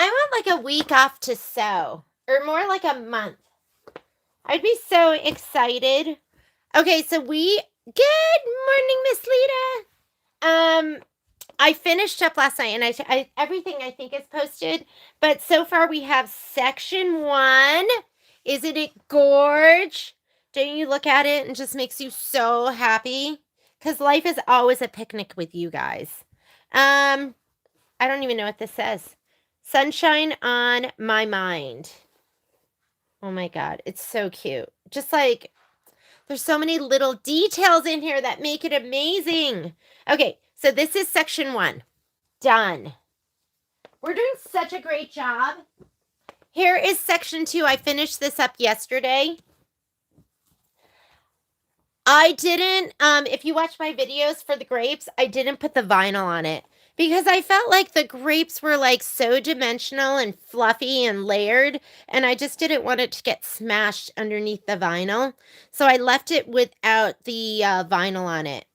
I want like a week off to sew, or more like a month. I'd be so excited. Okay, so good morning, Miss Lita. I finished up last night, and I everything I think is posted, but so far we have section 1. Isn't it gorge? Don't you look at it and just makes you so happy? Because life is always a picnic with you guys. I don't even know what this says. Sunshine on my mind. Oh my God, it's so cute. Just like, there's so many little details in here that make it amazing. Okay, so this is section 1. Done. We're doing such a great job. Here is section 2. I finished this up yesterday. I didn't, if you watch my videos for the grapes, I didn't put the vinyl on it because I felt like the grapes were like so dimensional and fluffy and layered, and I just didn't want it to get smashed underneath the vinyl. So I left it without the vinyl on it.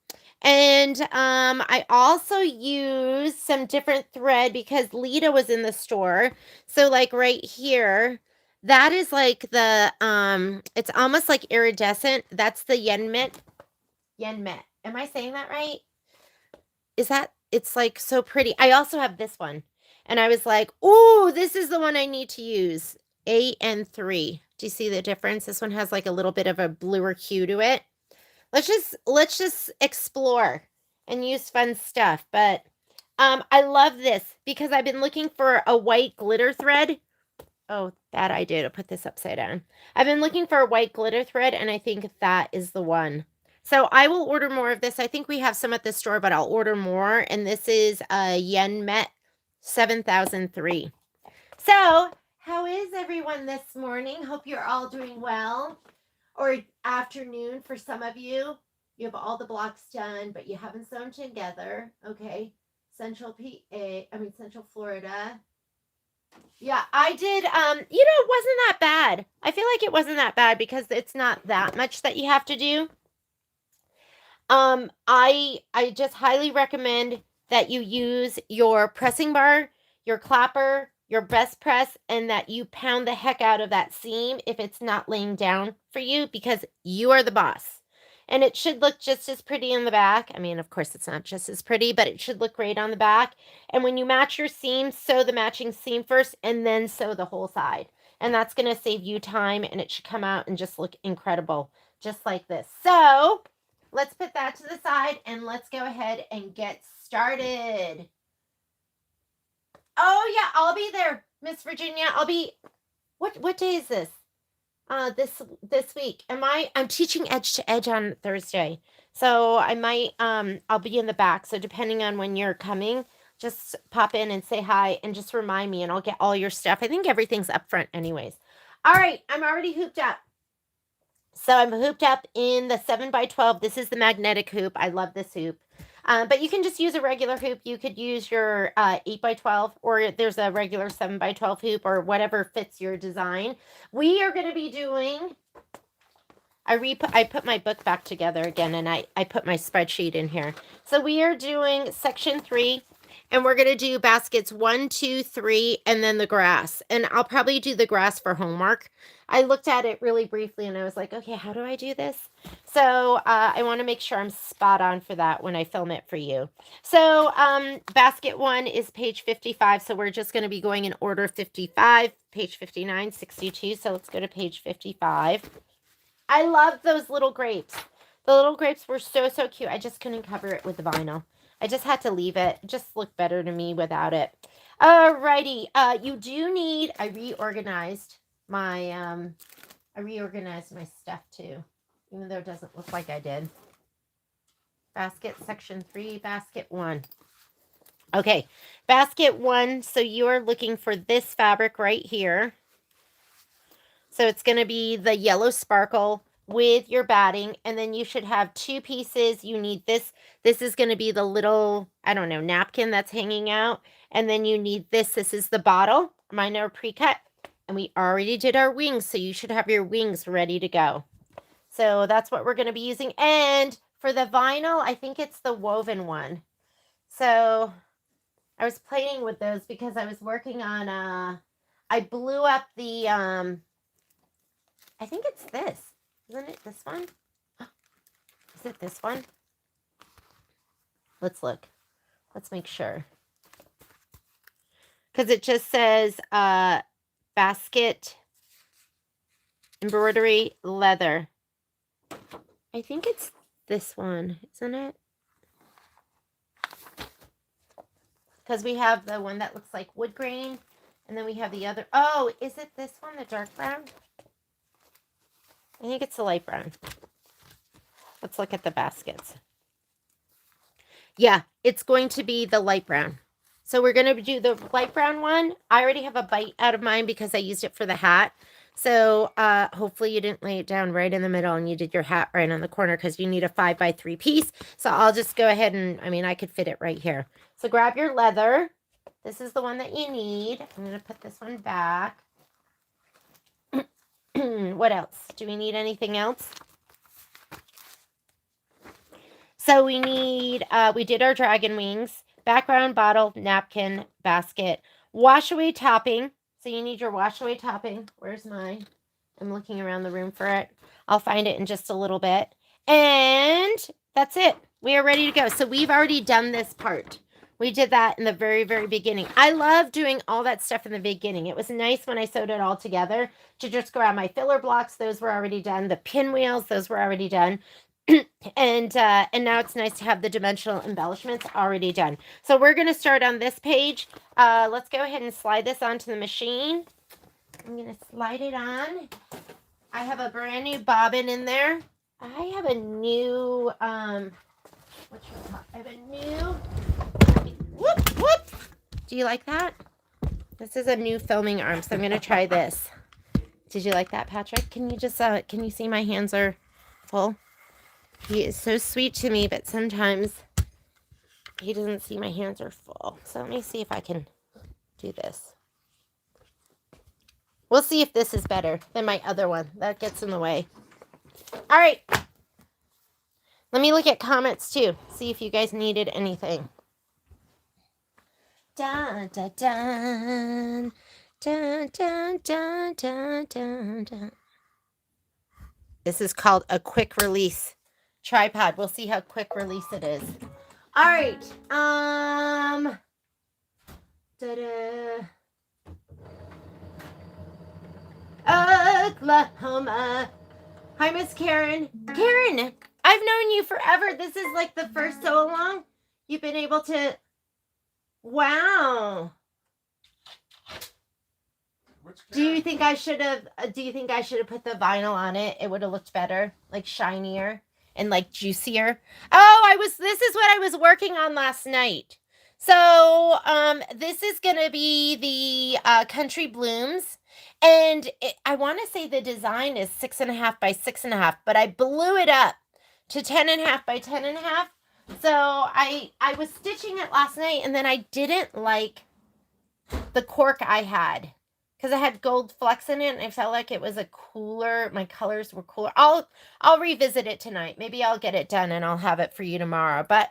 And I also used some different thread because Lita was in the store. So like right here, that is like the it's almost like iridescent. That's the Yenmet. Yenmet. Am I saying that right? Is that, it's like so pretty. I also have this one. And I was like, "Oh, this is the one I need to use." AN3. Do you see the difference? This one has like a little bit of a bluer hue to it. Let's just explore and use fun stuff. But I love this because I've been looking for a white glitter thread. Oh, that I did. I'll put this upside down. I've been looking for a white glitter thread, and I think that is the one. So I will order more of this. I think we have some at the store, but I'll order more. And this is a Yenmet 7003. So how is everyone this morning? Hope you're all doing well. Or afternoon for some of you. You have all the blocks done, but you haven't sewn together. Okay. Central Florida. Yeah, I did. It wasn't that bad. I feel like it wasn't that bad because it's not that much that you have to do. I just highly recommend that you use your pressing bar, your clapper, your best press, and that you pound the heck out of that seam if it's not laying down for you, because you are the boss. And it should look just as pretty in the back. I mean, of course, it's not just as pretty, but it should look great on the back. And when you match your seam, sew the matching seam first and then sew the whole side. And that's going to save you time, and it should come out and just look incredible, just like this. So let's put that to the side and let's go ahead and get started. Oh yeah, I'll be there, Miss Virginia. I'll be, what day is this? This week. I'm teaching edge to edge on Thursday. So I might I'll be in the back. So depending on when you're coming, just pop in and say hi and just remind me, and I'll get all your stuff. I think everything's up front anyways. All right, I'm already hooped up. So I'm hooped up in the 7x12. This is the magnetic hoop. I love this hoop. But you can just use a regular hoop. You could use your 8x12, or there's a regular 7x12 hoop, or whatever fits your design. We are going to be doing, I put my book back together again, and I put my spreadsheet in here. So we are doing section 3, and we're going to do baskets 1, 2, 3, and then the grass. And I'll probably do the grass for homework. I looked at it really briefly, and I was like, okay, how do I do this? So I want to make sure I'm spot on for that when I film it for you. So basket 1 is page 55. So we're just going to be going in order 55, page 59, 62. So let's go to page 55. I love those little grapes. The little grapes were so, so cute. I just couldn't cover it with the vinyl. I just had to leave it. It just looked better to me without it. Alrighty. You do need, I reorganized my stuff too, even though it doesn't look like I did. Basket section 3, basket 1. Okay, basket 1. So you are looking for this fabric right here. So it's going to be the yellow sparkle with your batting, and then you should have 2 pieces. You need this. This is going to be the little, I don't know, napkin that's hanging out. And then you need this. This is the bottle. Mine are pre-cut. And we already did our wings, so you should have your wings ready to go. So that's what we're going to be using. And for the vinyl, I think it's the woven one. So I was playing with those because I was working on, I blew up the, I think it's this. Isn't it this one? Is it this one? Let's look. Let's make sure. Because it just says basket, embroidery, leather. I think it's this one, isn't it? Because we have the one that looks like wood grain, and then we have the other. Oh, is it this one, the dark brown? I think it's the light brown. Let's look at the baskets. Yeah, it's going to be the light brown. So we're going to do the light brown one. I already have a bite out of mine because I used it for the hat. So hopefully you didn't lay it down right in the middle and you did your hat right on the corner because you need a 5x3 piece. So I'll just go ahead and, I mean, I could fit it right here. So grab your leather. This is the one that you need. I'm going to put this one back. What else? Do we need anything else? So we need, we did our dragon wings, background, bottle, napkin, basket, wash away topping. So you need your wash away topping. Where's mine? I'm looking around the room for it. I'll find it in just a little bit. And that's it. We are ready to go. So we've already done this part. We did that in the very, very beginning. I love doing all that stuff in the beginning. It was nice when I sewed it all together to just grab my filler blocks. Those were already done. The pinwheels, those were already done. And now it's nice to have the dimensional embellishments already done. So we're going to start on this page. Let's go ahead and slide this onto the machine. I'm going to slide it on. I have a brand new bobbin in there. I have a new, I have a new, whoop, whoop. Do you like that? This is a new filming arm, so I'm going to try this. Did you like that, Patrick? Can you just, can you see my hands are full? He is so sweet to me, but sometimes he doesn't see my hands are full. So let me see if I can do this. We'll see if this is better than my other one. That gets in the way. All right. Let me look at comments too. See if you guys needed anything. Dun, dun, dun. Dun, dun, dun, dun, dun, dun. This is called a quick release tripod. We'll see how quick release it is. All right. Oklahoma. Hi, Miss Karen. Karen, I've known you forever. This is like the first so long you've been able to. Wow. Do you think I should have? Do you think I should have put the vinyl on it? It would have looked better, like shinier and like juicier. Oh, this is what I was working on last night. So, this is gonna be the Country Blooms, and I want to say the design is 6.5 by 6.5, but I blew it up to 10.5 by 10.5. So I was stitching it last night, and then I didn't like the cork I had. Because it had gold flecks in it, and I felt like it was a cooler, my colors were cooler. I'll revisit it tonight. Maybe I'll get it done and I'll have it for you tomorrow. But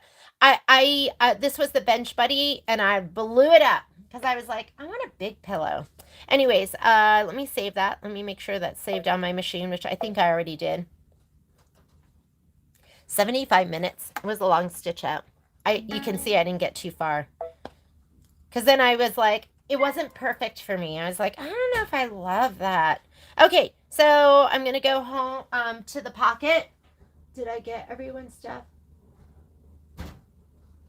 this was the Bench Buddy, and I blew it up because I was like, I want a big pillow. Anyways, let me save that. Let me make sure that's saved on my machine, which I think I already did. 75 minutes. It was a long stitch out. You can see I didn't get too far. Because then I was like, it wasn't perfect for me. I was like, I don't know if I love that. Okay, so I'm going to go home to the pocket. Did I get everyone's stuff?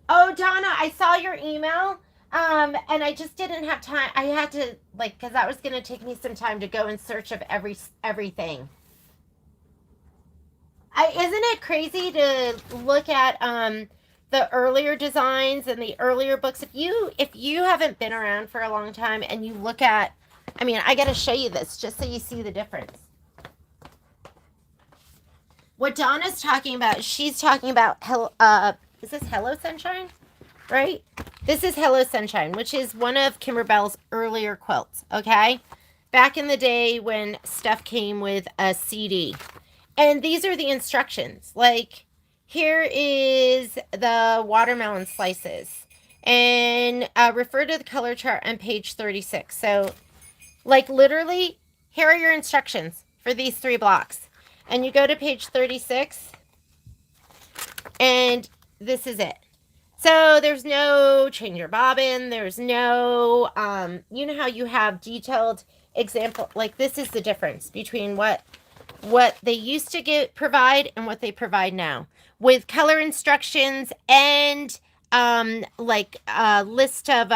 Oh, Donna, I saw your email, and I just didn't have time. I had to, like, because that was going to take me some time to go in search of everything. Isn't it crazy to look at the earlier designs and the earlier books? If you haven't been around for a long time and you look at I mean, I got to show you this just so you see the difference. What Donna's talking about, she's talking about, is this Hello Sunshine? Right? This is Hello Sunshine, which is one of Kimberbell's earlier quilts, okay? Back in the day when stuff came with a CD. And these are the instructions. Like, here is the watermelon slices. And refer to the color chart on page 36. So, like, literally, here are your instructions for these 3 blocks. And you go to page 36, and this is it. So there's no change your bobbin. There's no, you know how you have detailed example, like this is the difference between what they used to provide and what they provide now, with color instructions and like a list of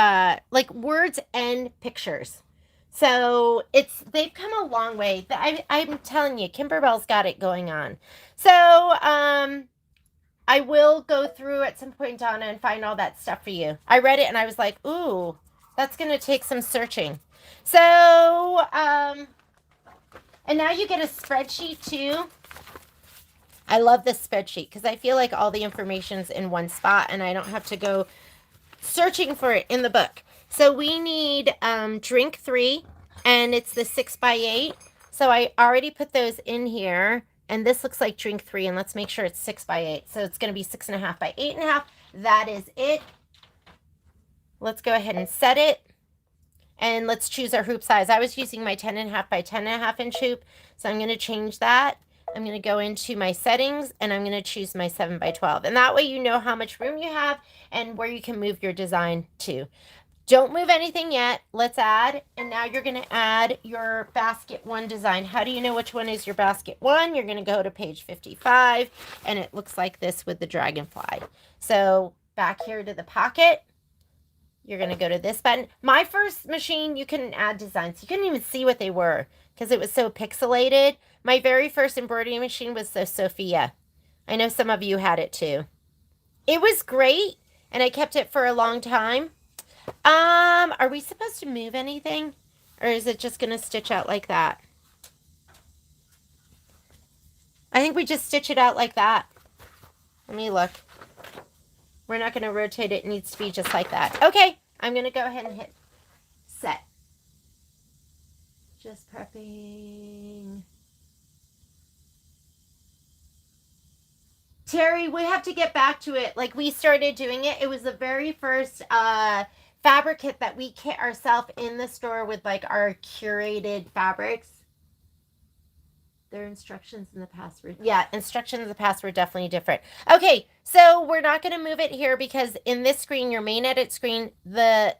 like words and pictures. So they've come a long way. I'm telling you, Kimberbell's got it going on. So I will go through at some point, Donna, and find all that stuff for you. I read it and I was like, ooh, that's going to take some searching. So, and now you get a spreadsheet too. I love this spreadsheet because I feel like all the information's in one spot and I don't have to go searching for it in the book. So we need drink 3, and it's the 6x8. So I already put those in here, and this looks like drink 3, and let's make sure it's 6x8. So it's going to be 6.5 by 8.5. That is it. Let's go ahead and set it. And let's choose our hoop size. I was using my 10.5 by 10.5 inch hoop, so I'm going to change that. I'm going to go into my settings, and I'm going to choose my 7 by 12. And that way you know how much room you have and where you can move your design to. Don't move anything yet. Let's add. And now you're going to add your basket 1 design. How do you know which one is your basket 1? You're going to go to page 55, and it looks like this with the dragonfly. So back here to the pocket, you're going to go to this button. My first machine, you couldn't add designs. You couldn't even see what they were because it was so pixelated. My very first embroidery machine was the Sophia. I know some of you had it too. It was great, and I kept it for a long time. Are we supposed to move anything? Or is it just going to stitch out like that? I think we just stitch it out like that. Let me look. We're not going to rotate it. It needs to be just like that. Okay, I'm going to go ahead and hit set. Just prepping. Terry, we have to get back to it. Like, we started doing it. It was the very first fabric kit that we kit ourselves in the store with, like, our curated fabrics. Their instructions in the past were, yeah, instructions in the past were definitely different. Okay, so we're not going to move it here because in this screen, your main edit screen, the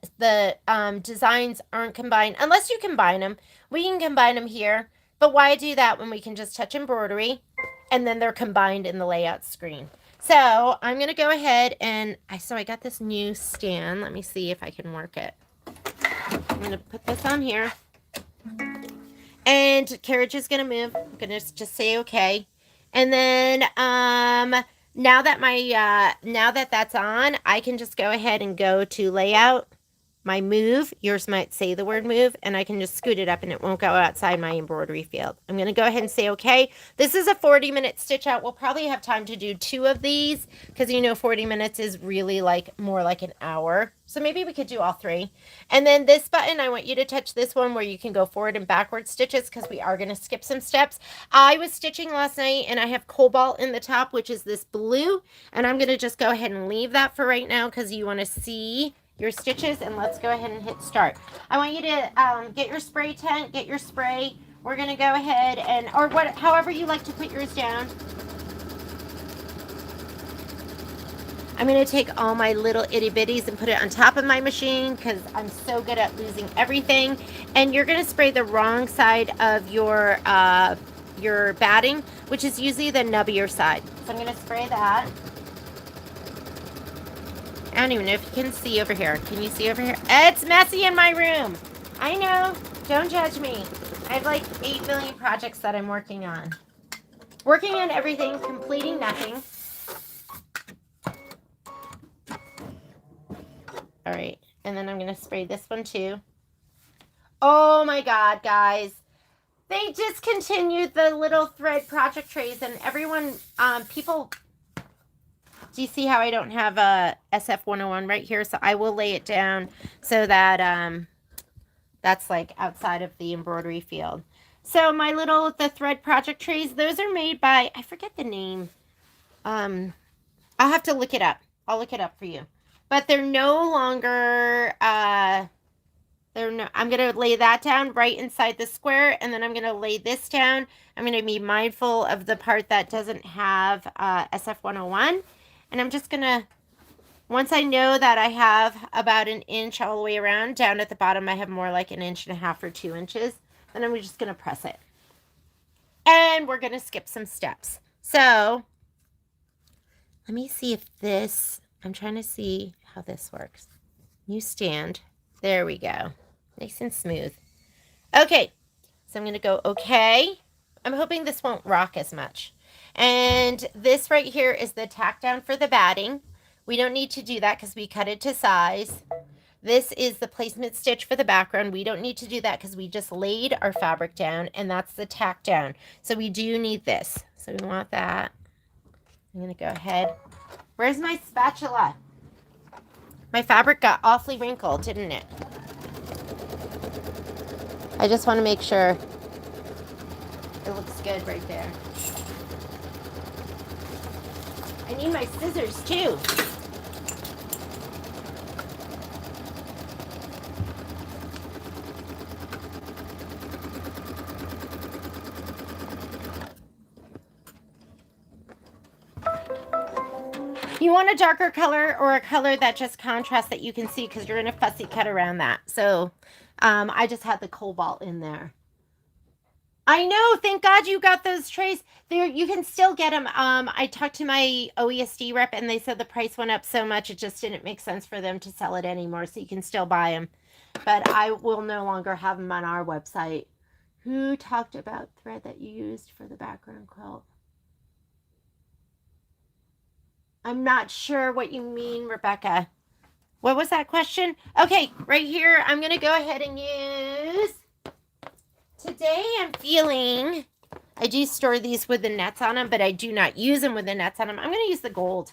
designs aren't combined. Unless you combine them. We can combine them here. But why do that when we can just touch embroidery and then they're combined in the layout screen? So I'm going to go ahead and, I got this new stand. Let me see if I can work it. I'm going to put this on here. And carriage is going to move. I'm going to just say okay. And then now that that's on, I can just go ahead and go to layout, my move. Yours might say the word move, and I can just scoot it up and it won't go outside my embroidery field. I'm going to go ahead and say okay. This is a 40-minute stitch out. We'll probably have time to do 2 of these because 40 minutes is really like more like an hour. So maybe we could do all 3. And then this button, I want you to touch this one where you can go forward and backward stitches because we are going to skip some steps. I was stitching last night and I have cobalt in the top, which is this blue. And I'm going to just go ahead and leave that for right now because you want to see your stitches. And let's go ahead and hit start. I want you to get your spray tent, get your spray. We're going to go ahead and, or however you like to put yours down. I'm going to take all my little itty bitties and put it on top of my machine because I'm so good at losing everything. And you're going to spray the wrong side of your batting, which is usually the nubbier side. So I'm going to spray that. I don't even know if you can see over here. Can you see over here? It's messy in my room. I know. Don't judge me. I have like 8 million projects that I'm working on. Working on everything, completing nothing. All right, and then I'm going to spray this one too. Oh my God, guys. They discontinued the little thread project trays, and everyone, people, do you see how I don't have a SF101 right here? So I will lay it down so that, that's like outside of the embroidery field. So my the thread project trays, those are made by, I forget the name. I'll have to look it up. I'll look it up for you. But they're no longer, I'm going to lay that down right inside the square, and then I'm going to lay this down. I'm going to be mindful of the part that doesn't have SF101. And I'm just going to, once I know that I have about an inch all the way around, down at the bottom I have more like 1.5 or 2 inches, then I'm just going to press it. And we're going to skip some steps. So let me see if this, I'm trying to see how this works. New stand. There we go. Nice and smooth. Okay, so I'm going to go okay. I'm hoping this won't rock as much. And this right here is the tack down for the batting. We don't need to do that because we cut it to size. This is the placement stitch for the background. We don't need to do that because we just laid our fabric down, and that's the tack down. So we do need this. So we want that. I'm going to go ahead. Where's my spatula? My fabric got awfully wrinkled, didn't it? I just want to make sure it looks good right there. I need my scissors too. You want a darker color or a color that just contrasts that you can see because you're going to fussy cut around that. So I just had the cobalt in there. I know. Thank God you got those trays. There, you can still get them. I talked to my OESD rep, and they said the price went up so much it just didn't make sense for them to sell it anymore. So you can still buy them, but I will no longer have them on our website. Who talked about thread that you used for the background quilt? I'm not sure what you mean, Rebecca. What was that question? Okay, right here, I'm going to go ahead and use, today I'm feeling, I do store these with the nets on them, but I do not use them with the nets on them. I'm going to use the gold.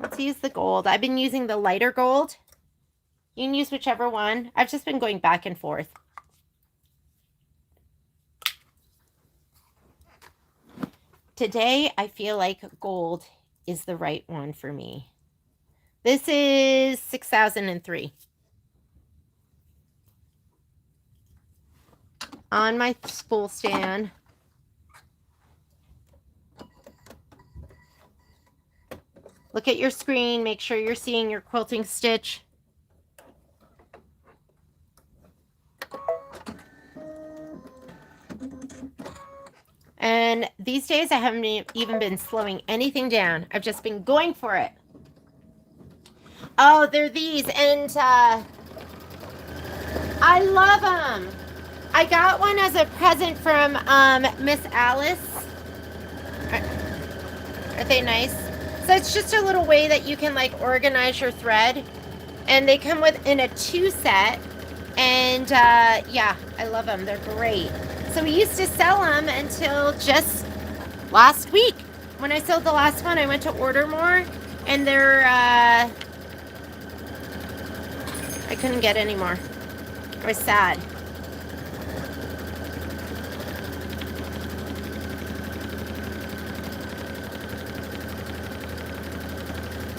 Let's use the gold. I've been using the lighter gold. You can use whichever one. I've just been going back and forth. Today, I feel like gold is the right one for me. This is 6003. On my spool stand. Look at your screen. Make sure you're seeing your quilting stitch. And these days I haven't even been slowing anything down. I've just been going for it. Oh, they're these, and I love them. I got one as a present from Miss Alice. Are they nice? So it's just a little way that you can like organize your thread, and they come in a 2 set. And yeah, I love them. They're great. So we used to sell them until just last week. When I sold the last one, I went to order more, and they're I couldn't get any more. I was sad.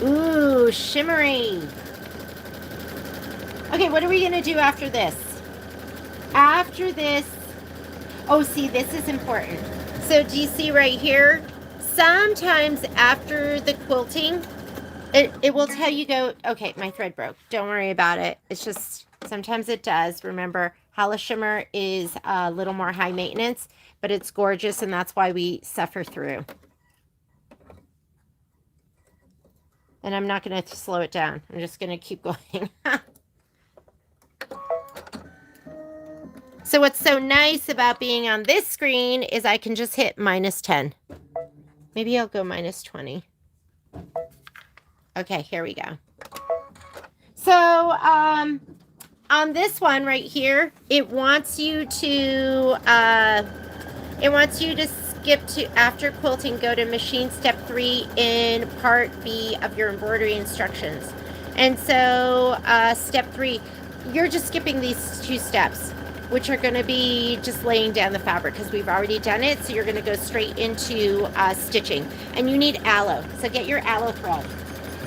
Ooh, shimmery. Okay, what are we going to do after this? After this, oh, see, this is important. So do you see right here? Sometimes after the quilting, it will tell you go, okay, my thread broke. Don't worry about it. It's just, sometimes it does. Remember, Hala Shimmer is a little more high maintenance, but it's gorgeous, and that's why we suffer through. And I'm not going to slow it down. I'm just going to keep going. So what's so nice about being on this screen is I can just hit -10. Maybe I'll go -20. Okay, here we go. So, on this one right here, it wants you to skip to, after quilting, go to machine step 3 in part B of your embroidery instructions. And so step 3, you're just skipping these 2 steps, which are going to be just laying down the fabric because we've already done it. So you're going to go straight into stitching. And you need aloe. So get your aloe thread.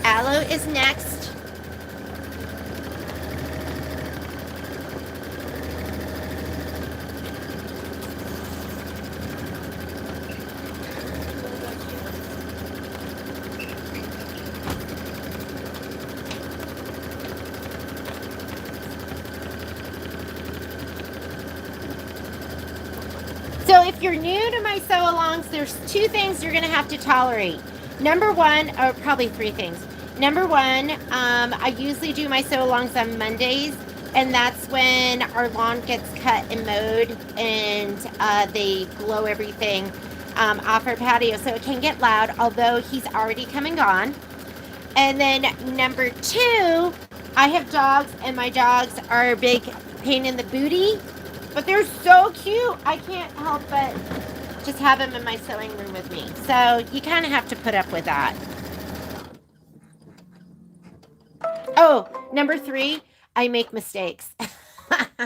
Aloe is next. So if you're new to my sew-alongs, there's 2 things you're going to have to tolerate. Number 1, or probably 3 things. Number 1, I usually do my sew-alongs on Mondays, and that's when our lawn gets cut and mowed, and they blow everything off our patio, so it can get loud, although he's already come and gone. And then number 2, I have dogs, and my dogs are a big pain in the booty. But they're so cute. I can't help but just have them in my sewing room with me. So you kind of have to put up with that. Oh, number 3, I make mistakes. I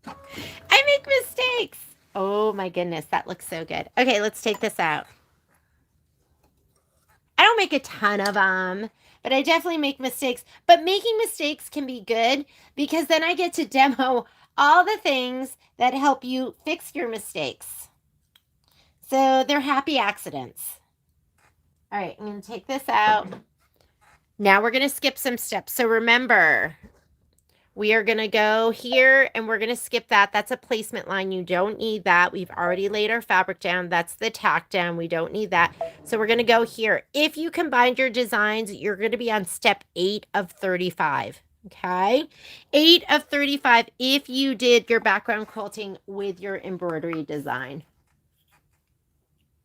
make mistakes. Oh my goodness, that looks so good. Okay, let's take this out. I don't make a ton of them, but I definitely make mistakes. But making mistakes can be good because then I get to demo all the things that help you fix your mistakes. So they're happy accidents. All right, I'm going to take this out. Now we're going to skip some steps. So remember, we are going to go here and we're going to skip that. That's a placement line. You don't need that. We've already laid our fabric down. That's the tack down. We don't need that. So we're going to go here. If you combined your designs, you're going to be on step 8 of 35. Okay, 8 of 35 if you did your background quilting with your embroidery design.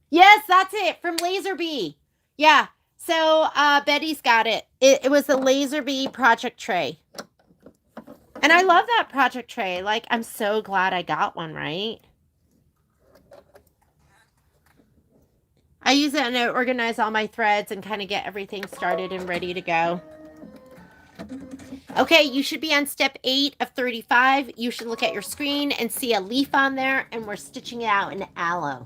Yes, that's it, from Laserbee. Yeah, so Betty's got it. It was the Laserbee project tray. And I love that project tray. Like, I'm so glad I got one, right? I use it and I organize all my threads and kind of get everything started and ready to go. Okay, you should be on step 8 of 35. You should look at your screen and see a leaf on there, and we're stitching it out in aloe.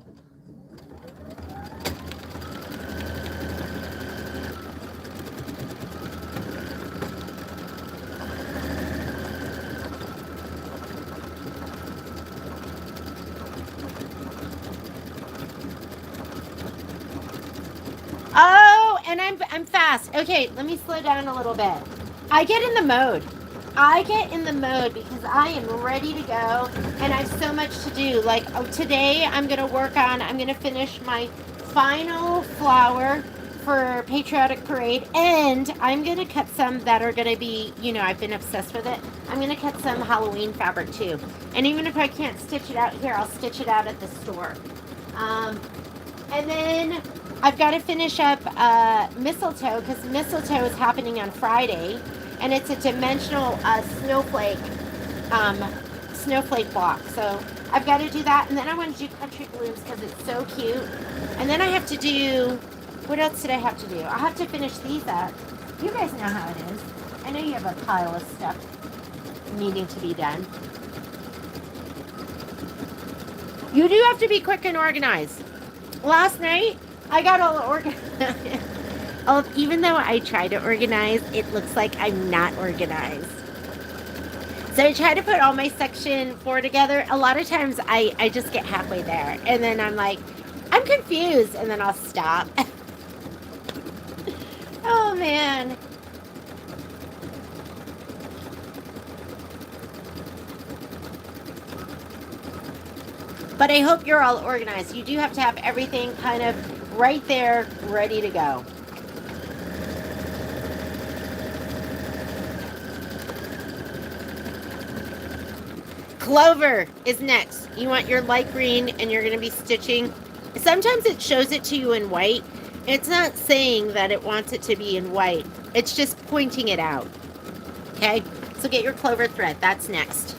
Oh, and I'm fast. Okay, let me slow down a little bit. I get in the mode. I get in the mode because I am ready to go and I have so much to do. Like, oh, today I'm going to finish my final flower for Patriotic Parade, and I'm going to cut some that are going to be, you know, I've been obsessed with it. I'm going to cut some Halloween fabric too. And even if I can't stitch it out here, I'll stitch it out at the store. And then I've got to finish up mistletoe because mistletoe is happening on Friday, and it's a dimensional snowflake block. So I've got to do that, and then I want to do country blooms because it's so cute. And then I have to do, what else did I have to do? I have to finish these up. You guys know how it is. I know you have a pile of stuff needing to be done. You do have to be quick and organized. Last night, I got all organized. Even though I try to organize, it looks like I'm not organized. So I try to put all my section 4 together. A lot of times I just get halfway there. And then I'm like, I'm confused. And then I'll stop. Oh, man. But I hope you're all organized. You do have to have everything kind of right there, ready to go. Clover is next. You want your light green and you're going to be stitching. Sometimes it shows it to you in white. It's not saying that it wants it to be in white. It's just pointing it out. Okay? So get your clover thread. That's next.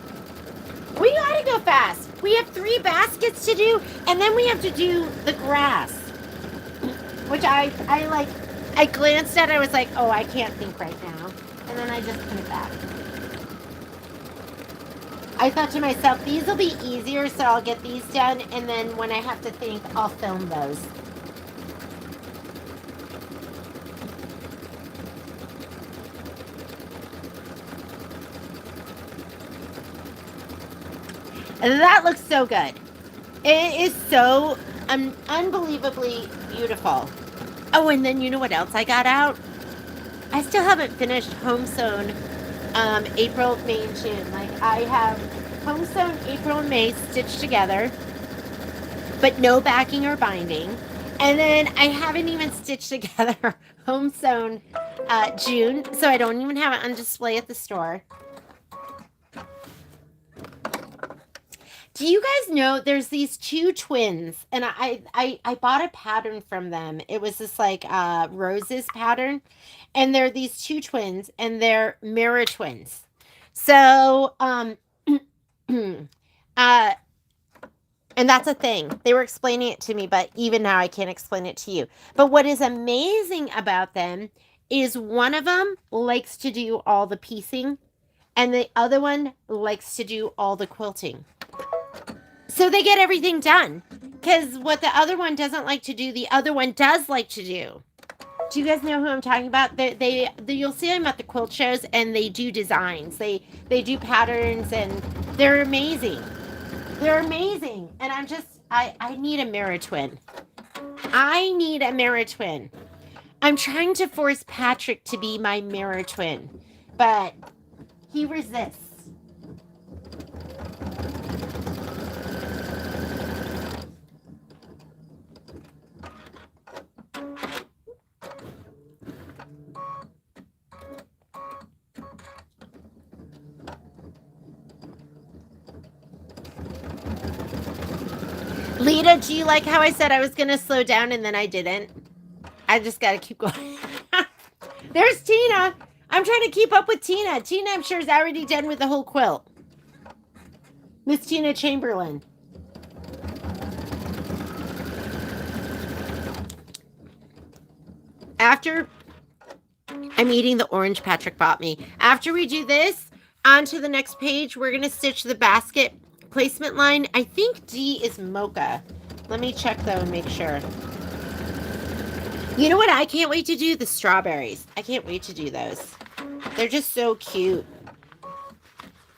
We gotta go fast. We have 3 baskets to do, and then we have to do the grass. Which I like, I glanced at it, I was like, oh, I can't think right now. And then I just put it back. I thought to myself, these will be easier, so I'll get these done, and then when I have to think, I'll film those. And that looks so good. It is so unbelievably beautiful. Oh, and then you know what else I got out? I still haven't finished home sewn April, May, and June. Like, I have home sewn April and May stitched together, but no backing or binding. And then I haven't even stitched together home sewn June, so I don't even have it on display at the store. Do you guys know there's these 2 twins, and I bought a pattern from them. It was this like roses pattern, and they're these 2 twins, and they're mirror twins. So and that's a thing. They were explaining it to me, but even now I can't explain it to you. But what is amazing about them is one of them likes to do all the piecing, and the other one likes to do all the quilting. So they get everything done. Because what the other one doesn't like to do, the other one does like to do. Do you guys know who I'm talking about? You'll see them at the quilt shows, and they do designs. They do patterns, and they're amazing. They're amazing. And I need a mirror twin. I need a mirror twin. I'm trying to force Patrick to be my mirror twin, but he resists. Lita, do you like how I said I was going to slow down and then I didn't? I just got to keep going. There's Tina. I'm trying to keep up with Tina. Tina, I'm sure, is already done with the whole quilt. Miss Tina Chamberlain. After I'm eating the orange Patrick bought me. After we do this, on to the next page, we're going to stitch the basket placement line. I think D is mocha. Let me check though and make sure. You know what I can't wait to do? The strawberries. I can't wait to do those. They're just so cute.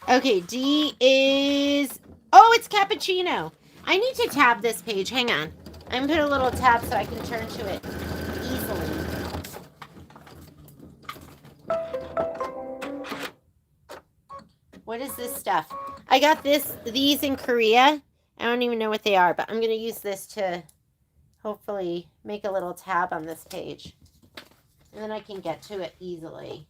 Okay, D is... Oh, it's cappuccino. I need to tab this page. Hang on. I'm going to put a little tab so I can turn to it easily. What is this stuff? I got these in Korea. I don't even know what they are, but I'm going to use this to hopefully make a little tab on this page. And then I can get to it easily.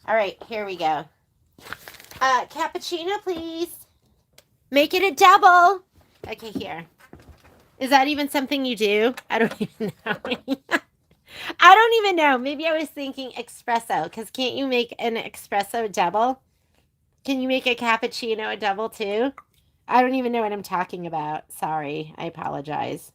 All right, here we go. Cappuccino, please. Make it a double. Okay, here. Is that even something you do? I don't even know. I don't even know. Maybe I was thinking espresso, because can't you make an espresso double? Can you make a cappuccino a double too? I don't even know what I'm talking about. Sorry. I apologize.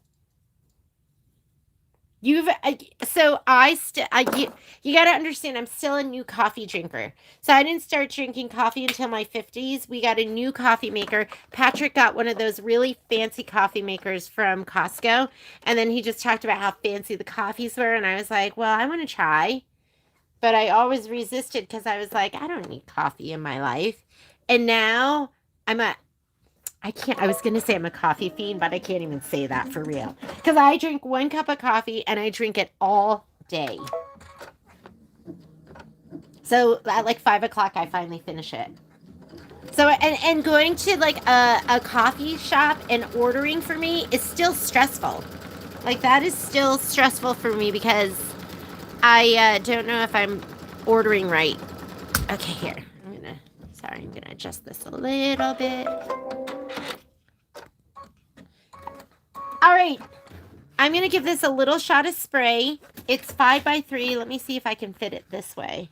You got to understand, I'm still a new coffee drinker. So I didn't start drinking coffee until my 50s. We got a new coffee maker. Patrick got one of those really fancy coffee makers from Costco. And then he just talked about how fancy the coffees were. And I was like, well, I want to try. But I always resisted because I was like, I don't need coffee in my life. And now I was going to say I'm a coffee fiend, but I can't even say that for real. Because I drink 1 cup of coffee and I drink it all day. So at like 5 o'clock, I finally finish it. So, and going to like a coffee shop and ordering for me is still stressful. Like that is still stressful for me because I don't know if I'm ordering right. Okay, here. I'm going to adjust this a little bit. All right. I'm going to give this a little shot of spray. It's 5x3. Let me see if I can fit it this way.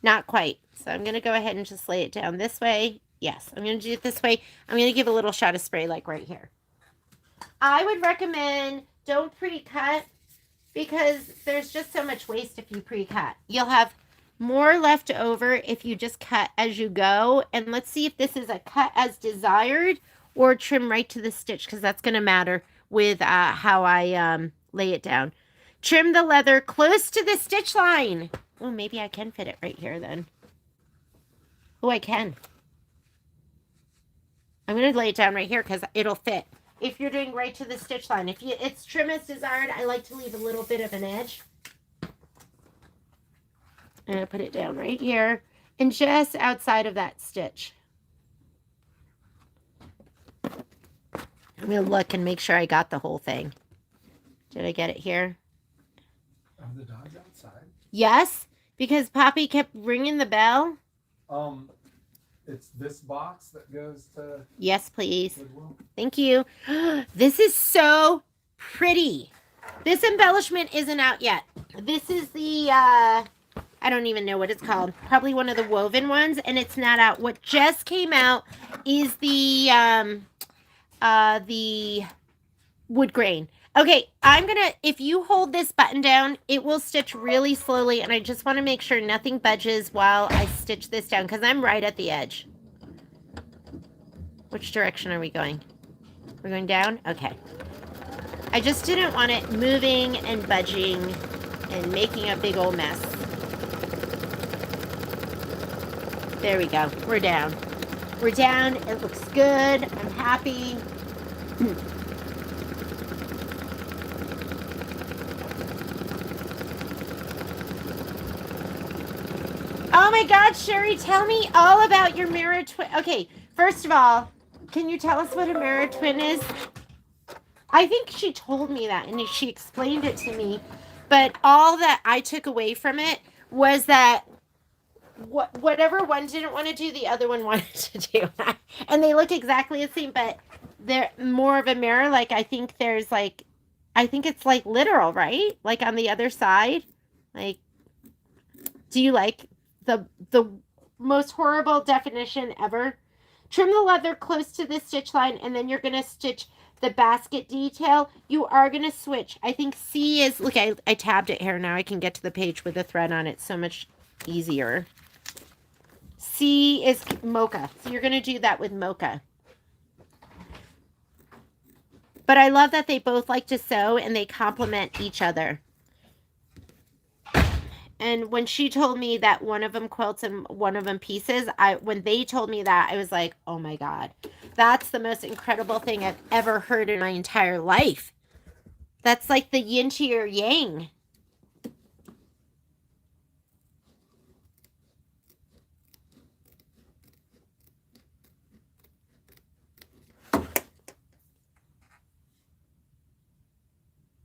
Not quite. So I'm going to go ahead and just lay it down this way. Yes, I'm going to do it this way. I'm going to give a little shot of spray like right here. I would recommend don't pre-cut because there's just so much waste if you pre-cut. You'll have more left over if you just cut as you go. And let's see if this is a cut as desired or trim right to the stitch, because that's going to matter with how I lay it down. Trim the leather close to the stitch line. Oh, maybe I can fit it right here then. Oh, I can. I'm going to lay it down right here because it'll fit. If you're doing right to the stitch line. If it's trim as desired, I like to leave a little bit of an edge. And I put it down right here and just outside of that stitch. I'm going to look and make sure I got the whole thing. Did I get it here? Are the dogs outside? Yes, because Poppy kept ringing the bell. It's this box that goes to... Yes, please. Goodwill. Thank you. This is so pretty. This embellishment isn't out yet. This is the, I don't even know what it's called. Probably one of the woven ones, and it's not out. What just came out is the wood grain. Okay, I'm gonna, if you hold this button down, it will stitch really slowly, and I just want to make sure nothing budges while I stitch this down, because I'm right at the edge. Which direction are we going? We're going down? Okay. I just didn't want it moving and budging and making a big old mess. There we go. We're down. We're down. It looks good. I'm happy. Oh my God, Sherry, tell me all about your mirror twin. Okay, first of all, can you tell us what a mirror twin is? I think she told me that and she explained it to me, but all that I took away from it was that whatever one didn't want to do, the other one wanted to do. And they look exactly the same, but they're more of a mirror. Like, I think there's like, I think it's like literal, right? Like on the other side. Like, do you like the most horrible definition ever? Trim the leather close to the stitch line, and then you're going to stitch the basket detail. You are going to switch. I think C is, look, I tabbed it here. Now I can get to the page with a thread on it so much easier. C is mocha. So you're going to do that with mocha. But I love that they both like to sew and they complement each other. And when she told me that one of them quilts and one of them pieces, when they told me that, I was like, oh my God, that's the most incredible thing I've ever heard in my entire life. That's like the yin to your yang.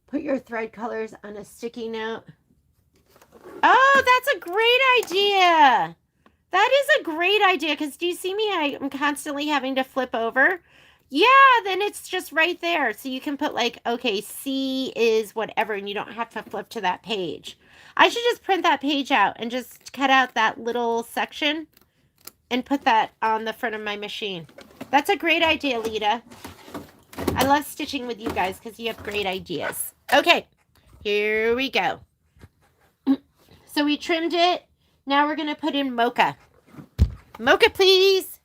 Put your thread colors on a sticky note. Oh, that's a great idea. That is a great idea, because do you see me? I'm constantly having to flip over. Yeah, then it's just right there. So you can put like, okay, C is whatever, and you don't have to flip to that page. I should just print that page out and just cut out that little section and put that on the front of my machine. That's a great idea, Lita. I love stitching with you guys because you have great ideas. Okay, here we go. So we trimmed it. Now we're going to put in mocha. Mocha, please.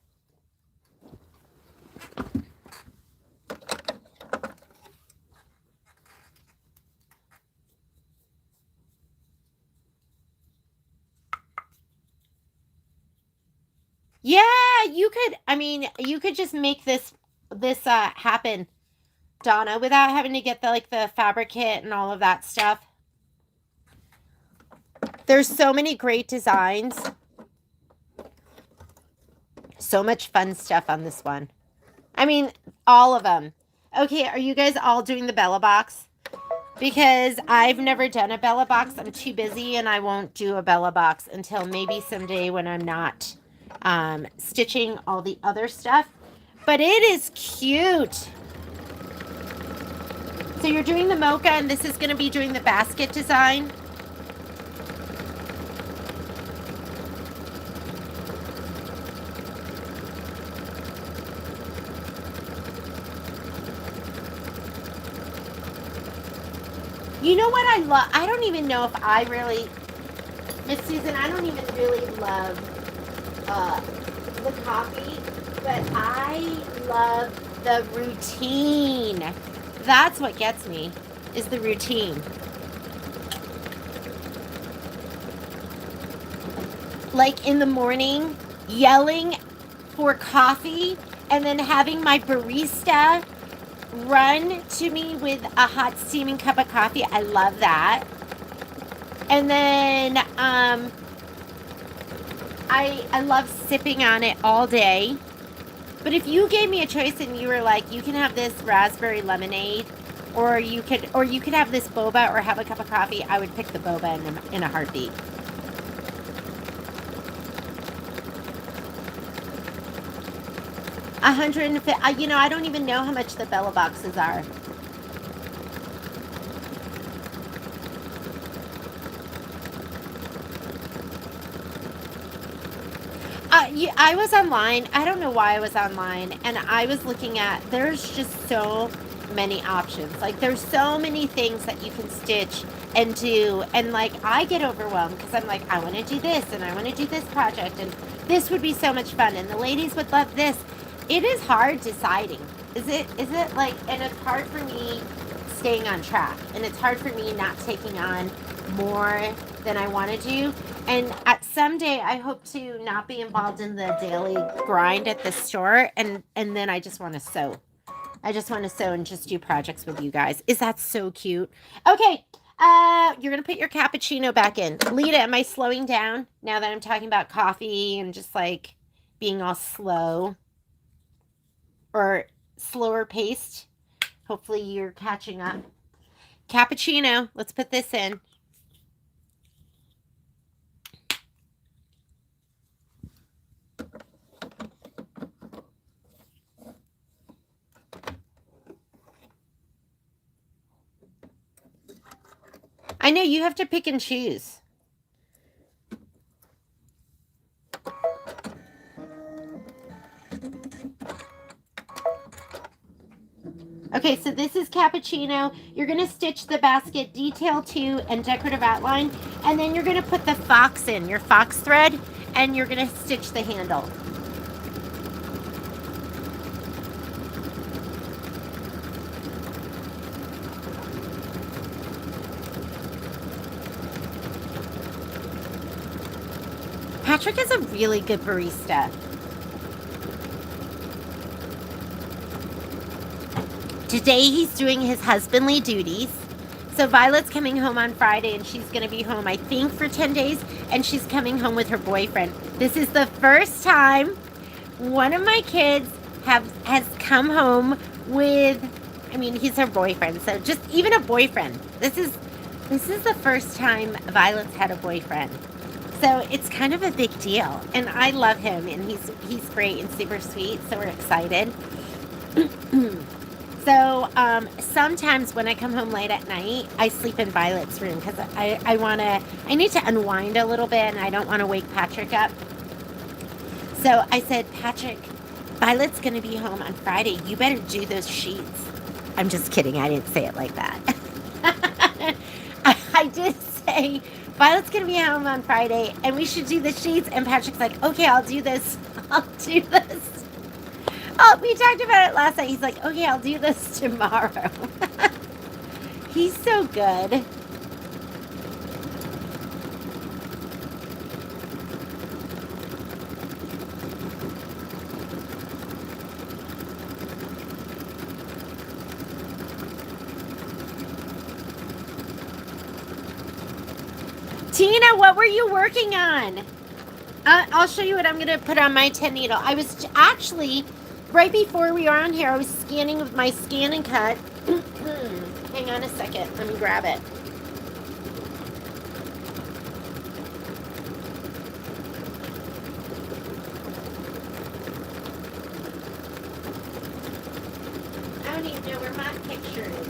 Yeah, you could, I mean, you could just make this happen, Donna, without having to get the fabric kit and all of that stuff. There's so many great designs. So much fun stuff on this one. I mean, all of them. Okay, are you guys all doing the Bella box? Because I've never done a Bella box. I'm too busy, and I won't do a Bella box until maybe someday when I'm not stitching all the other stuff. But it is cute. So you're doing the mocha, and this is going to be doing the basket design. You know what I love? I don't even know if I really, Miss Susan, I don't even really love the coffee, but I love the routine. That's what gets me, is the routine. Like in the morning, yelling for coffee, and then having my barista run to me with a hot steaming cup of coffee. I love that. And then I love sipping on it all day. But if you gave me a choice and you were like, you can have this raspberry lemonade, or you could have this boba or have a cup of coffee, I would pick the boba in a heartbeat. $150. You know, I don't even know how much the Bella boxes are. Yeah, I was online. I don't know why I was online, and I was looking at. There's just so many options. Like there's so many things that you can stitch and do, and like I get overwhelmed because I'm like, I want to do this and I want to do this project, and this would be so much fun, and the ladies would love this. It is hard deciding. Is it like, and it's hard for me staying on track, and it's hard for me not taking on more than I want to do. And at someday I hope to not be involved in the daily grind at the store, and then I just want to sew. I just want to sew and just do projects with you guys. Is that so cute? Okay, you're gonna put your cappuccino back in. Lita, am I slowing down now that I'm talking about coffee and just like being all slow or slower paced? Hopefully you're catching up. Cappuccino, let's put this in. I know you have to pick and choose. Okay, so this is cappuccino. You're going to stitch the basket detail 2 and decorative outline, and then you're going to put the fox in, your fox thread, and you're going to stitch the handle. Patrick is a really good barista. Today he's doing his husbandly duties. So Violet's coming home on Friday, and she's going to be home, I think, for 10 days, and she's coming home with her boyfriend. This is the first time one of my kids has come home with, I mean, he's her boyfriend, so just even a boyfriend. This is the first time Violet's had a boyfriend. So it's kind of a big deal, and I love him, and he's great and super sweet, so we're excited. So sometimes when I come home late at night, I sleep in Violet's room because I need to unwind a little bit, and I don't want to wake Patrick up. So I said, Patrick, Violet's going to be home on Friday. You better do those sheets. I'm just kidding. I didn't say it like that. I did say, Violet's going to be home on Friday, and we should do the sheets. And Patrick's like, okay, I'll do this. I'll do this. Oh, we talked about it last night. He's like, okay, I'll do this tomorrow. He's so good. Tina, what were you working on? I'll show you what I'm going to put on my 10 needle. I was actually, right before we were on here, I was scanning with my Scan and Cut. Hang on a second. Let me grab it. I don't even know where my picture is.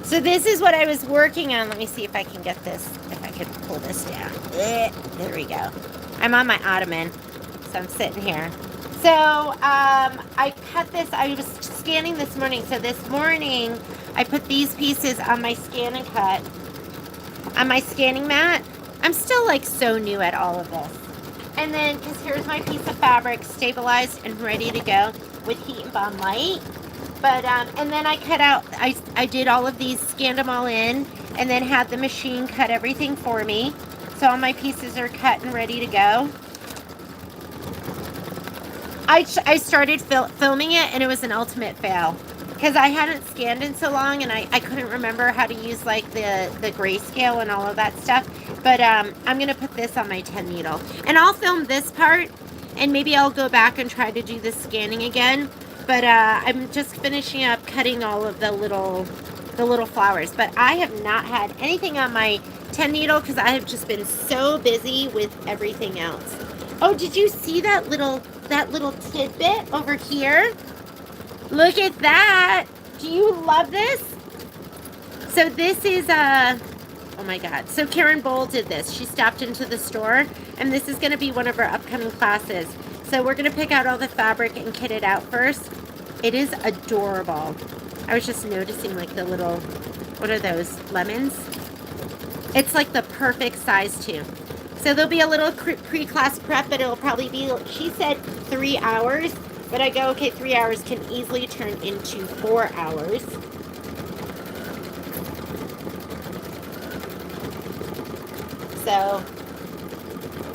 So this is what I was working on. Let me see if I can get this, if I can pull this down. There we go. I'm on my ottoman, so I'm sitting here. So I cut this, I was scanning this morning. So this morning, I put these pieces on my scan and cut, on my scanning mat. I'm still like so new at all of this. And then, because here's my piece of fabric, stabilized and ready to go with heat and bond light. But, and then I cut out, I did all of these, scanned them all in, and then had the machine cut everything for me. So all my pieces are cut and ready to go. I started filming it, and it was an ultimate fail. Because I hadn't scanned in so long, and I couldn't remember how to use, like, the grayscale and all of that stuff. But I'm going to put this on my 10 needle. And I'll film this part, and maybe I'll go back and try to do the scanning again. But I'm just finishing up cutting all of the little flowers. But I have not had anything on my 10 needle because I have just been so busy with everything else. Oh, did you see that little tidbit over here? Look at that. Do you love this? So this is oh my God. So Karen Bowl did this. She stopped into the store, and this is going to be one of our upcoming classes. So we're going to pick out all the fabric and kit it out first. It is adorable. I was just noticing like the little, what are those, lemons? It's like the perfect size too. So there'll be a little pre-class prep, but it'll probably be, she said 3 hours, but I go, okay, 3 hours can easily turn into 4 hours. So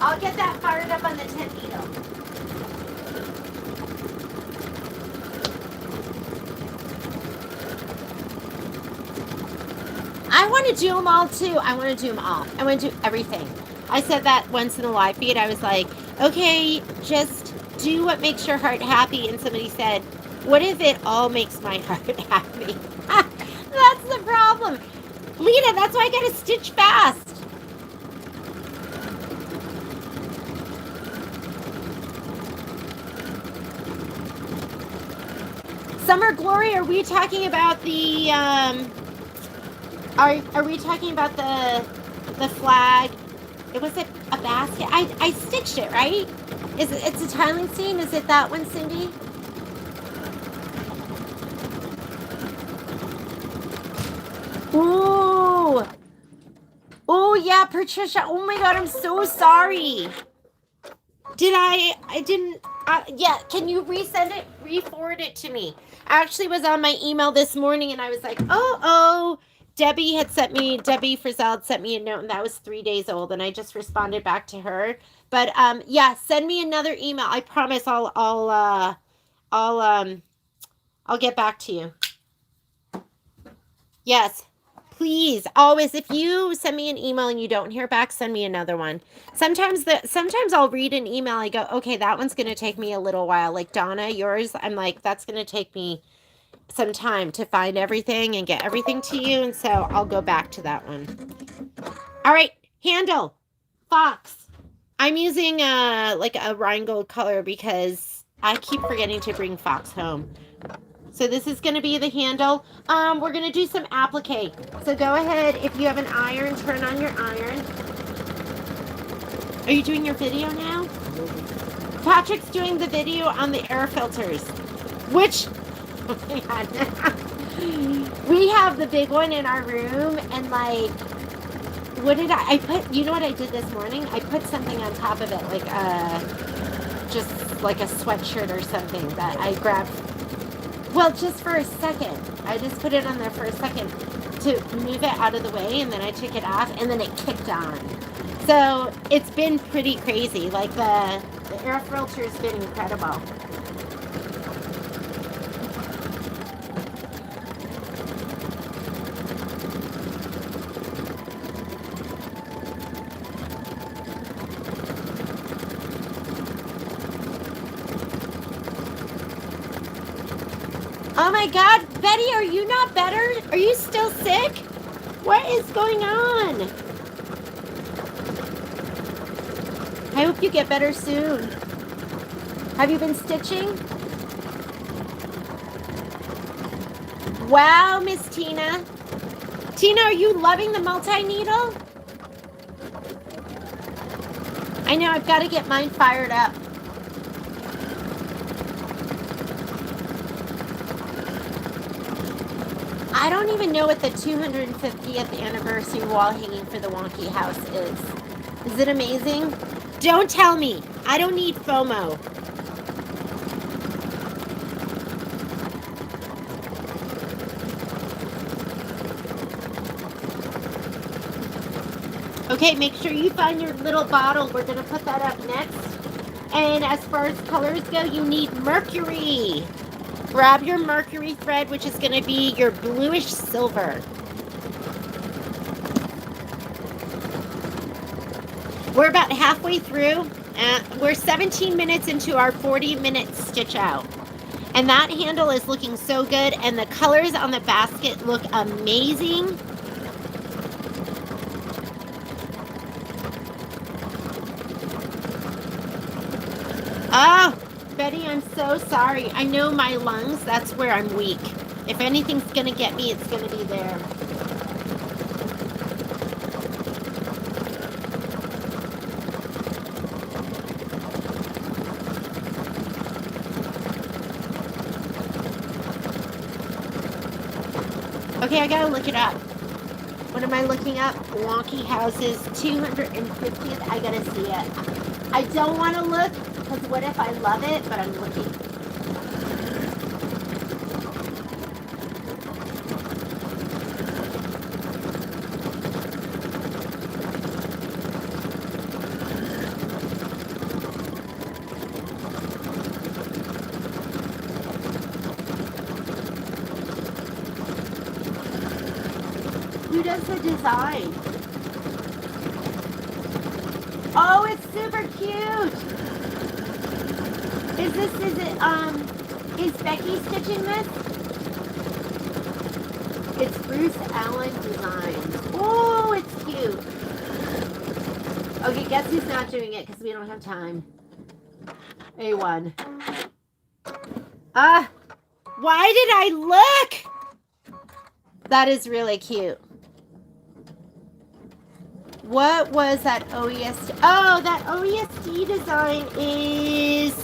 I'll get that fired up on the 10 needle. I want to do them all too. I want to do them all. I want to do everything. I said that once in a live feed. I was like, okay, just do what makes your heart happy. And somebody said, what if it all makes my heart happy? That's the problem. Lena, that's why I got to stitch fast. Summer Glory, are we talking about the, are we talking about the flag? It was a basket. I stitched it, right? It's a tiling scene? Is it that one, Cindy? Ooh. Oh, yeah, Patricia. Oh, my God, I'm so sorry. I didn't, yeah, can you resend it, re-forward it to me? I actually was on my email this morning, and I was like, Debbie Frizzell had sent me a note, and that was 3 days old, and I just responded back to her. But, yeah, send me another email. I promise I'll get back to you. Yes. Please, always, if you send me an email and you don't hear back, send me another one. Sometimes I'll read an email, I go, okay, that one's going to take me a little while. Like Donna, yours, I'm like, that's going to take me some time to find everything and get everything to you. And so I'll go back to that one. All right, handle, fox. I'm using like a Rheingold color because I keep forgetting to bring fox home. So this is going to be the handle. We're going to do some applique. So go ahead, if you have an iron, turn on your iron. Are you doing your video now? Patrick's doing the video on the air filters. Which, oh my God. We have the big one in our room, and like, what did I put, you know what I did this morning? I put something on top of it, like just like a sweatshirt or something that I grabbed. Well, just for a second. I just put it on there for a second to move it out of the way, and then I took it off, and then it kicked on. So it's been pretty crazy. Like the air filter's been incredible. Oh my God, Betty, are you not better? Are you still sick? What is going on? I hope you get better soon. Have you been stitching? Wow, Miss Tina. Tina, are you loving the multi-needle? I know, I've got to get mine fired up. I don't even know what the 250th anniversary wall hanging for the wonky house is. Is it amazing? Don't tell me. I don't need FOMO. Okay, make sure you find your little bottle. We're going to put that up next. And as far as colors go, you need mercury. Grab your mercury thread, which is going to be your bluish silver. We're about halfway through. We're 17 minutes into our 40-minute stitch out. And that handle is looking so good. And the colors on the basket look amazing. Oh, Betty, I'm so sorry. I know my lungs, that's where I'm weak. If anything's going to get me, it's going to be there. Okay, I gotta look it up. What am I looking up? Wonky Houses 250th. I gotta see it. I don't want to look, because what if I love it, but I'm looking. Who does the design? Oh, it's super cute. Is Becky stitching this? It's Bruce Allen Designs. Oh, it's cute. Okay, guess who's not doing it because we don't have time. A1. Why did I look? That is really cute. What was that OESD? Oh, that OESD design is...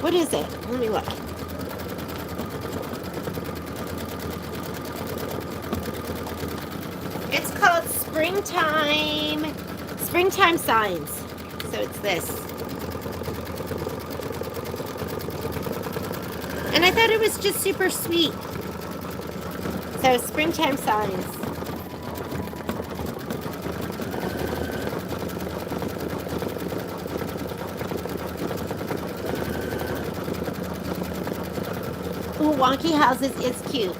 What is it? Let me look. It's called Springtime Signs. So it's this. And I thought it was just super sweet. So Springtime Signs. Ooh, Wonky Houses is cute.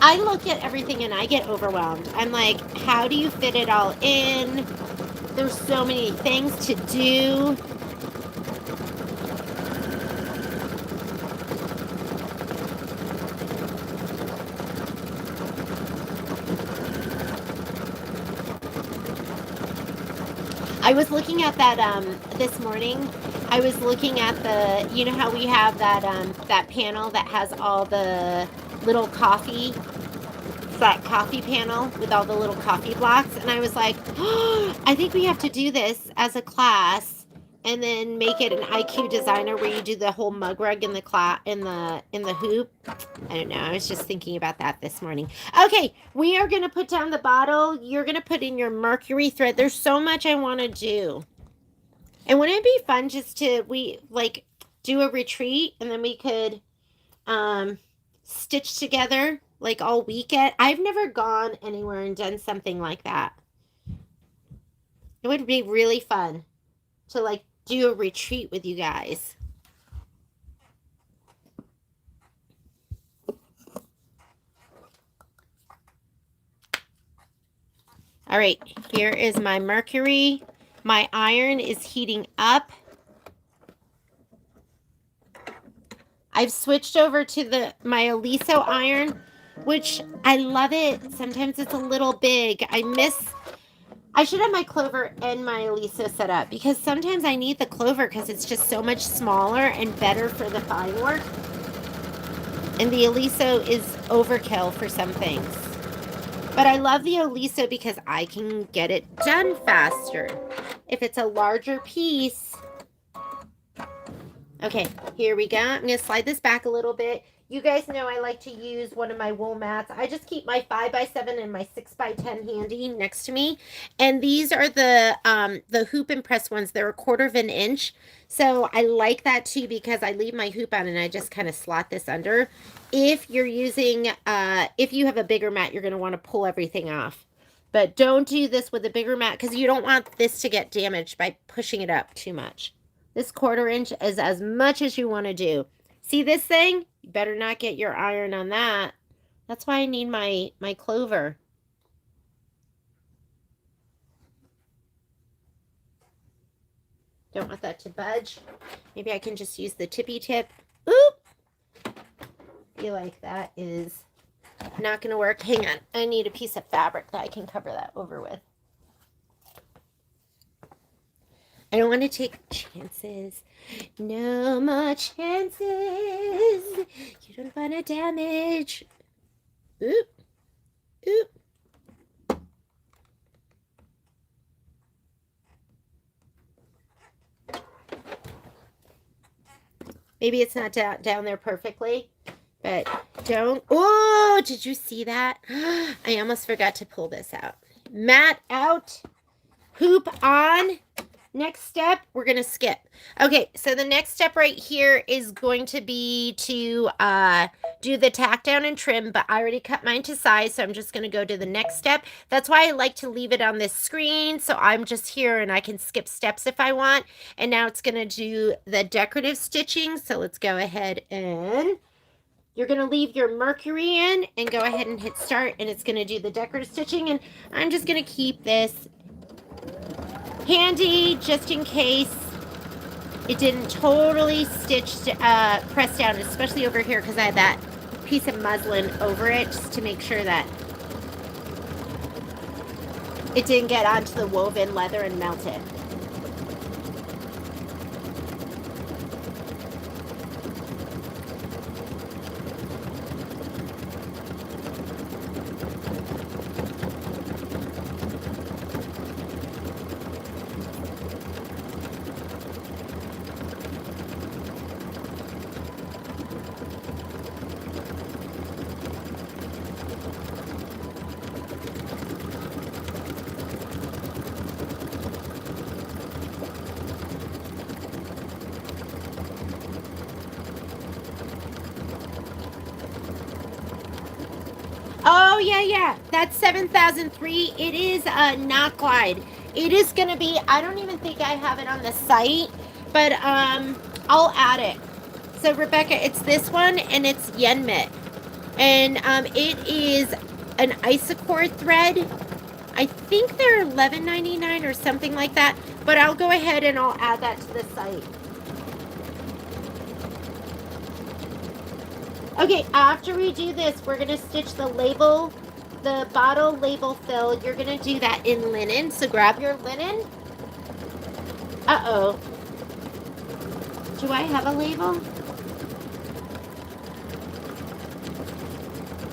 I look at everything and I get overwhelmed. I'm like, how do you fit it all in? There's so many things to do. I was looking at that this morning. I was looking at the, you know how we have that that panel that has all the little coffee, that coffee panel with all the little coffee blocks, and I was like, oh, I think we have to do this as a class and then make it an IQ designer where you do the whole mug rug in the in the hoop. I don't know. I was just thinking about that this morning. Okay, we are going to put down the bottle. You're going to put in your mercury thread. There's so much I want to do. And wouldn't it be fun just to do a retreat and then we could stitch together like all weekend? I've never gone anywhere and done something like that. It would be really fun to like do a retreat with you guys. All right, here is my mercury. My iron is heating up. I've switched over to my Aliso iron, which I love it. Sometimes it's a little big. I miss I should have my clover and my Aliso set up because sometimes I need the clover because it's just so much smaller and better for the fine work. And the Aliso is overkill for some things. But I love the Aliso because I can get it done faster. If it's a larger piece. Okay, here we go. I'm going to slide this back a little bit. You guys know I like to use one of my wool mats. I just keep my 5x7 and my 6x10 handy next to me. And these are the hoop and press ones. They're 1/4 of an inch. So I like that too because I leave my hoop on and I just kind of slot this under. If you're using, if you have a bigger mat, you're going to want to pull everything off. But don't do this with a bigger mat because you don't want this to get damaged by pushing it up too much. This 1/4 inch is as much as you want to do. See this thing? You better not get your iron on that. That's why I need my clover. Don't want that to budge. Maybe I can just use the tippy tip. Oop! Feel like that is not going to work. Hang on. I need a piece of fabric that I can cover that over with. I don't want to take chances. No more chances. You don't want to damage. Oop. Oop. Maybe it's not down there perfectly, but don't. Oh, did you see that? I almost forgot to pull this out. Mat out. Hoop on. Next step, we're going to skip. Okay, so the next step right here is going to be to do the tack down and trim, but I already cut mine to size, so I'm just going to go to the next step. That's why I like to leave it on this screen, so I'm just here and I can skip steps if I want. And now it's going to do the decorative stitching, so let's go ahead and you're going to leave your mercury in and go ahead and hit start, and it's going to do the decorative stitching, and I'm just going to keep this handy just in case it didn't totally press down, especially over here because I had that piece of muslin over it just to make sure that it didn't get onto the woven leather and melt it. Oh, yeah. That's 7003. It is a knot glide. It is going to be, I don't even think I have it on the site, but I'll add it. So, Rebecca, it's this one, and it's Yenmit. And it is an Isacord thread. I think they're $11.99 or something like that, but I'll go ahead and I'll add that to the site. Okay, after we do this, we're going to stitch the label, the bottle label fill. You're going to do that in linen. So grab your linen. Uh-oh. Do I have a label?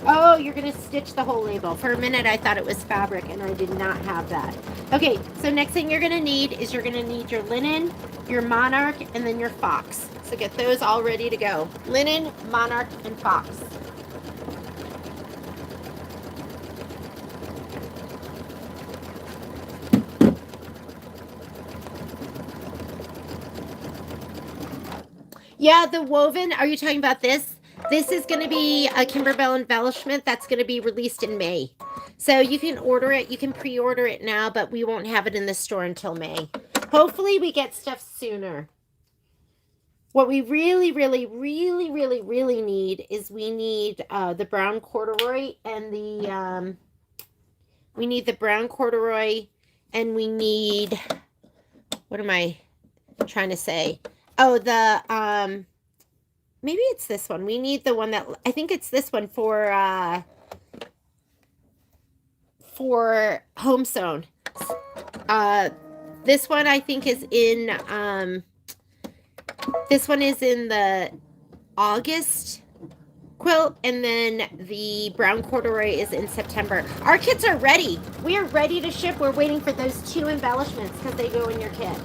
Oh, you're going to stitch the whole label. For a minute, I thought it was fabric, and I did not have that. Okay, so next thing you're going to need is you're going to need your linen, your monarch, and then your fox. So get those all ready to go. Linen, monarch, and fox. Yeah, the woven, are you talking about this? This is going to be a Kimberbell embellishment that's going to be released in May. So you can order it. You can pre-order it now, but we won't have it in the store until May. Hopefully we get stuff sooner. What we really need is we need the brown corduroy and the, we need the brown corduroy and we need, what am I trying to say? Oh, the, maybe it's this one. We need the one that, I think it's this one for home sewn. This one I think is in, this one is in the August quilt, and then the brown corduroy is in September. Our kits are ready. We are ready to ship. We're waiting for those 2 embellishments because they go in your kit.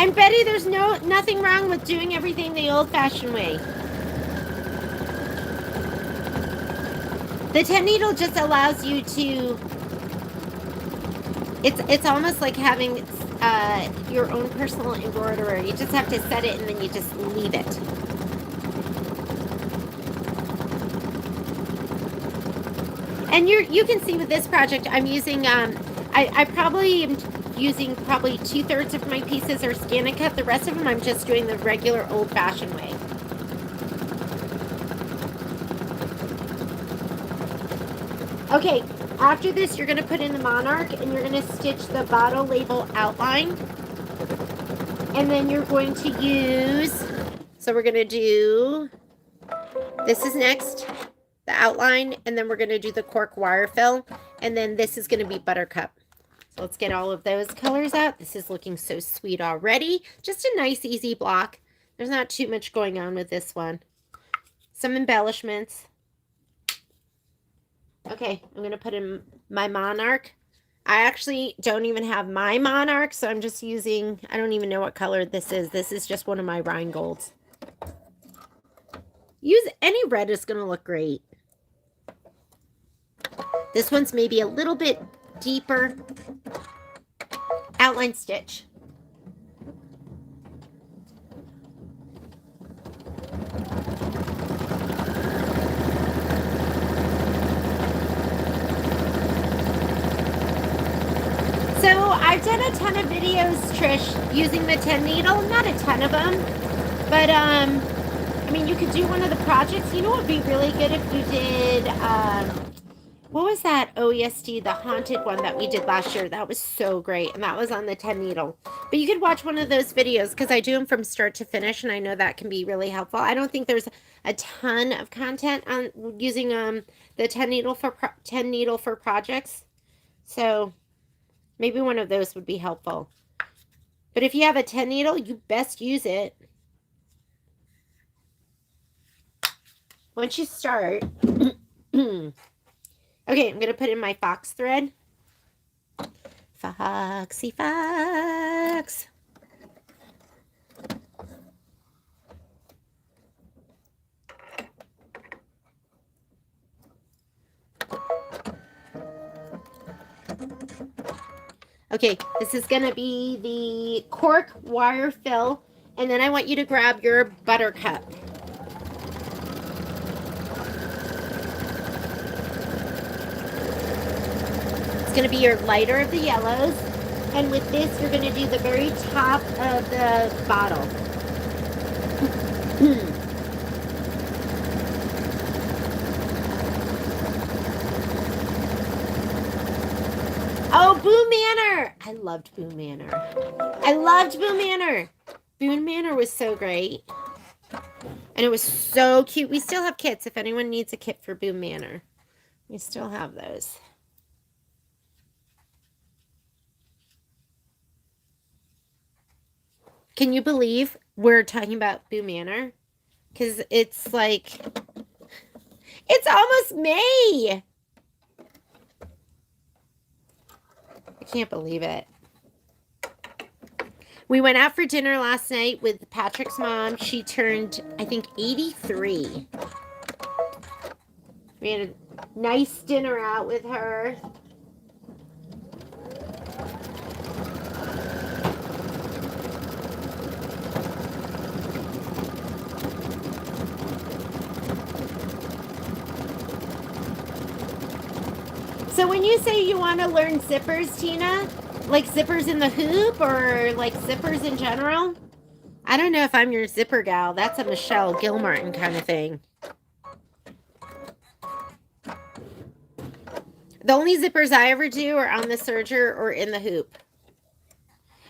And Betty, there's nothing wrong with doing everything the old-fashioned way. The 10 needle just allows you to, it's almost like having your own personal embroiderer. You just have to set it and then you just leave it. And you can see with this project, I'm using, I probably am using probably 2/3 of my pieces are scan and cut. The rest of them I'm just doing the regular old-fashioned way. Okay, after this you're going to put in the monarch and you're going to stitch the bottle label outline. And then you're going to use, so we're going to do, this is next, the outline, and then we're going to do the cork wire fill, and then this is going to be buttercup. So let's get all of those colors out. This is looking so sweet already. Just a nice easy block. There's not too much going on with this one. Some embellishments. Okay, I'm going to put in my monarch. I actually don't even have my monarch, so I'm just using, I don't even know what color this is. This is just one of my Rhinegolds. Use any red, is going to look great. This one's maybe a little bit deeper. Outline stitch. So I've done a ton of videos, Trish, using the 10 needle. Not a ton of them, but I mean, you could do one of the projects. You know what would be really good if you did, what was that OESD, the haunted one that we did last year? That was so great, and that was on the 10 needle. But you could watch one of those videos because I do them from start to finish, and I know that can be really helpful. I don't think there's a ton of content on using the 10 needle for projects, so maybe one of those would be helpful. But if you have a 10 needle, you best use it. Once you start, okay, I'm going to put in my fox thread. Foxy fox. Okay, this is going to be the cork wire fill, and then I want you to grab your buttercup. It's going to be your lighter of the yellows, and with this you're going to do the very top of the bottle. Oh, Boom Manor! I loved Boom Manor. I loved Boom Manor. Boom Manor was so great. And it was so cute. We still have kits if anyone needs a kit for Boom Manor. We still have those. Can you believe we're talking about Boom Manor? Because it's like, it's almost May. I can't believe it. We went out for dinner last night with Patrick's mom. She turned, I think, 83. We had a nice dinner out with her. So when you say you want to learn zippers, Tina, like zippers in the hoop or like zippers in general, I don't know if I'm your zipper gal. That's a Michelle Gilmartin kind of thing. The only zippers I ever do are on the serger or in the hoop.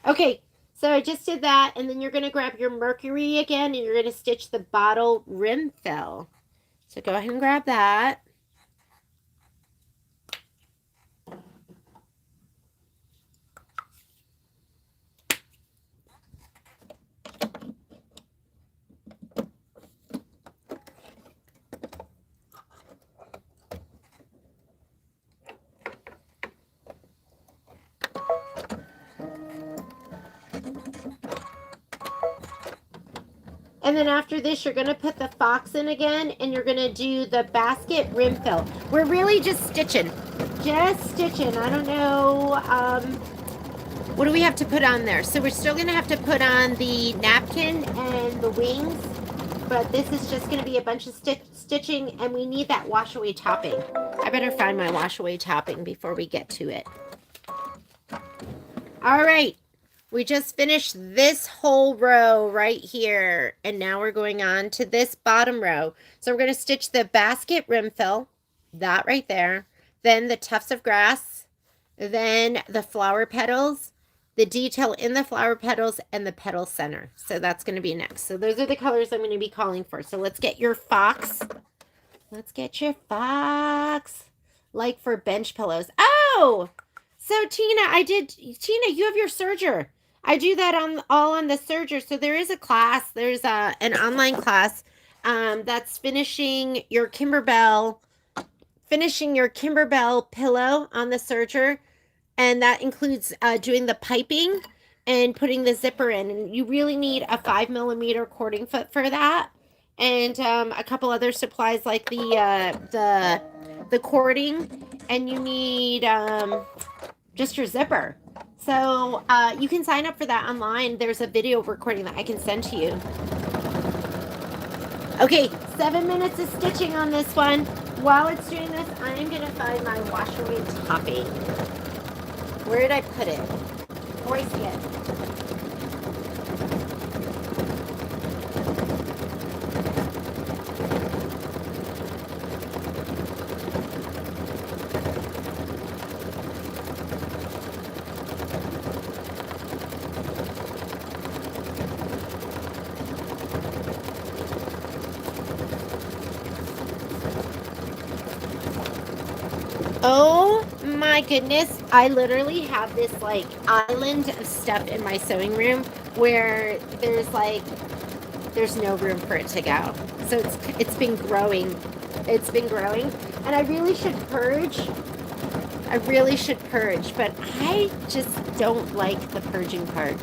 Okay, so I just did that, and then you're going to grab your mercury again, and you're going to stitch the bottle rim fill. So go ahead and grab that. And then after this, you're going to put the fox in again, and you're going to do the basket rim fill. We're really just stitching. Just stitching. I don't know. What do we have to put on there? So we're still going to have to put on the napkin and the wings, but this is just going to be a bunch of stitching, and we need that wash away topping. I better find my wash away topping before we get to it. All right. We just finished this whole row right here, and now we're going on to this bottom row. So we're going to stitch the basket rim fill, that right there, then the tufts of grass, then the flower petals, the detail in the flower petals, and the petal center. So that's going to be next. So those are the colors I'm going to be calling for. So let's get your fox. Let's get your fox. Like for bench pillows. Oh! So Tina, Tina, you have your serger. I do that all on the serger. So there is a class. There's an online class that's finishing your Kimberbell pillow on the serger. And that includes doing the piping and putting the zipper in. And you really need a 5mm cording foot for that. And a couple other supplies like the cording. And you need just your zipper. So you can sign up for that online. There's a video recording that I can send to you. Okay, 7 minutes of stitching on this one. While it's doing this, I'm going to find my wash away topping. Where did I put it? Oh, I see it. Oh my goodness, I literally have this like island of stuff in my sewing room where there's no room for it to go. So it's been growing. It's been growing, and I really should purge. But I just don't like the purging part.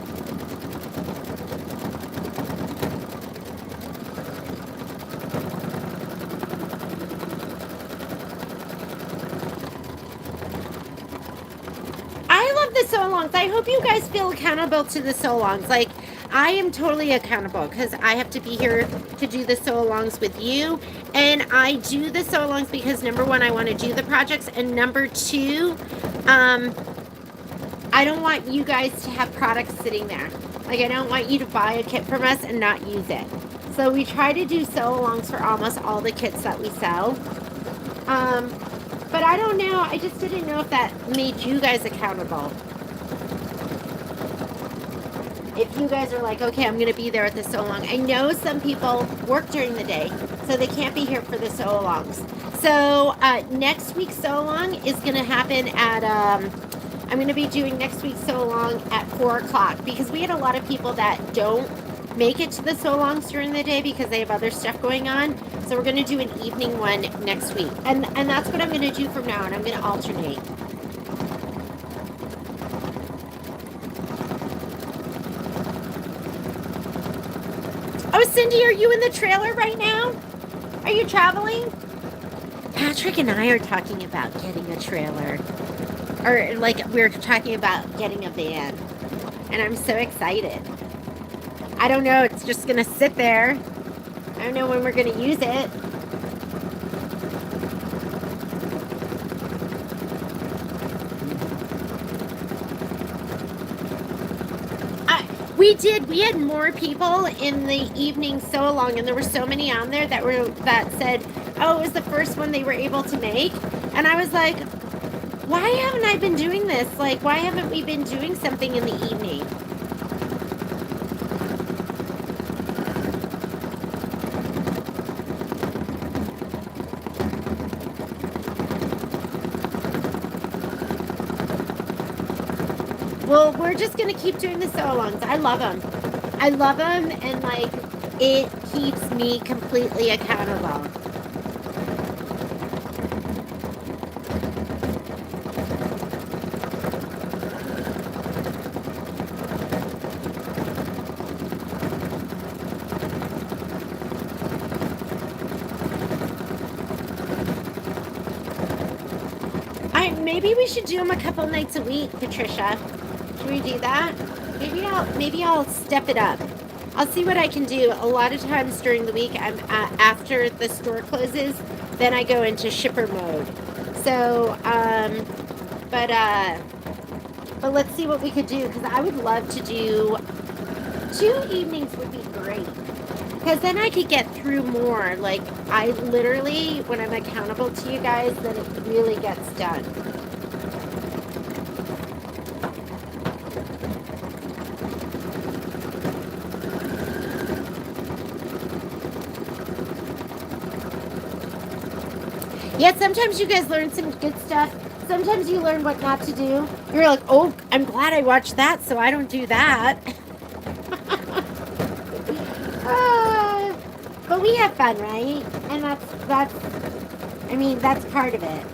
The sew-alongs. I hope you guys feel accountable to the sew-alongs. Like, I am totally accountable because I have to be here to do the sew-alongs with you. And I do the sew-alongs because, number one, I want to do the projects. And number two, I don't want you guys to have products sitting there. Like, I don't want you to buy a kit from us and not use it. So we try to do sew-alongs for almost all the kits that we sell. But I don't know. I just didn't know if that made you guys accountable. If you guys are like, okay, I'm going to be there at the sew-along. I know some people work during the day, so they can't be here for the sew-alongs. So next week's sew-along is going to happen at, I'm going to be doing next week's sew-along at 4 o'clock because we had a lot of people that don't make it to the sew-alongs during the day because they have other stuff going on. So we're going to do an evening one next week. And that's what I'm going to do from now on. I'm going to alternate. Oh, Cindy, are you in the trailer right now? Are you traveling? Patrick and I are talking about getting a trailer. Or like we're talking about getting a van. And I'm so excited. I don't know. It's just going to sit there. I don't know when we're going to use it. We had more people in the evening sew-along, and there were so many on there that said, oh, it was the first one they were able to make. And I was like, why haven't I been doing this? Like, why haven't we been doing something in the evening? we're just gonna keep doing the sew-alongs. I love them. I love them, and like it keeps me completely accountable. Maybe we should do them a couple nights a week, Patricia. Should we do that? Maybe I'll step it up. I'll see what I can do. A lot of times during the week, I'm after the store closes, then I go into shipper mode. So, but let's see what we could do, because I would love to do 2 evenings would be great. Because then I could get through more. Like, I literally, when I'm accountable to you guys, then it really gets done. Yet sometimes you guys learn some good stuff. Sometimes you learn what not to do. You're like, oh, I'm glad I watched that so I don't do that. But we have fun, right? And that's part of it.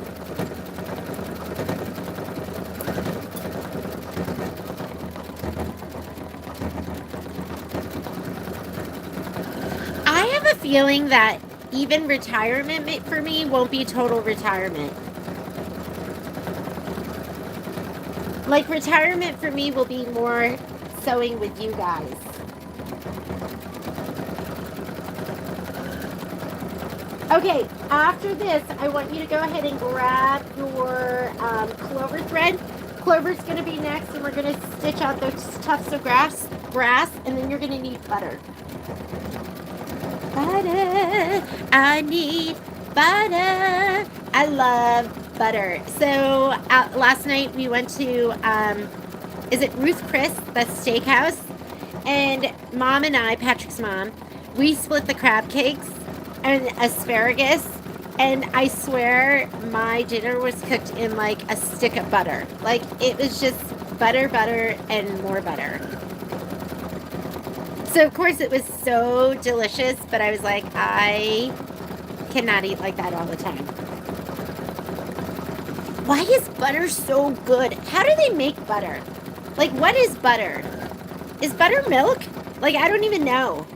I have a feeling that even retirement for me won't be total retirement. Like, retirement for me will be more sewing with you guys. Okay, after this, I want you to go ahead and grab your clover thread. Clover's going to be next, and we're going to stitch out those tufts of grass, and then you're going to need butter. Butter, I need butter. I love butter. So last night we went to, is it Ruth Chris, the steakhouse? And Mom and I, Patrick's mom, we split the crab cakes and asparagus. And I swear my dinner was cooked in like a stick of butter. Like, it was just butter, and more butter. So, of course, it was so delicious, but I was like, I cannot eat like that all the time. Why is butter so good? How do they make butter? Like, what is butter? Is butter milk? Like, I don't even know.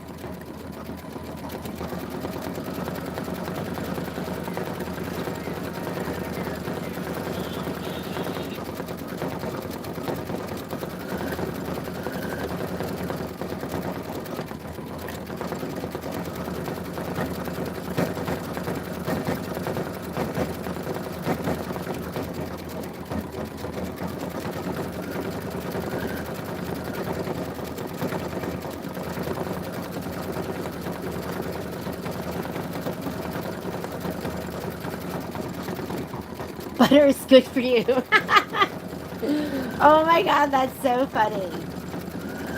Butter is good for you. Oh my God, that's so funny.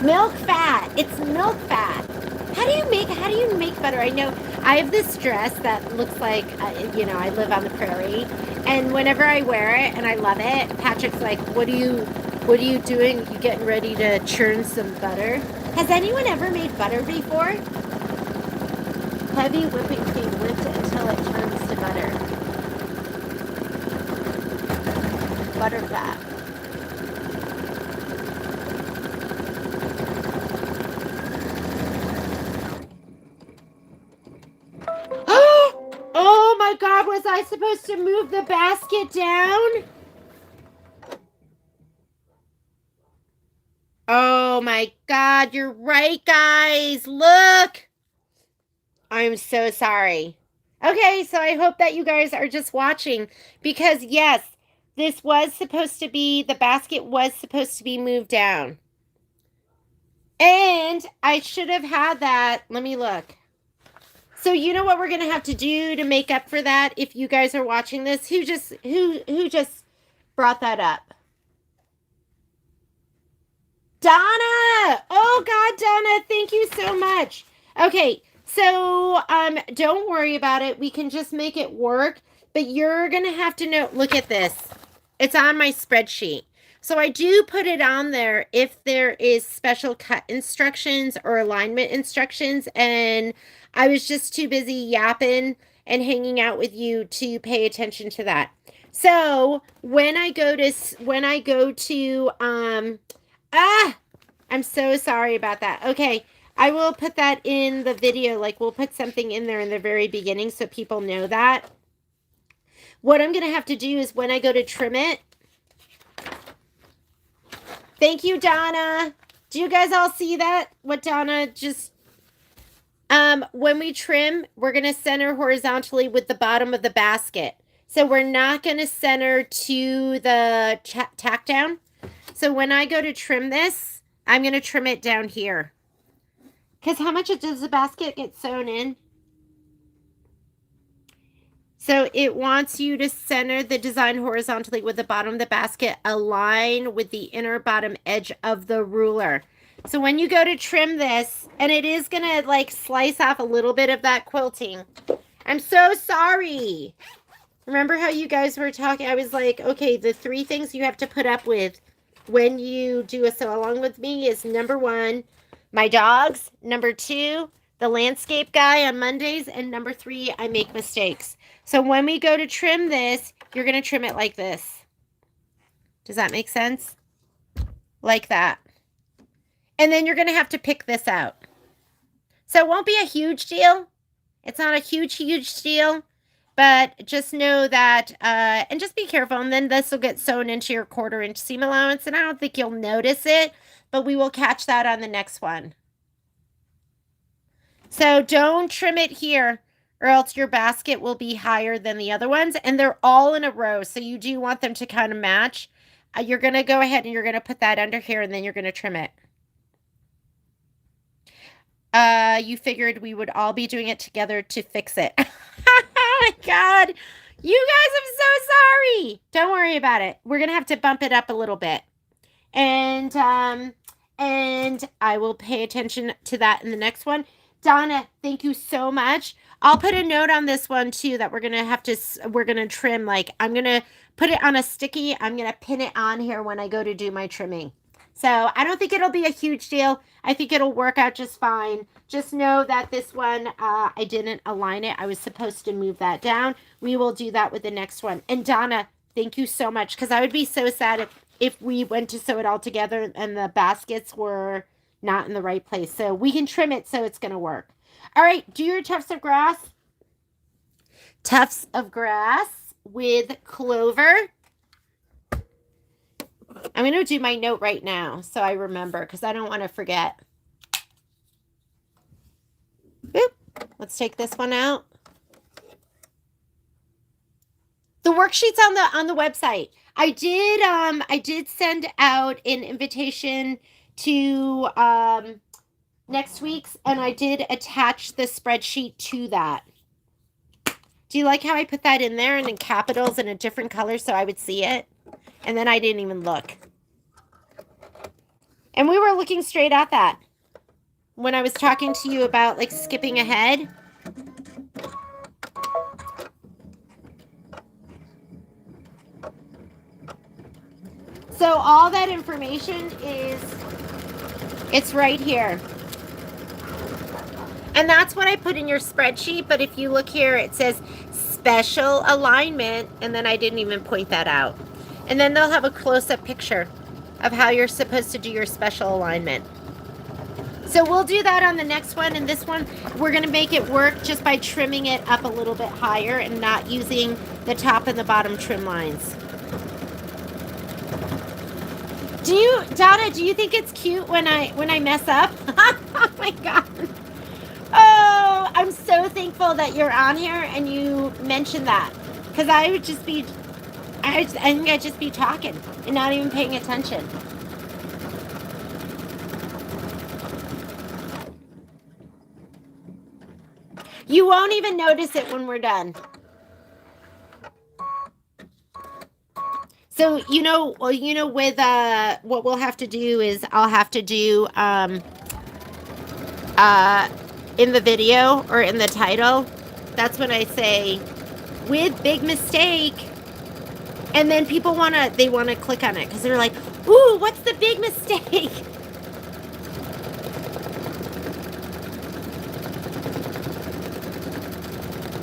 Milk fat. It's milk fat. How do you make butter? I know I have this dress that looks like, I live on the prairie, and whenever I wear it and I love it, Patrick's like, what are you doing? You getting ready to churn some butter? Has anyone ever made butter before? Heavy whipping cream whipped until it turns to butter. Butter fat. Oh my God, was I supposed to move the basket down? Oh my God, you're right, guys. Look. I'm so sorry. Okay, so I hope that you guys are just watching, because yes, this was supposed to be, the basket was supposed to be moved down. And I should have had that. Let me look. So you know what we're going to have to do to make up for that, if you guys are watching this? Who just brought that up? Donna! Oh God, Donna, thank you so much. Okay, so don't worry about it. We can just make it work, but you're going to have to know, look at this. It's on my spreadsheet. So I do put it on there if there is special cut instructions or alignment instructions, and I was just too busy yapping and hanging out with you to pay attention to that. So when I go to I'm so sorry about that. Okay, I will put that in the video. Like, we'll put something in there in the very beginning so people know that. What I'm going to have to do is when I go to trim it. Thank you, Donna. Do you guys all see that? What Donna just... when we trim, we're going to center horizontally with the bottom of the basket. So we're not going to center to the tack down. So when I go to trim this, I'm going to trim it down here. Because how much does the basket get sewn in? So it wants you to center the design horizontally with the bottom of the basket, align with the inner bottom edge of the ruler. So when you go to trim this, and it is going to like slice off a little bit of that quilting. I'm so sorry. Remember how you guys were talking? I was like, okay, the 3 things you have to put up with when you do a sew along with me is number 1, my dogs. Number 2, the landscape guy on Mondays. And number 3, I make mistakes. So when we go to trim this, you're going to trim it like this. Does that make sense? Like that. And then you're going to have to pick this out. So it won't be a huge deal. It's not a huge deal. But just know that, and just be careful. And then this will get sewn into your 1/4 inch seam allowance. And I don't think you'll notice it, but we will catch that on the next one. So don't trim it here, or else your basket will be higher than the other ones. And they're all in a row. So you do want them to kind of match. You're going to go ahead and you're going to put that under here, and then you're going to trim it. You figured we would all be doing it together to fix it. Oh my God. You guys, I'm so sorry. Don't worry about it. We're going to have to bump it up a little bit. And I will pay attention to that in the next one. Donna, thank you so much. I'll put a note on this one too that we're going to trim. Like, I'm going to put it on a sticky. I'm going to pin it on here when I go to do my trimming. So I don't think it'll be a huge deal. I think it'll work out just fine. Just know that this one, I didn't align it. I was supposed to move that down. We will do that with the next one. And Donna, thank you so much, because I would be so sad if we went to sew it all together and the baskets were not in the right place. So we can trim it so it's going to work. All right, do your tufts of grass. Tufts of grass with clover. I'm going to do my note right now so I remember, because I don't want to forget. Boop. Let's take this one out. The worksheet's on the website. I did send out an invitation to next week's, and I did attach the spreadsheet to that. Do you like how I put that in there and in capitals in a different color so I would see it? And then I didn't even look. And we were looking straight at that when I was talking to you about like skipping ahead. So all that information it's right here. And that's what I put in your spreadsheet. But if you look here, it says special alignment. And then I didn't even point that out. And then they'll have a close-up picture of how you're supposed to do your special alignment. So we'll do that on the next one. And this one, we're going to make it work just by trimming it up a little bit higher and not using the top and the bottom trim lines. Donna, do you think it's cute when I mess up? Oh my God. Oh, I'm so thankful that you're on here and you mentioned that. Because I think I'd just be talking and not even paying attention. You won't even notice it when we're done. So, with what we'll have to do is I'll have to do in the video or in the title, that's when I say with big mistake, and then people want to click on it because they're like, Ooh, what's the big mistake?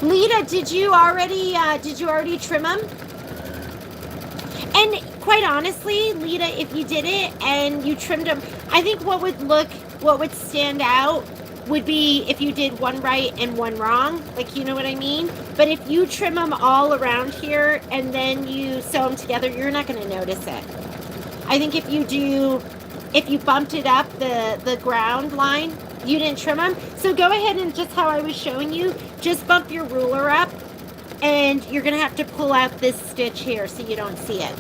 Lita, did you already trim them? And quite honestly, Lita, if you did it and you trimmed them, I think what would stand out would be if you did one right and one wrong. Like, you know what I mean? But if you trim them all around here and then you sew them together, you're not going to notice it. I think if you bumped it up the ground line, you didn't trim them. So go ahead and just how I was showing you, just bump your ruler up, and you're going to have to pull out this stitch here so you don't see it.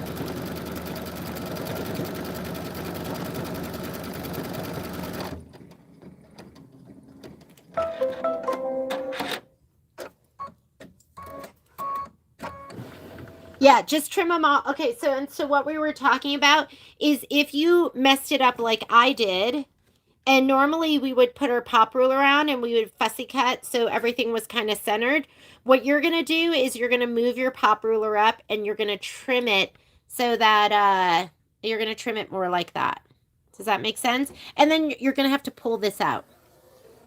Yeah, just trim them all. Okay, so what we were talking about is if you messed it up like I did, and normally we would put our pop ruler on and we would fussy cut so everything was kind of centered. What you're going to do is you're going to move your pop ruler up and you're going to trim it so that you're going to trim it more like that. Does that make sense? And then you're going to have to pull this out.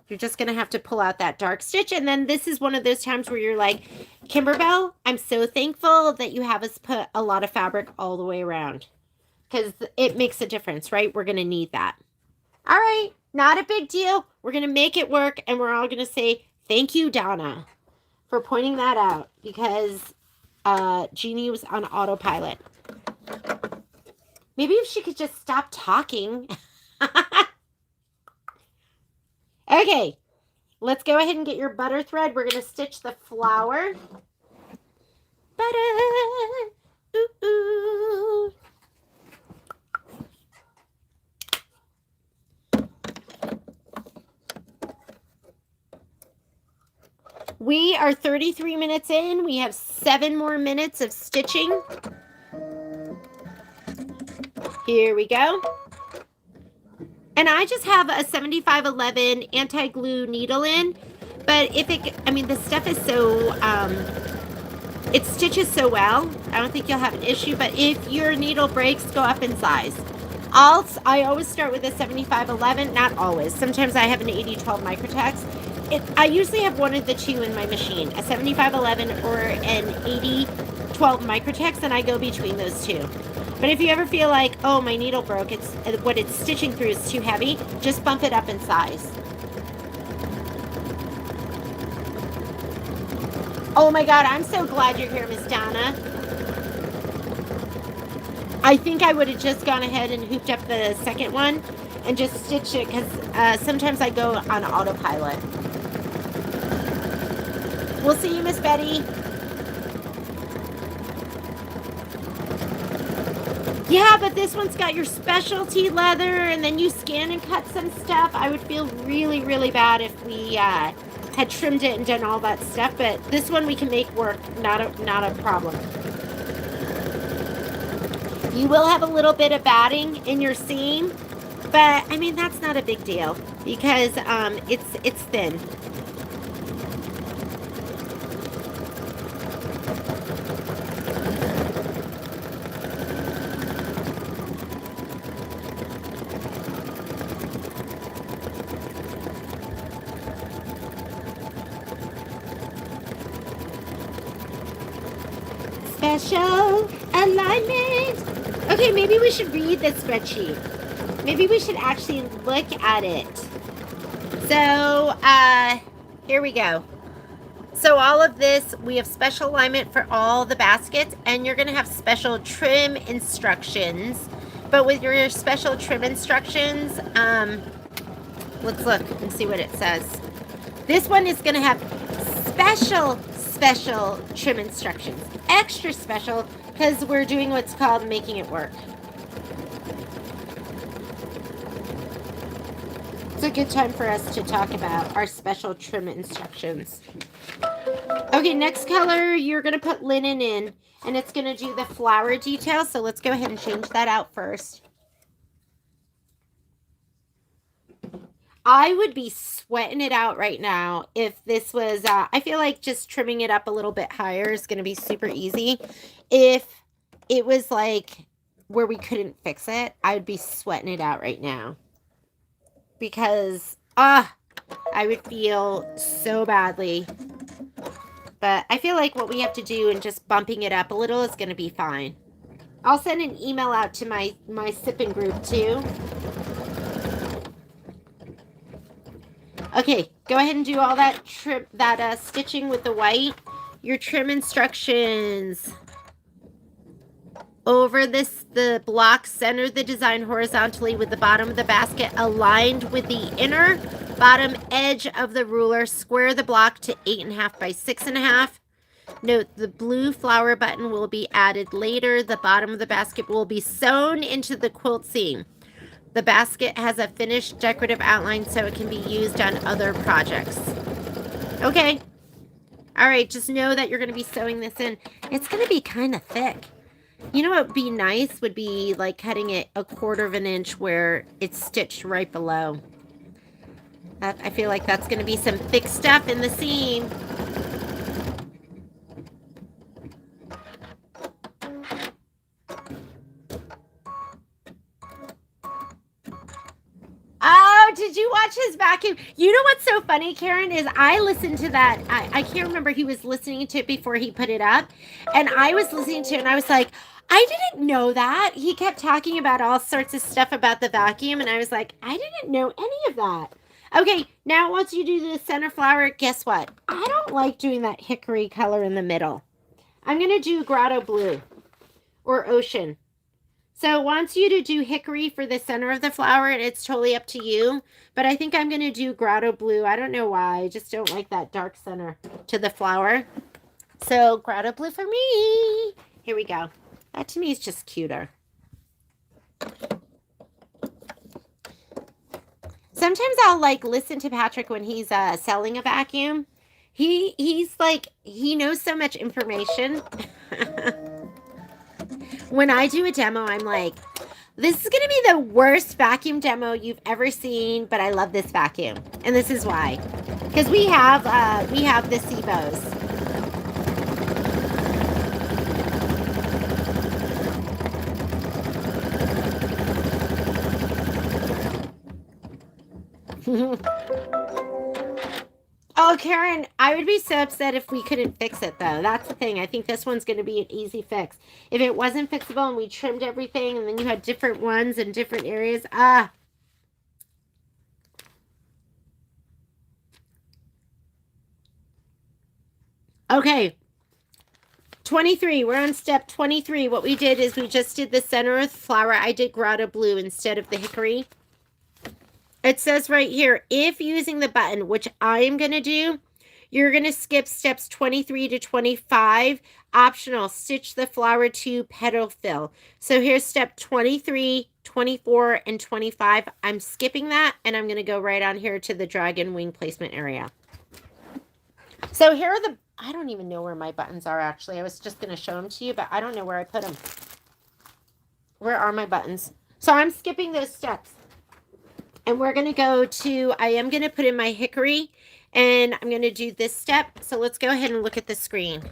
You're just going to have to pull out that dark stitch. And then this is one of those times where you're like, Kimberbell, I'm so thankful that you have us put a lot of fabric all the way around. Because it makes a difference, right? We're going to need that. All right, not a big deal. We're going to make it work. And we're all going to say, thank you, Donna, for pointing that out. Because Jeannie was on autopilot. Maybe if she could just stop talking. Okay, let's go ahead and get your butter thread. We're going to stitch the flower. Butter. Ooh, ooh. We are 33 minutes in. We have 7 more minutes of stitching. Here we go. And I just have a 7511 anti-glue needle in, but this stuff is so, it stitches so well. I don't think you'll have an issue, but if your needle breaks, go up in size. I always start with a 7511, not always. Sometimes I have an 8012 Microtex. I usually have one of the two in my machine, a 7511 or an 8012 Microtex, and I go between those two. But if you ever feel like, oh, my needle broke, what it's stitching through is too heavy, just bump it up in size. Oh my God, I'm so glad you're here, Miss Donna. I think I would have just gone ahead and hooped up the second one and just stitched it because sometimes I go on autopilot. We'll see you, Miss Betty. Yeah, but this one's got your specialty leather, and then you scan and cut some stuff. I would feel really, really bad if we had trimmed it and done all that stuff, but this one we can make work, not a problem. You will have a little bit of batting in your seam, but I mean, that's not a big deal because it's thin. Special alignment. Okay, maybe we should read the spreadsheet. Maybe we should actually look at it. So, here we go. So all of this, we have special alignment for all the baskets, and you're going to have special trim instructions. But with your special trim instructions, let's look and see what it says. This one is going to have special trim instructions. Extra special because we're doing what's called making it work. It's a good time for us to talk about our special trim instructions. Okay, next color, you're going to put linen in, and it's going to do the flower detail. So let's go ahead and change that out first. I would be sweating it out right now if this was, I feel like just trimming it up a little bit higher is going to be super easy. If it was like where we couldn't fix it, I would be sweating it out right now. Because, I would feel so badly. But I feel like what we have to do and just bumping it up a little is going to be fine. I'll send an email out to my Sippin group too. Okay, go ahead and do all that stitching with the white. Your trim instructions. Over the block, center the design horizontally with the bottom of the basket aligned with the inner bottom edge of the ruler. Square the block to 8.5 by 6.5. Note the blue flower button will be added later. The bottom of the basket will be sewn into the quilt seam. The basket has a finished decorative outline so it can be used on other projects. Okay. All right, just know that you're going to be sewing this in. It's going to be kind of thick. You know what would be nice would be like cutting it 1/4 of an inch where it's stitched right below. I feel like that's going to be some thick stuff in the seam. Oh, did you watch his vacuum? You know what's so funny, Karen, is I listened to that. I can't remember, he was listening to it before he put it up. And I was listening to it and I was like, I didn't know that. He kept talking about all sorts of stuff about the vacuum. And I was like, I didn't know any of that. Okay, now once you do the center flower, guess what? I don't like doing that hickory color in the middle. I'm going to do grotto blue or ocean. So wants you to do hickory for the center of the flower, and it's totally up to you. But I think I'm going to do grotto blue. I don't know why. I just don't like that dark center to the flower. So grotto blue for me. Here we go. That to me is just cuter. Sometimes I'll like listen to Patrick when he's selling a vacuum. He's like, he knows so much information. When I do a demo, I'm like, this is going to be the worst vacuum demo you've ever seen, but I love this vacuum. And this is why. Because we have the SIBOs. Oh, Karen, I would be so upset if we couldn't fix it, though. That's the thing. I think this one's going to be an easy fix. If it wasn't fixable and we trimmed everything and then you had different ones in different areas, Okay. 23. We're on step 23. What we did is we just did the center of the flower. I did grotto blue instead of the hickory. It says right here, if using the button, which I am going to do, you're going to skip steps 23 to 25. Optional, stitch the flower to petal fill. So here's step 23, 24, and 25. I'm skipping that, and I'm going to go right on here to the dragon wing placement area. So here are I don't even know where my buttons are, actually. I was just going to show them to you, but I don't know where I put them. Where are my buttons? So I'm skipping those steps. And we're going to go to, I am going to put in my hickory, and I'm going to do this step. So let's go ahead and look at the screen.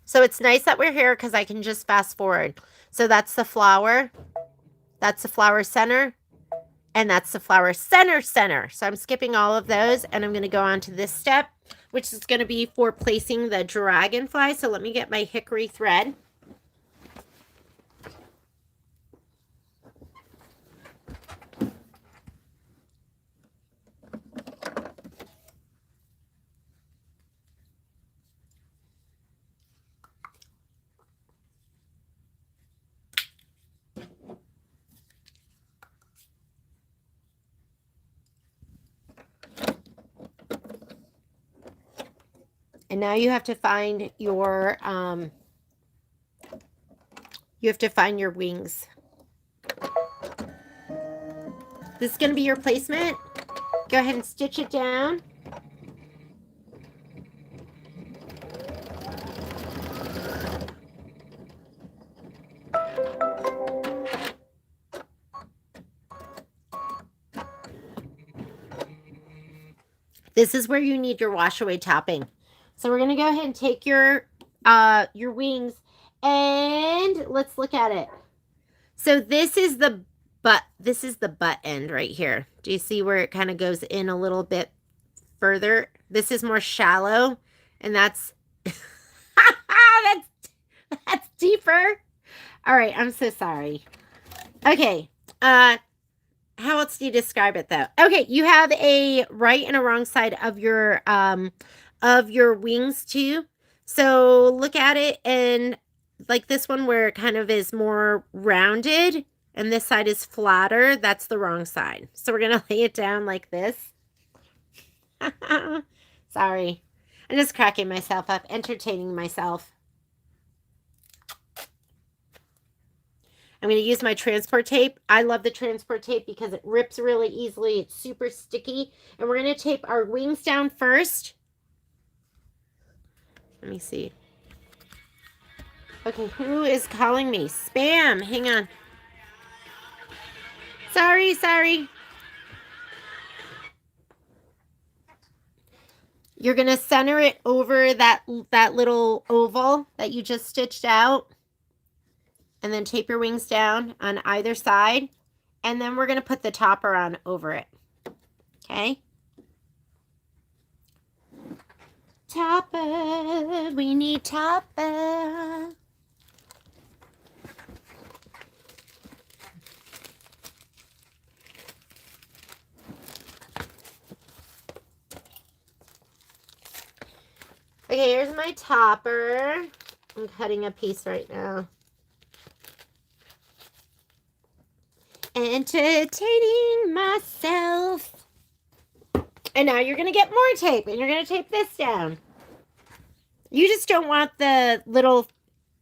So it's nice that we're here because I can just fast forward. So that's the flower. That's the flower center. And that's the flower center. So I'm skipping all of those, and I'm going to go on to this step, which is going to be for placing the dragonfly. So let me get my hickory thread. And now you have to find your wings. This is going to be your placement. Go ahead and stitch it down. This is where you need your wash away topping. So we're gonna go ahead and take your wings, and let's look at it. So this is the butt end right here. Do you see where it kind of goes in a little bit further? This is more shallow, and that's that's deeper. All right, I'm so sorry. Okay, how else do you describe it though? Okay, you have a right and a wrong side of your wings too. So look at it, and like this one where it kind of is more rounded and this side is flatter, that's the wrong side. So we're gonna lay it down like this. Sorry. I'm just cracking myself up, entertaining myself. I'm going to use my transport tape. I love the transport tape because it rips really easily. It's super sticky. And we're going to tape our wings down first. Let me see. Okay, who is calling me? Spam. Hang on. Sorry. You're going to center it over that little oval that you just stitched out. And then tape your wings down on either side. And then we're going to put the topper on over it. Okay? Topper. We need topper. Okay, here's my topper. I'm cutting a piece right now. Entertaining myself. And now you're going to get more tape, and you're going to tape this down. You just don't want the little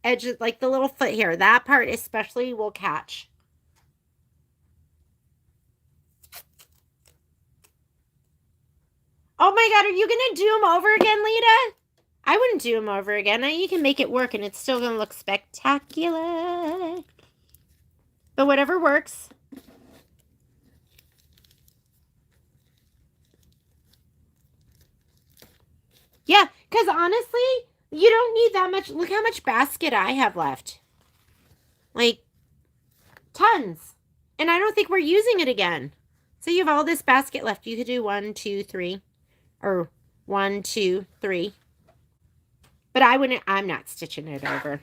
edges, like the little foot here. That part especially will catch. Oh my God, are you going to do them over again, Lita? I wouldn't do them over again. You can make it work, and it's still going to look spectacular. But whatever works. Yeah, because honestly, you don't need that much. Look how much basket I have left. Like, tons. And I don't think we're using it again. So you have all this basket left. You could do 1, 2, 3. Or 1, 2, 3. But I'm not stitching it over.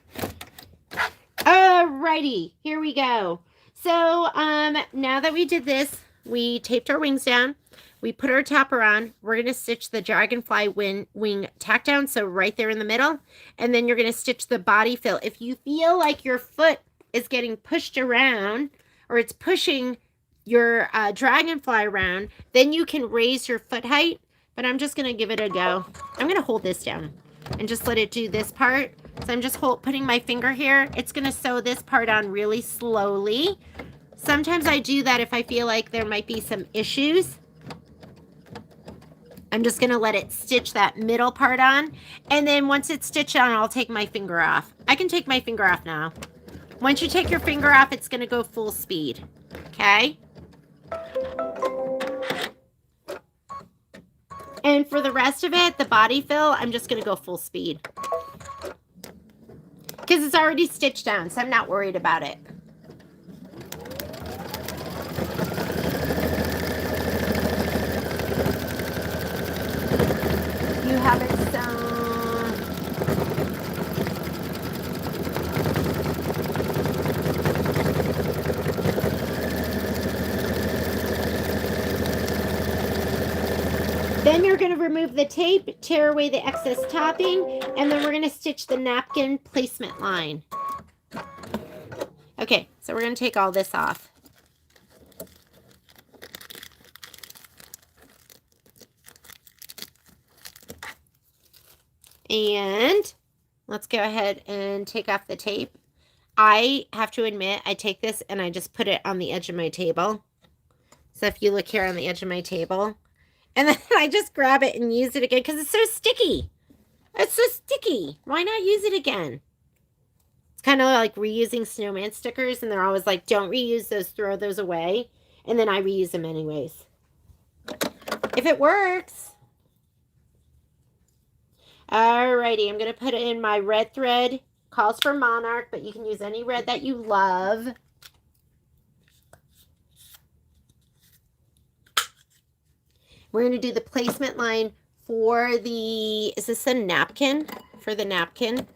Alrighty, here we go. So, now that we did this, we taped our wings down. We put our topper on. We're going to stitch the dragonfly wing tack down, so right there in the middle. And then you're going to stitch the body fill. If you feel like your foot is getting pushed around, or it's pushing your dragonfly around, then you can raise your foot height. But I'm just going to give it a go. I'm going to hold this down and just let it do this part. So I'm just putting my finger here. It's going to sew this part on really slowly. Sometimes I do that if I feel like there might be some issues. I'm just going to let it stitch that middle part on. And then once it's stitched on, I'll take my finger off. I can take my finger off now. Once you take your finger off, it's going to go full speed. Okay? And for the rest of it, the body fill, I'm just going to go full speed. Because it's already stitched down, so I'm not worried about it. You have it sewn. Then you're going to remove the tape, tear away the excess topping, and then we're going to stitch the napkin placement line. Okay, so we're going to take all this off. And let's go ahead and take off the tape. I have to admit, I take this and I just put it on the edge of my table. So if you look here on the edge of my table, and then I just grab it and use it again because it's so sticky. It's so sticky. Why not use it again? It's kind of like reusing snowman stickers, and they're always like, don't reuse those, throw those away. And then I reuse them anyways. If it works, Alrighty, I'm going to put in my red thread. Calls for Monarch, but you can use any red that you love. We're going to do the placement line for the, is this a napkin? For the napkin.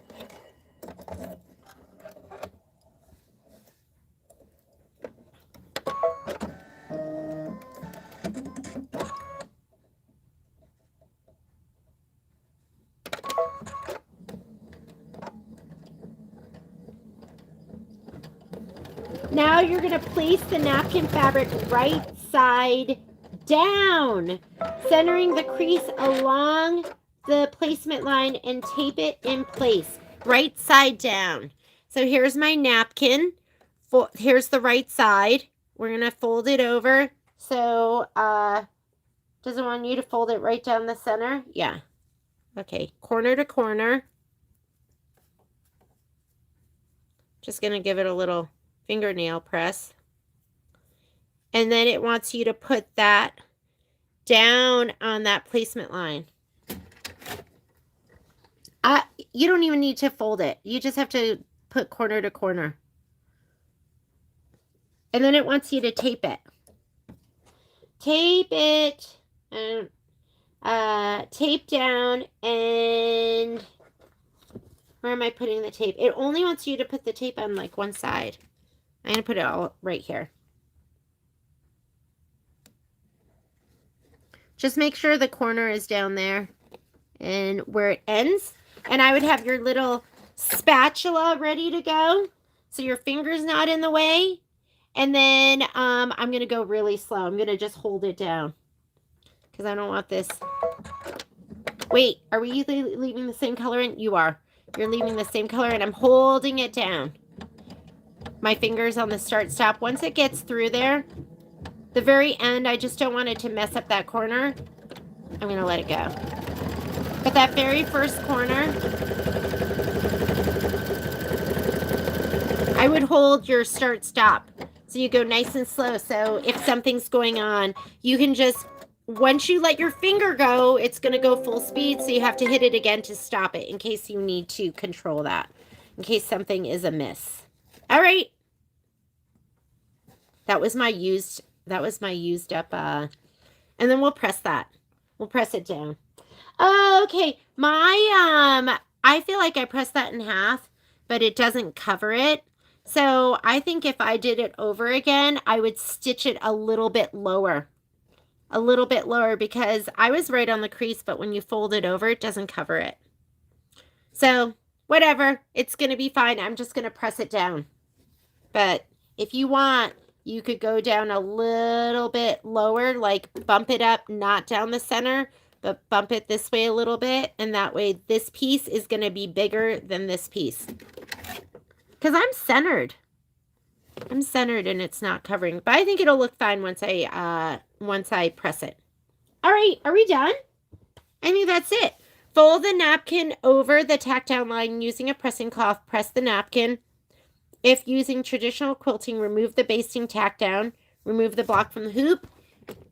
Now you're going to place the napkin fabric right side down, centering the crease along the placement line and tape it in place, right side down. So here's my napkin. Here's the right side. We're going to fold it over. So, does it want you to fold it right down the center? Yeah. Okay, corner to corner. Just going to give it a little fingernail press. And then it wants you to put that down on that placement line. You don't even need to fold it. You just have to put corner to corner. And then it wants you to tape it. Tape it. And tape down. And where am I putting the tape? It only wants you to put the tape on like one side. I'm going to put it all right here. Just make sure the corner is down there and where it ends. And I would have your little spatula ready to go so your finger's not in the way. And then I'm going to go really slow. I'm going to just hold it down because I don't want this. Wait, are we leaving the same color in? You are. You're leaving the same color and I'm holding it down. My finger's on the start stop. Once it gets through there, the very end, I just don't want it to mess up that corner. I'm going to let it go. But that very first corner, I would hold your start stop. So you go nice and slow. So if something's going on, you can just, once you let your finger go, it's going to go full speed. So you have to hit it again to stop it in case you need to control that. In case something is amiss. All right. That was my used up, and then we'll press that. We'll press it down. Okay, I feel like I pressed that in half, but it doesn't cover it. So I think if I did it over again, I would stitch it a little bit lower. A little bit lower because I was right on the crease, but when you fold it over, it doesn't cover it. So whatever, it's going to be fine. I'm just going to press it down. But if you want, you could go down a little bit lower, like bump it up, not down the center, but bump it this way a little bit. And that way this piece is going to be bigger than this piece. Because I'm centered. I'm centered and it's not covering. But I think it'll look fine once I press it. All right, are we done? I think that's it. Fold the napkin over the tack down line using a pressing cloth. Press the napkin. If using traditional quilting, remove the basting tack down, remove the block from the hoop.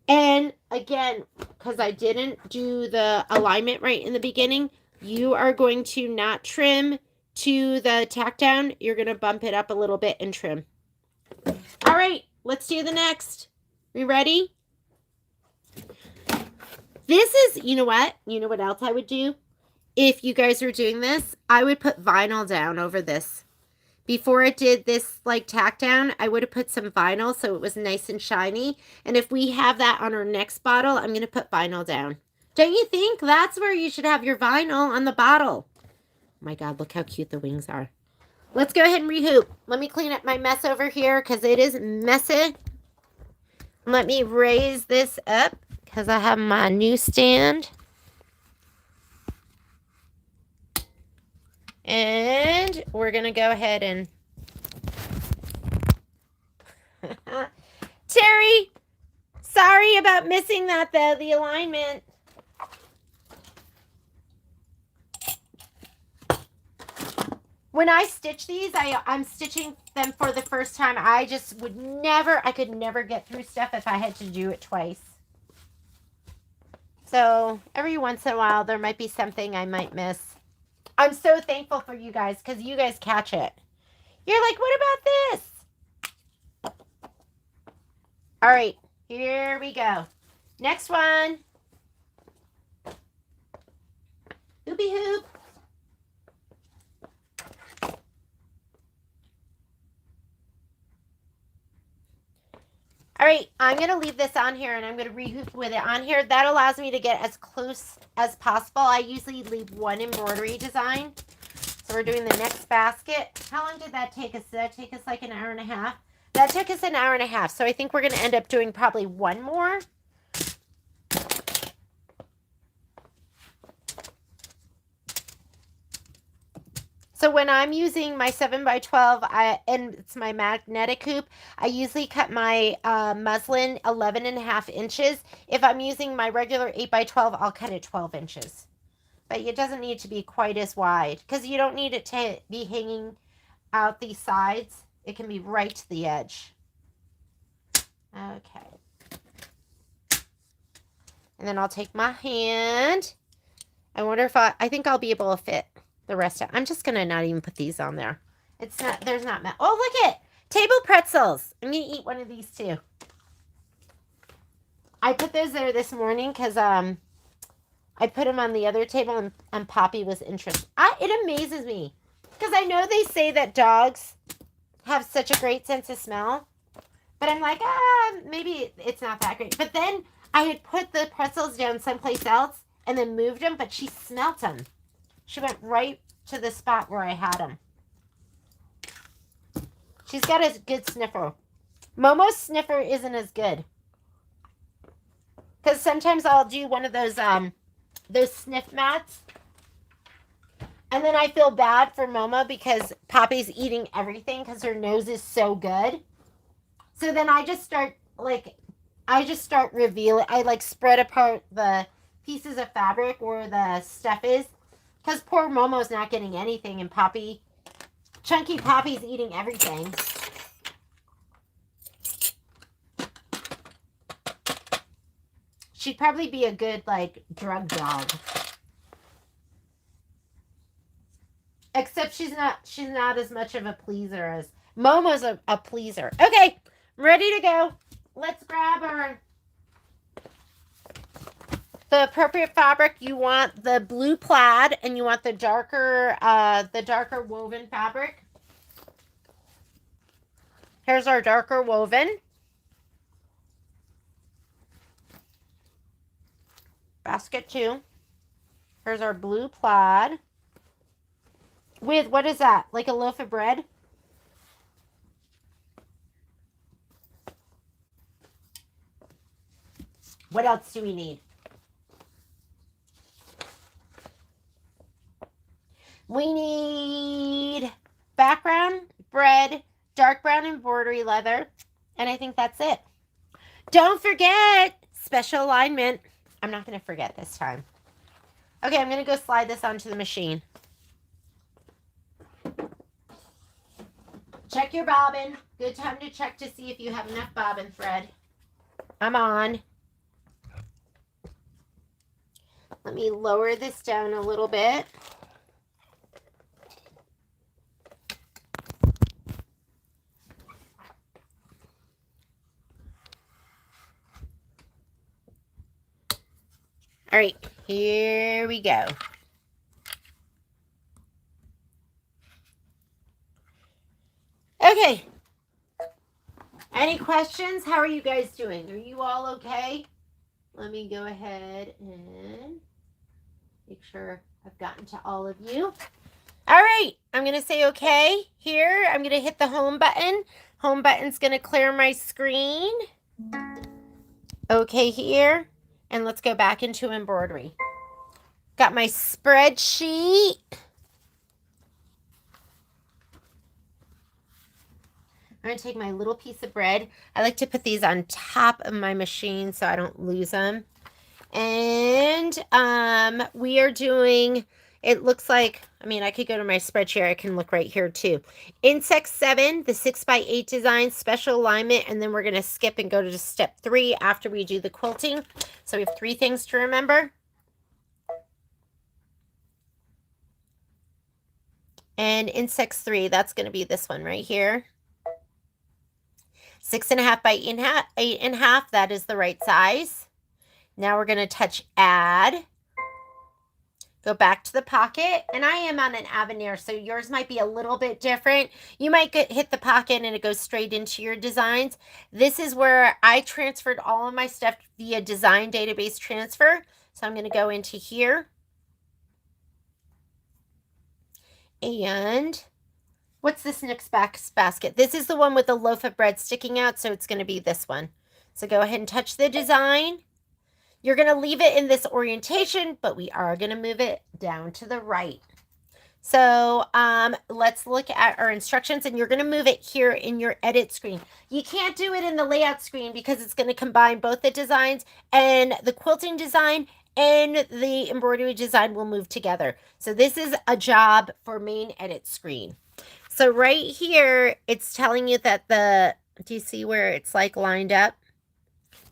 And again, because I didn't do the alignment right in the beginning, you are going to not trim to the tack down. You're going to bump it up a little bit and trim. All right, let's do the next. We ready? This is, you know what? You know what else I would do? If you guys are doing this, I would put vinyl down over this. Before it did this like tack down, I would have put some vinyl so it was nice and shiny. And if we have that on our next bottle, I'm going to put vinyl down. Don't you think? That's where you should have your vinyl on the bottle. Oh my God, look how cute the wings are. Let's go ahead and rehoop. Let me clean up my mess over here because it is messy. Let me raise this up because I have my new stand. And we're going to go ahead and... Terry, sorry about missing that, though, the alignment. When I stitch these, I'm stitching them for the first time. I could never get through stuff if I had to do it twice. So every once in a while, there might be something I might miss. I'm so thankful for you guys because you guys catch it. You're like, what about this? All right, here we go. Next one. Hoopy hoop. All right, I'm going to leave this on here and I'm going to rehoop with it on here. That allows me to get as close as possible. I usually leave one embroidery design. So we're doing the next basket. How long did that take us? Did that take us like an hour and a half? That took us an hour and a half. So I think we're going to end up doing probably one more. So when I'm using my 7x12, and it's my magnetic hoop, I usually cut my muslin 11.5 inches. If I'm using my regular 8x12, I'll cut it 12 inches. But it doesn't need to be quite as wide because you don't need it to be hanging out these sides. It can be right to the edge. Okay. And then I'll take my hand. I wonder if I think I'll be able to fit the rest of it. I'm just going to not even put these on there. It's not, there's not, oh, look at table pretzels. I'm going to eat one of these too. I put those there this morning because I put them on the other table and Poppy was interested. It amazes me because I know they say that dogs have such a great sense of smell, but I'm like, maybe it's not that great. But then I had put the pretzels down someplace else and then moved them, but she smelt them. She went right to the spot where I had them. She's got a good sniffer. Momo's sniffer isn't as good. Because sometimes I'll do one of those sniff mats. And then I feel bad for Momo because Poppy's eating everything because her nose is so good. So then I just start revealing. I like spread apart the pieces of fabric where the stuff is. Because poor Momo's not getting anything and Chunky Poppy's eating everything. She'd probably be a good, like, drug dog. Except she's not as much of a pleaser as... Momo's a pleaser. Okay, ready to go. Let's grab the appropriate fabric. You want the blue plaid and you want the darker woven fabric. Here's our darker woven. Basket 2. Here's our blue plaid. With, what is that? Like a loaf of bread? What else do we need? We need background, bread, dark brown embroidery leather, and I think that's it. Don't forget special alignment. I'm not going to forget this time. Okay, I'm going to go slide this onto the machine. Check your bobbin. Good time to check to see if you have enough bobbin thread. I'm on. Let me lower this down a little bit. All right, here we go. Okay. Any questions? How are you guys doing? Are you all okay? Let me go ahead and make sure I've gotten to all of you. All right, I'm going to say okay here. I'm going to hit the home button. Home button's going to clear my screen. Okay here. And let's go back into embroidery. Got my spreadsheet. I'm going to take my little piece of bread. I like to put these on top of my machine so I don't lose them. And we are doing It looks like, I mean, I could go to my spreadsheet. I can look right here too. Insect 7, the 6x8 design, special alignment, and then we're going to skip and go to step 3 after we do the quilting. So we have 3 things to remember. And insect 3, that's going to be this one right here. 6.5 by 8.5, that is the right size. Now we're going to touch add. Go back to the pocket, and I am on an Avenir, so yours might be a little bit different. You might hit the pocket and it goes straight into your designs. This is where I transferred all of my stuff via design database transfer. So I'm going to go into here. And what's this next basket? This is the one with the loaf of bread sticking out, so it's going to be this one. So go ahead and touch the design. You're going to leave it in this orientation, but we are going to move it down to the right. So let's look at our instructions, and you're going to move it here in your edit screen. You can't do it in the layout screen because it's going to combine both the designs, and the quilting design and the embroidery design will move together. So this is a job for main edit screen. So right here, it's telling you that do you see where it's like lined up?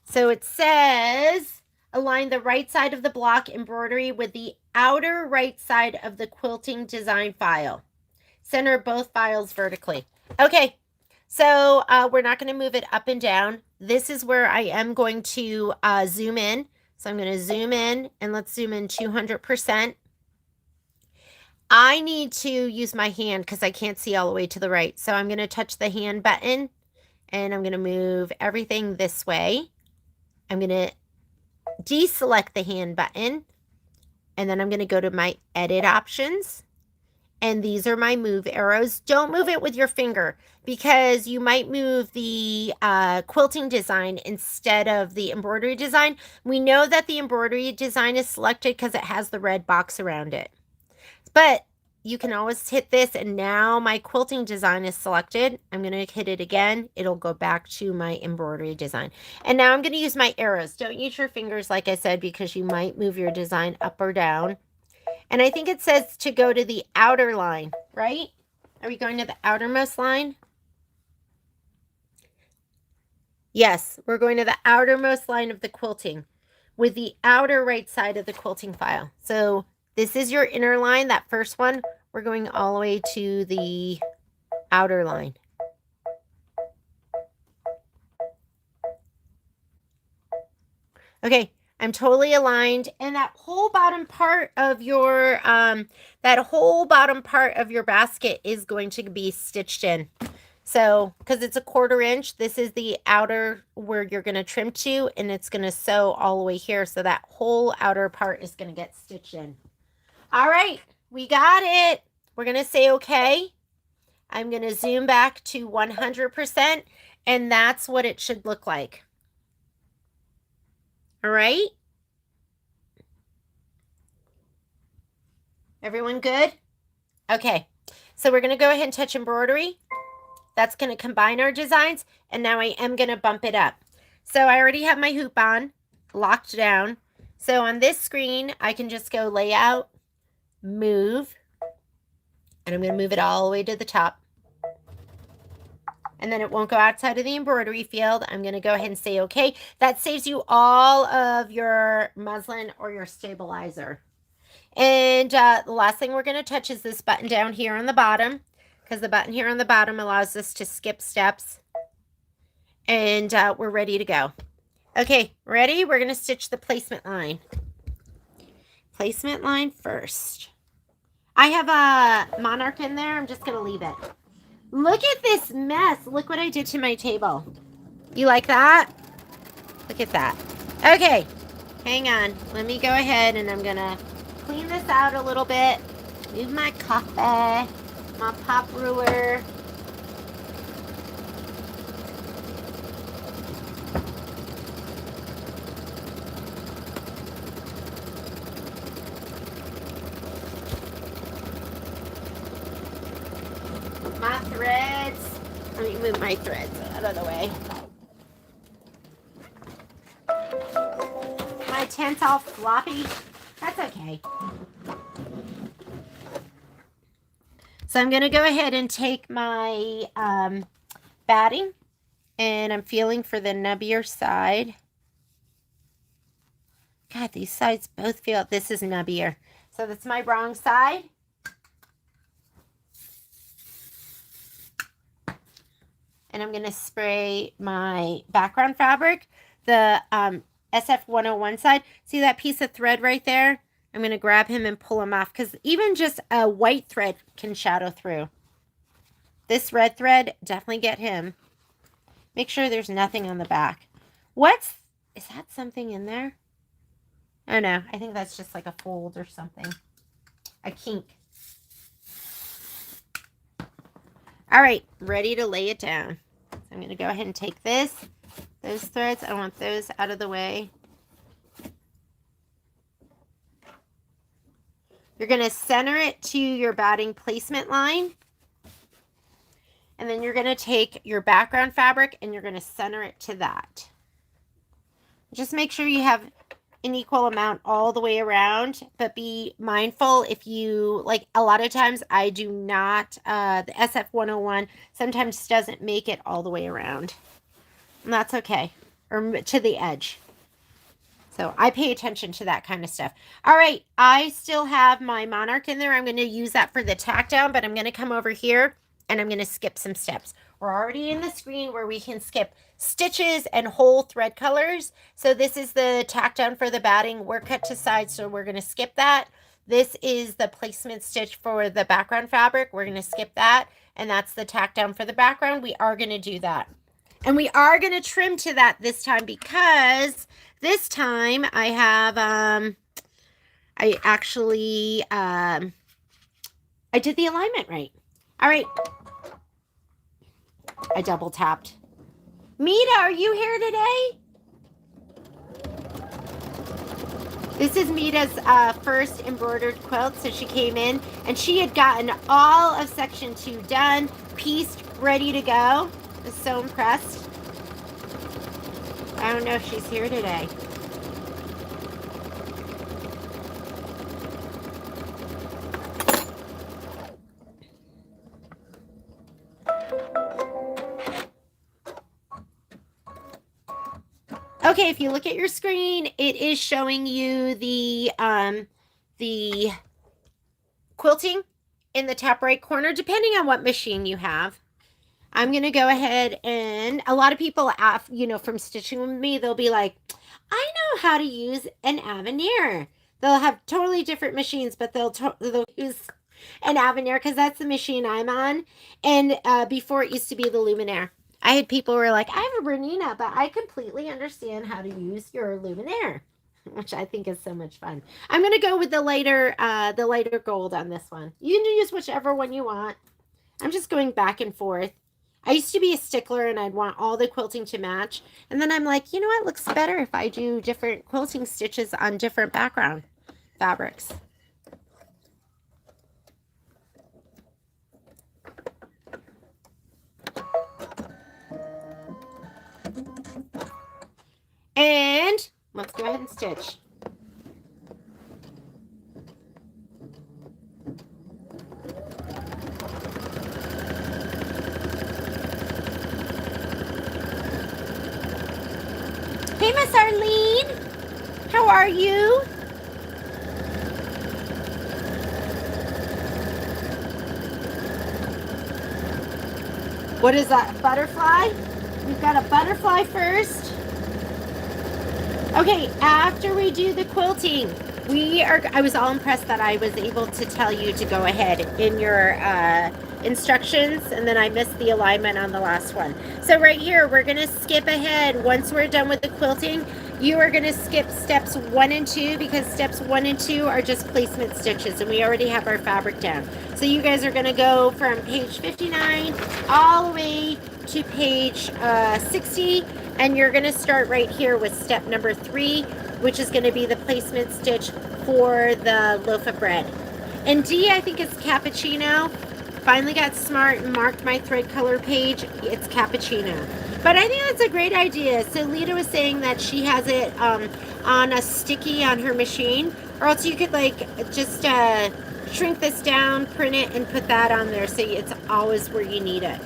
So it says, align the right side of the block embroidery with the outer right side of the quilting design file. Center both files vertically. Okay, so we're not going to move it up and down. This is where I am going to zoom in. So I'm going to zoom in, and let's zoom in 200%. I need to use my hand because I can't see all the way to the right. So I'm going to touch the hand button, and I'm going to move everything this way. I'm going to deselect the hand button, and then I'm going to go to my edit options, and these are my move arrows. Don't move it with your finger because you might move the quilting design instead of the embroidery design. We know that the embroidery design is selected because it has the red box around it, but you can always hit this, and now my quilting design is selected. I'm going to hit it again. It'll go back to my embroidery design. And now I'm going to use my arrows. Don't use your fingers, like I said, because you might move your design up or down. And I think it says to go to the outer line, right? Are we going to the outermost line? Yes, we're going to the outermost line of the quilting with the outer right side of the quilting file. So this is your inner line, that first one. We're going all the way to the outer line. Okay, I'm totally aligned, and that whole bottom part of your basket is going to be stitched in. So, because it's a 1/4 inch, this is the outer where you're going to trim to, and it's going to sew all the way here. So that whole outer part is going to get stitched in. All right, we got it. We're going to say okay. I'm going to zoom back to 100%, and that's what it should look like. All right. Everyone good? Okay. So we're going to go ahead and touch embroidery. That's going to combine our designs, and now I am going to bump it up. So I already have my hoop on, locked down. So on this screen, I can just go layout, move, and I'm going to move it all the way to the top. And then it won't go outside of the embroidery field. I'm going to go ahead and say okay. That saves you all of your muslin or your stabilizer. And the last thing we're going to touch is this button down here on the bottom, because the button here on the bottom allows us to skip steps. And we're ready to go. Okay, ready? We're going to stitch the placement line. Placement line first. I have a monarch in there. I'm just going to leave it. Look at this mess. Look what I did to my table. You like that? Look at that. Okay, hang on. Let me go ahead, and I'm going to clean this out a little bit. Move my coffee, my pop ruler. My threads. Let me move my threads out of the way. My tent's all floppy. That's okay. So I'm going to go ahead and take my batting, and I'm feeling for the nubbier side. God, these sides both feel, this is nubbier. So that's my wrong side. And I'm going to spray my background fabric, the SF101 side. See that piece of thread right there? I'm going to grab him and pull him off, because even just a white thread can shadow through. This red thread, definitely get him. Make sure there's nothing on the back. Is that something in there? Oh no, I think that's just like a fold or something. A kink. All right, ready to lay it down. So I'm going to go ahead and take those threads. I want those out of the way. You're going to center it to your batting placement line. And then you're going to take your background fabric and you're going to center it to that. Just make sure you have an equal amount all the way around, but be mindful if you, like a lot of times I do not, the SF101 sometimes doesn't make it all the way around. And that's okay. Or to the edge. So I pay attention to that kind of stuff. All right, I still have my Monarch in there. I'm going to use that for the tack down, but I'm going to come over here and I'm going to skip some steps. We're already in the screen where we can skip stitches and whole thread colors. So this is the tack down for the batting. We're cut to size, so we're going to skip that. This is the placement stitch for the background fabric. We're going to skip that. And that's the tack down for the background. We are going to do that. And we are going to trim to that this time, because this time I have, I actually, I did the alignment right. All right. I double tapped. Mita, are you here today? This is Mita's first embroidered quilt. So she came in and she had gotten all of section 2 done, pieced, ready to go. I was so impressed. I don't know if she's here today. Okay, if you look at your screen, it is showing you the quilting in the top right corner, depending on what machine you have. I'm going to go ahead, and a lot of people, from stitching with me, they'll be like, I know how to use an Avenir. They'll have totally different machines, but they'll use an Avenir because that's the machine I'm on. And before it used to be the Luminaire. I had people who were like, I have a Bernina, but I completely understand how to use your Luminaire, which I think is so much fun. I'm going to go with the lighter gold on this one. You can use whichever one you want. I'm just going back and forth. I used to be a stickler and I'd want all the quilting to match. And then I'm like, you know what? It looks better if I do different quilting stitches on different background fabrics. And let's go ahead and stitch. Hey, Miss Arlene. How are you? What is that? Butterfly? We've got a butterfly first. Okay, after we do the quilting, I was all impressed that I was able to tell you to go ahead in your instructions, and then I missed the alignment on the last one. So right here, we're going to skip ahead. Once we're done with the quilting, you are going to skip steps 1 and 2, because steps 1 and 2 are just placement stitches, and we already have our fabric down. So you guys are going to go from page 59 all the way to page 60, and you're going to start right here with step number 3, which is going to be the placement stitch for the loaf of bread. And D, I think it's cappuccino. Finally got smart and marked my thread color page. It's cappuccino. But I think that's a great idea. So Lita was saying that she has it on a sticky on her machine, or else you could like just shrink this down, print it, and put that on there so it's always where you need it.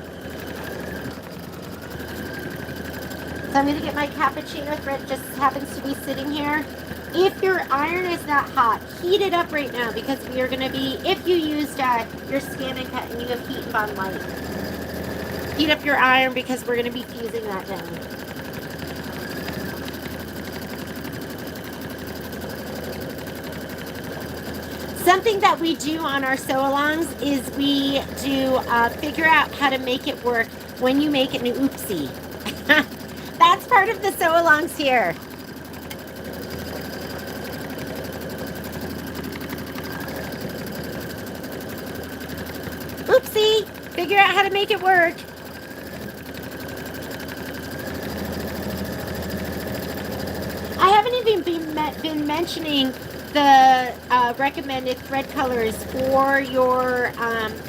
So I'm going to get my cappuccino thread, just happens to be sitting here. If your iron is not hot, heat it up right now because we are going to be, if you used your scan and cut and you have heat and bond light, heat up your iron because we're going to be fusing that down. Something that we do on our sew-alongs is we do figure out how to make it work when you make an oopsie. That's part of the sew-alongs here. Oopsie! Figure out how to make it work. I haven't even been mentioning the recommended thread colors for your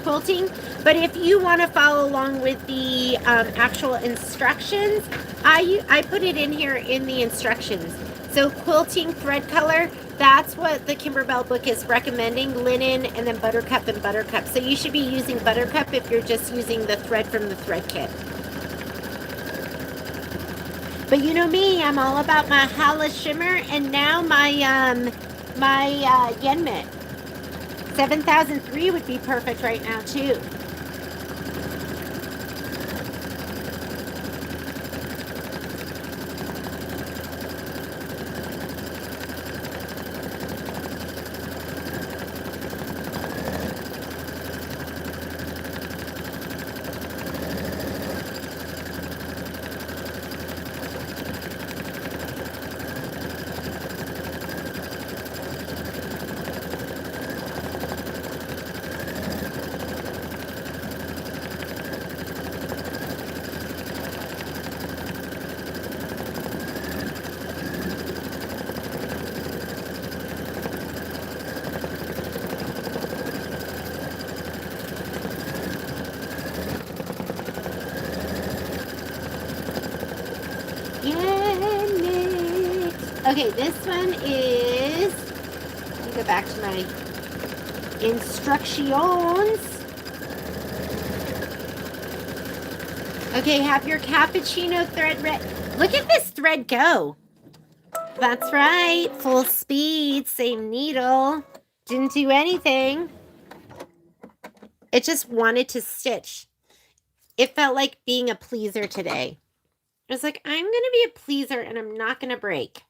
quilting, but if you want to follow along with the actual instructions, I put it in here in the instructions. So quilting thread color, that's what the Kimberbell book is recommending, linen and then buttercup and buttercup. So you should be using buttercup if you're just using the thread from the thread kit. But you know me, I'm all about my Hala shimmer and now my yen mitt. 7003 would be perfect right now too. Okay, this one is, let me go back to my instructions. Okay, have your cappuccino thread ready. Look at this thread go. That's right, full speed, same needle. Didn't do anything. It just wanted to stitch. It felt like being a pleaser today. I was like, I'm going to be a pleaser and I'm not going to break.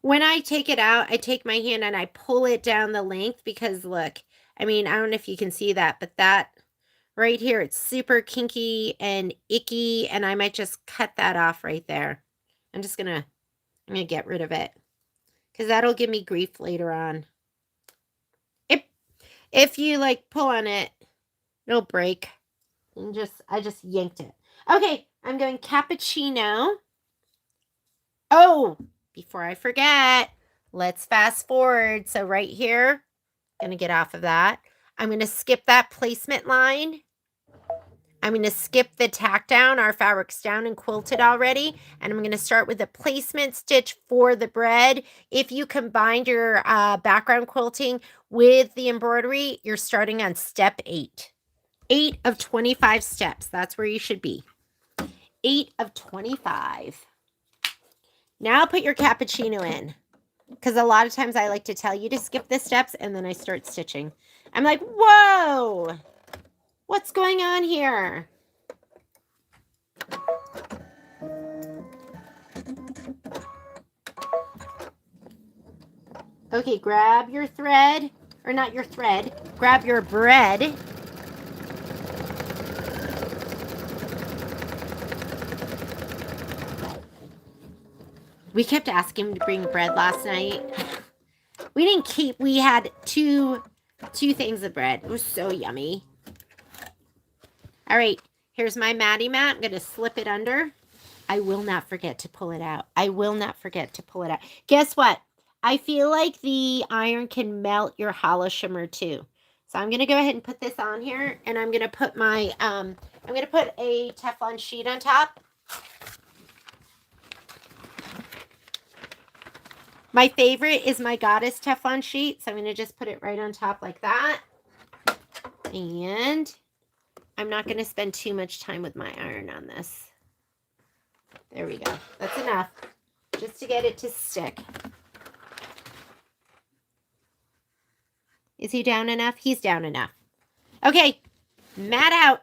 When I take it out, I take my hand and I pull it down the length because look, I mean, I don't know if you can see that, but that right here, it's super kinky and icky and I might just cut that off right there. I'm going to get rid of it because that'll give me grief later on. If you like pull on it, it'll break. And I just yanked it. Okay, I'm going cappuccino. Oh, before I forget, let's fast forward. So right here, I'm going to get off of that. I'm going to skip that placement line. I'm going to skip the tack down. Our fabric's down and quilted already. And I'm going to start with the placement stitch for the bread. If you combined your background quilting with the embroidery, you're starting on step 8. 8 of 25 steps. That's where you should be. 8 of 25. Now put your cappuccino in. Because a lot of times I like to tell you to skip the steps and then I start stitching. I'm like, whoa! What's going on here? Okay, grab your thread. Or not your thread. Grab your bread. We kept asking him to bring bread last night. We had two things of bread. It was so yummy. All right, here's my Matty mat. I'm going to slip it under. I will not forget to pull it out. I will not forget to pull it out. Guess what? I feel like the iron can melt your hollow shimmer too. So I'm going to go ahead and put this on here. And I'm going to put my, I'm going to put a Teflon sheet on top. My favorite is my Goddess Teflon sheet. So I'm going to just put it right on top like that. And I'm not going to spend too much time with my iron on this. There we go. That's enough. Just to get it to stick. Is he down enough? He's down enough. Okay, mat out.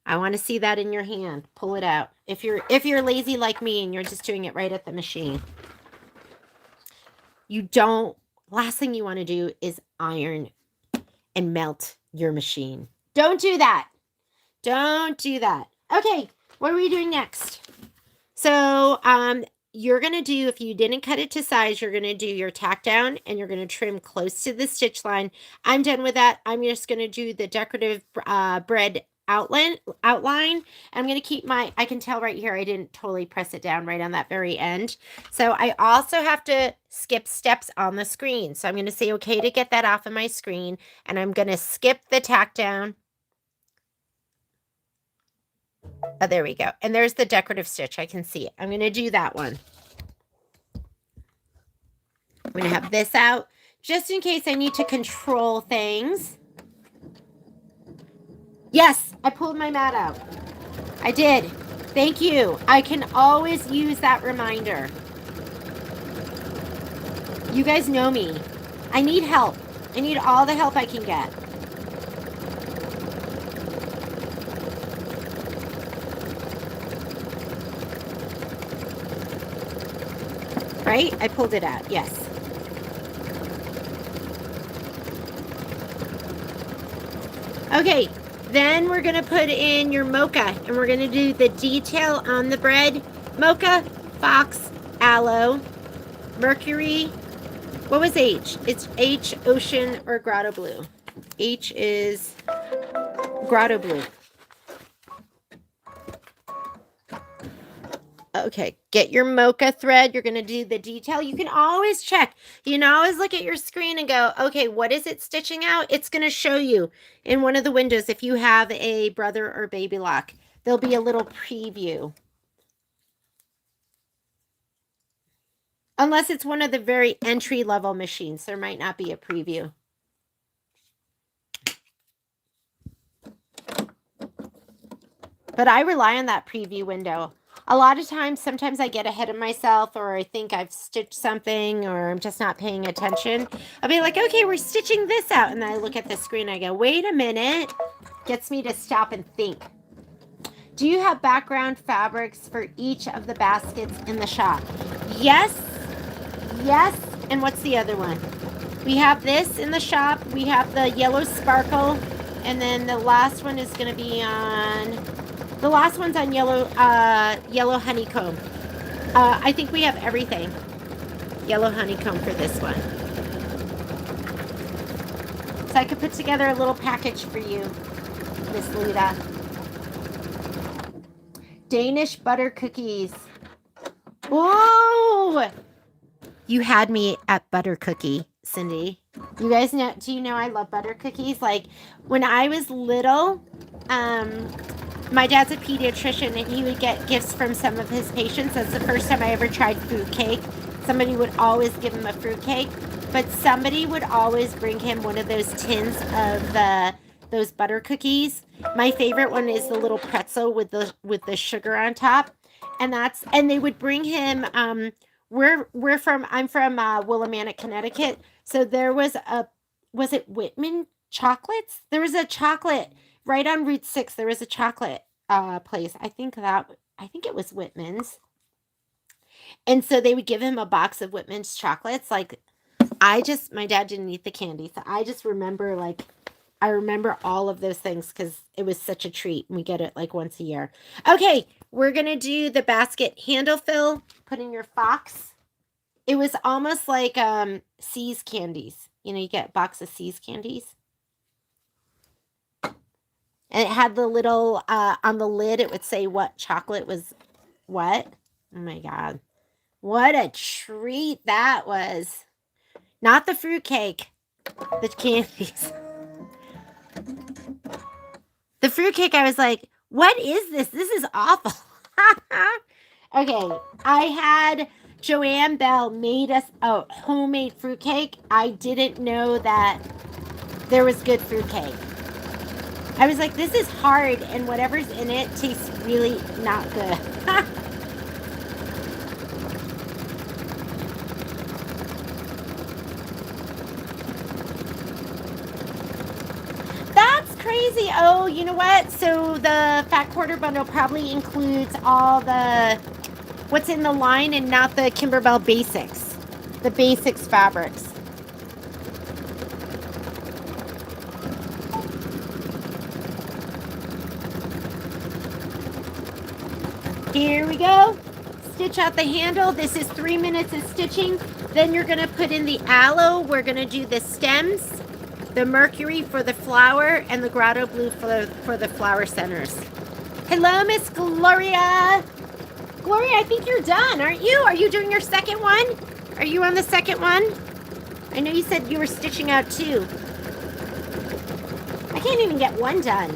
I want to see that in your hand. Pull it out. If you're lazy like me and you're just doing it right at the machine. Last thing you want to do is iron and melt your machine. Don't do that. Don't do that. Okay, what are we doing next? So, you're going to do, if you didn't cut it to size, you're going to do your tack down and you're going to trim close to the stitch line. I'm done with that. I'm just going to do the decorative bread outline. I'm going to keep I can tell right here, I didn't totally press it down right on that very end. So I also have to skip steps on the screen. So I'm going to say, okay, to get that off of my screen, and I'm going to skip the tack down. Oh, there we go. And there's the decorative stitch. I can see it. I'm going to do that one. I'm going to have this out just in case I need to control things. Yes, I pulled my mat out. I did. Thank you. I can always use that reminder. You guys know me. I need help. I need all the help I can get. Right? I pulled it out. Yes. Okay. Then we're going to put in your mocha, and we're going to do the detail on the bread. Mocha, fox, aloe, mercury. What was H? It's H, ocean, or grotto blue. H is grotto blue. Okay, get your mocha thread. You're going to do the detail. You can always check. You can always look at your screen and go, okay, what is it stitching out? It's going to show you in one of the windows if you have a brother or baby lock. There'll be a little preview. Unless it's one of the very entry-level machines, there might not be a preview. But I rely on that preview window. A lot of times, sometimes I get ahead of myself, or I think I've stitched something, or I'm just not paying attention. I'll be like, okay, we're stitching this out. And then I look at the screen, I go, wait a minute. Gets me to stop and think. Do you have background fabrics for each of the baskets in the shop? Yes. Yes. And what's the other one? We have this in the shop. We have the yellow sparkle. And then the last one is going to be on... The last one's on yellow honeycomb. I think we have everything. Yellow honeycomb for this one. So I could put together a little package for you, Miss Lita. Danish butter cookies. Whoa! You had me at butter cookie, Cindy. You guys know, do you know I love butter cookies? Like, when I was little, my dad's a pediatrician, and he would get gifts from some of his patients. That's the first time I ever tried fruitcake. Somebody would always give him a fruitcake, but somebody would always bring him one of those tins of those butter cookies. My favorite one is the little pretzel with the sugar on top, and they would bring him. I'm from Willimantic, Connecticut. So there was it Whitman chocolates? There was a chocolate right on Route 6. There was a chocolate place. I think it was Whitman's. And so they would give him a box of Whitman's chocolates. Like, my dad didn't eat the candy. So I just remember, I remember all of those things because it was such a treat. We get it like once a year. Okay, we're going to do the basket handle fill. Put in your fox. It was almost like See's candies. You know, you get a box of See's candies. And it had the little, on the lid, it would say what chocolate was what. Oh my God. What a treat that was. Not the fruitcake. The candies. The fruitcake, I was like, what is this? This is awful. Okay, I had Joanne Bell made us a homemade fruitcake. I didn't know that there was good fruitcake. I was like, this is hard, and whatever's in it tastes really not good. That's crazy. Oh, you know what? So the Fat Quarter Bundle probably includes all the what's in the line and not the Kimberbell basics. The basics fabrics. Here we go. Stitch out the handle. This is 3 minutes of stitching. Then you're going to put in the aloe. We're going to do the stems, the mercury for the flower, and the grotto blue for the flower centers. Hello, Miss Gloria. Gloria, I think you're done, aren't you? Are you doing your second one? Are you on the second one? I know you said you were stitching out 2. I can't even get one done.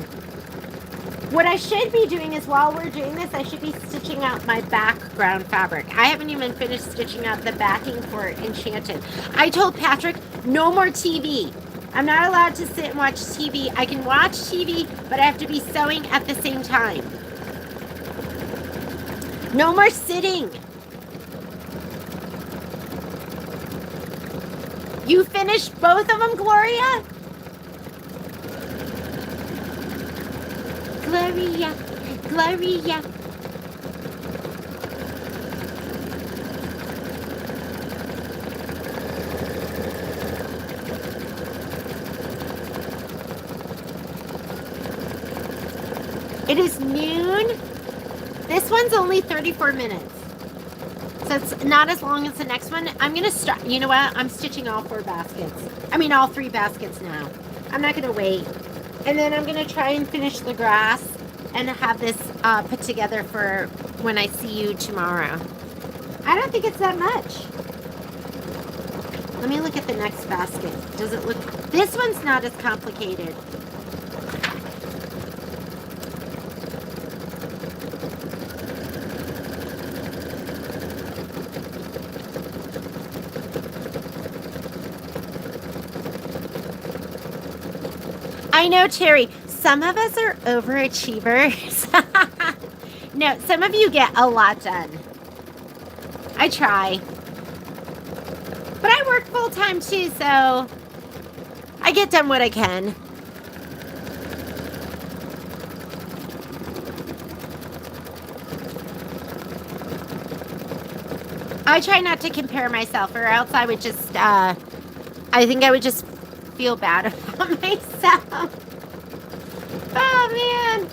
What I should be doing is while we're doing this, I should be stitching out my background fabric. I haven't even finished stitching out the backing for Enchanted. I told Patrick, no more TV. I'm not allowed to sit and watch TV. I can watch TV, but I have to be sewing at the same time. No more sitting. You finished both of them, Gloria? Gloria, Gloria. It is noon. This one's only 34 minutes. So it's not as long as the next one. I'm going to start. You know what? I'm stitching all 4 baskets. I mean, all 3 baskets now. I'm not going to wait. And then I'm going to try and finish the grass and have this put together for when I see you tomorrow. I don't think it's that much. Let me look at the next basket. Does it look... This one's not as complicated. I know, Terry, some of us are overachievers. No, some of you get a lot done. I try. But I work full-time too, so I get done what I can. I try not to compare myself, or else I would just, I think I would just feel bad about myself. Oh, man.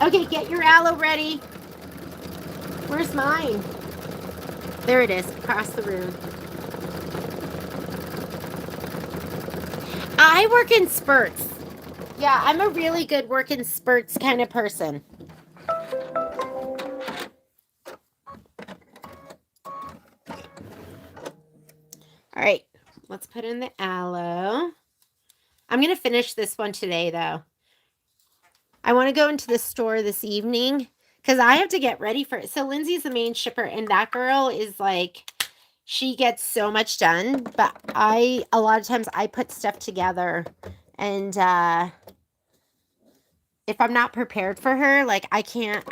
Okay, get your aloe ready. Where's mine? There it is, across the room. I work in spurts. Yeah, I'm a really good work in spurts kind of person. All right, let's put in the aloe. I'm going to finish this one today, though. I want to go into the store this evening because I have to get ready for it. So Lindsay's the main shipper, and that girl is like, she gets so much done. But a lot of times I put stuff together, and if I'm not prepared for her, like I can't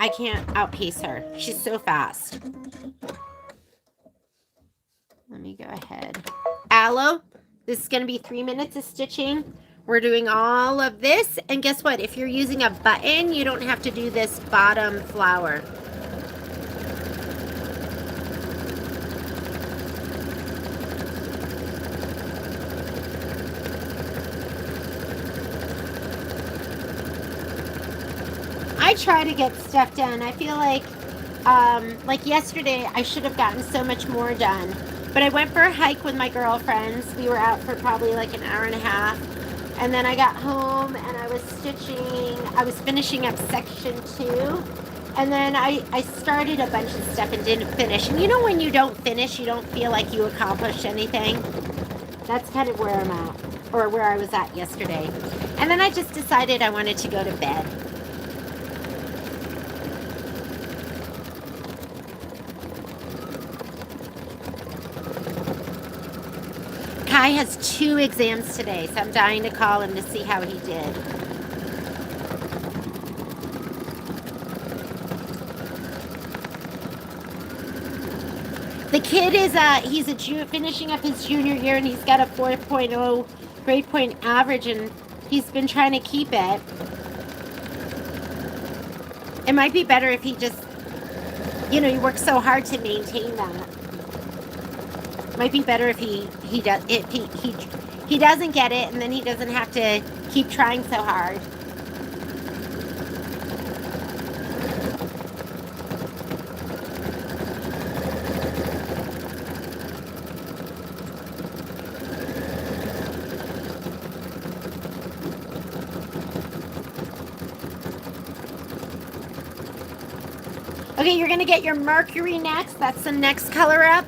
outpace her. She's so fast. Let me go ahead. Aloe. This is going to be 3 minutes of stitching. We're doing all of this. And guess what? If you're using a button, you don't have to do this bottom flower. I try to get stuff done. I feel like yesterday, I should have gotten so much more done. But I went for a hike with my girlfriends. We were out for probably like an hour and a half. And then I got home and I was stitching. I was finishing up section 2. And then I started a bunch of stuff and didn't finish. And you know when you don't finish, you don't feel like you accomplished anything? That's kind of where I'm at. Or where I was at yesterday. And then I just decided I wanted to go to bed. Kai has 2 exams today, so I'm dying to call him to see how he did. The kid is he's finishing up his junior year, and he's got a 4.0 grade point average, and he's been trying to keep it. It might be better if he just, he works so hard to maintain that. Might be better if he doesn't get it, and then he doesn't have to keep trying so hard. Okay, you're gonna get your Mercury next. That's the next color up.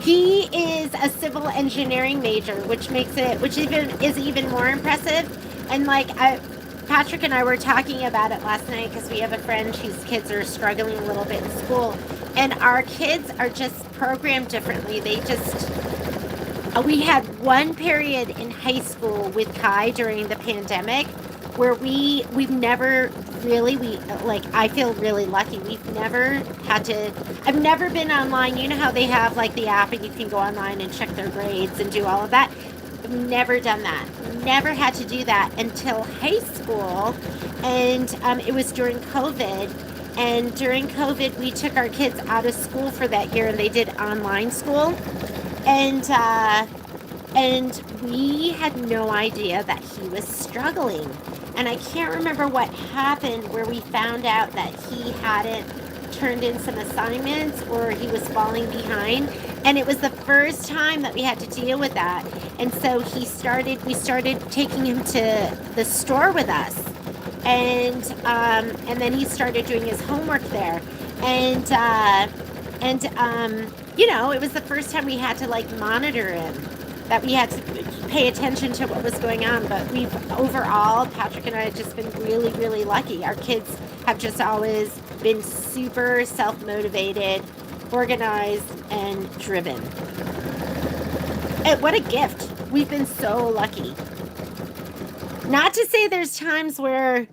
He is a civil engineering major, which is even more impressive. And Patrick and I were talking about it last night because we have a friend whose kids are struggling a little bit in school, and our kids are just programmed differently. We had one period in high school with Kai during the pandemic where we've never really, I feel really lucky. I've never been online. You know how they have the app and you can go online and check their grades and do all of that? I've never done that. Never had to do that until high school. And it was during COVID. And during COVID, we took our kids out of school for that year, and they did online school. And we had no idea that he was struggling. And I can't remember what happened where we found out that he hadn't turned in some assignments or he was falling behind. And it was the first time that we had to deal with that. And so we started taking him to the store with us. And then he started doing his homework there. And it was the first time we had to monitor him, that we had to pay attention to what was going on. But overall, Patrick and I have just been really, really lucky. Our kids have just always been super self-motivated, organized, and driven. And what a gift. We've been so lucky. Not to say there's times where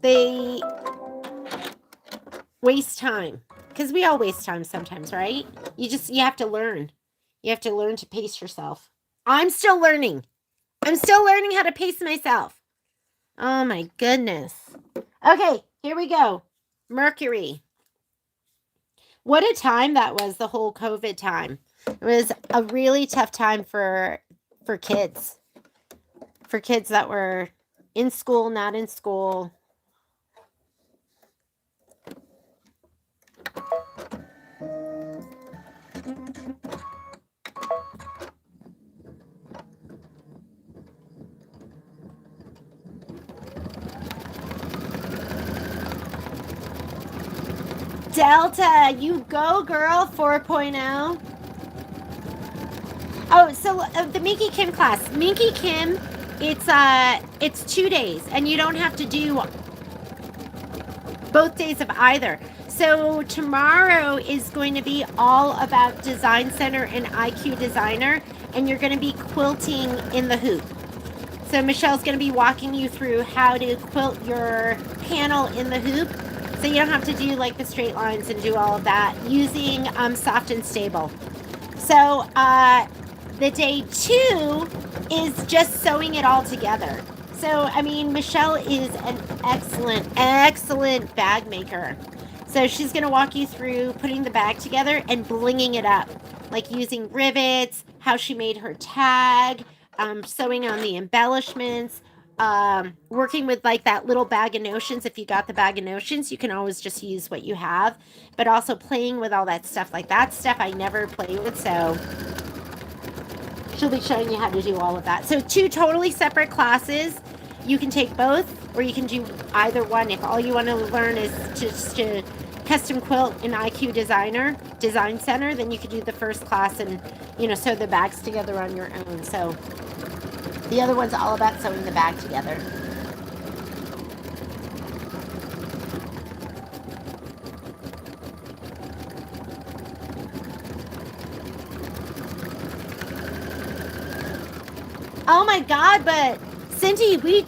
they waste time, because we all waste time sometimes, right? You have to learn. You have to learn to pace yourself. I'm still learning. I'm still learning how to pace myself. Oh my goodness. Okay, here we go. Mercury. What a time that was, the whole COVID time. It was a really tough time for kids. For kids that were in school, not in school. Delta, you go, girl. 4.0. Oh, so the Minky Kim class. Minky Kim, it's 2 days, and you don't have to do both days of either. So tomorrow is going to be all about Design Center and IQ Designer, and you're going to be quilting in the hoop. So Michelle's going to be walking you through how to quilt your panel in the hoop, so you don't have to do the straight lines and do all of that, using Soft and Stable. So the day 2 is just sewing it all together. So, Michelle is an excellent bag maker. So she's going to walk you through putting the bag together and blinging it up, using rivets, how she made her tag, sewing on the embellishments, working with that little bag of notions. If you got the bag of notions, you can always just use what you have, but also playing with all that stuff. That stuff I never play with, so she'll be showing you how to do all of that. So 2 totally separate classes. You can take both, or you can do either one. If all you want to learn is just to custom quilt in IQ Design Center, then you could do the first class and, sew the bags together on your own. So The other one's all about sewing the bag together. Oh my God, but Cindy, we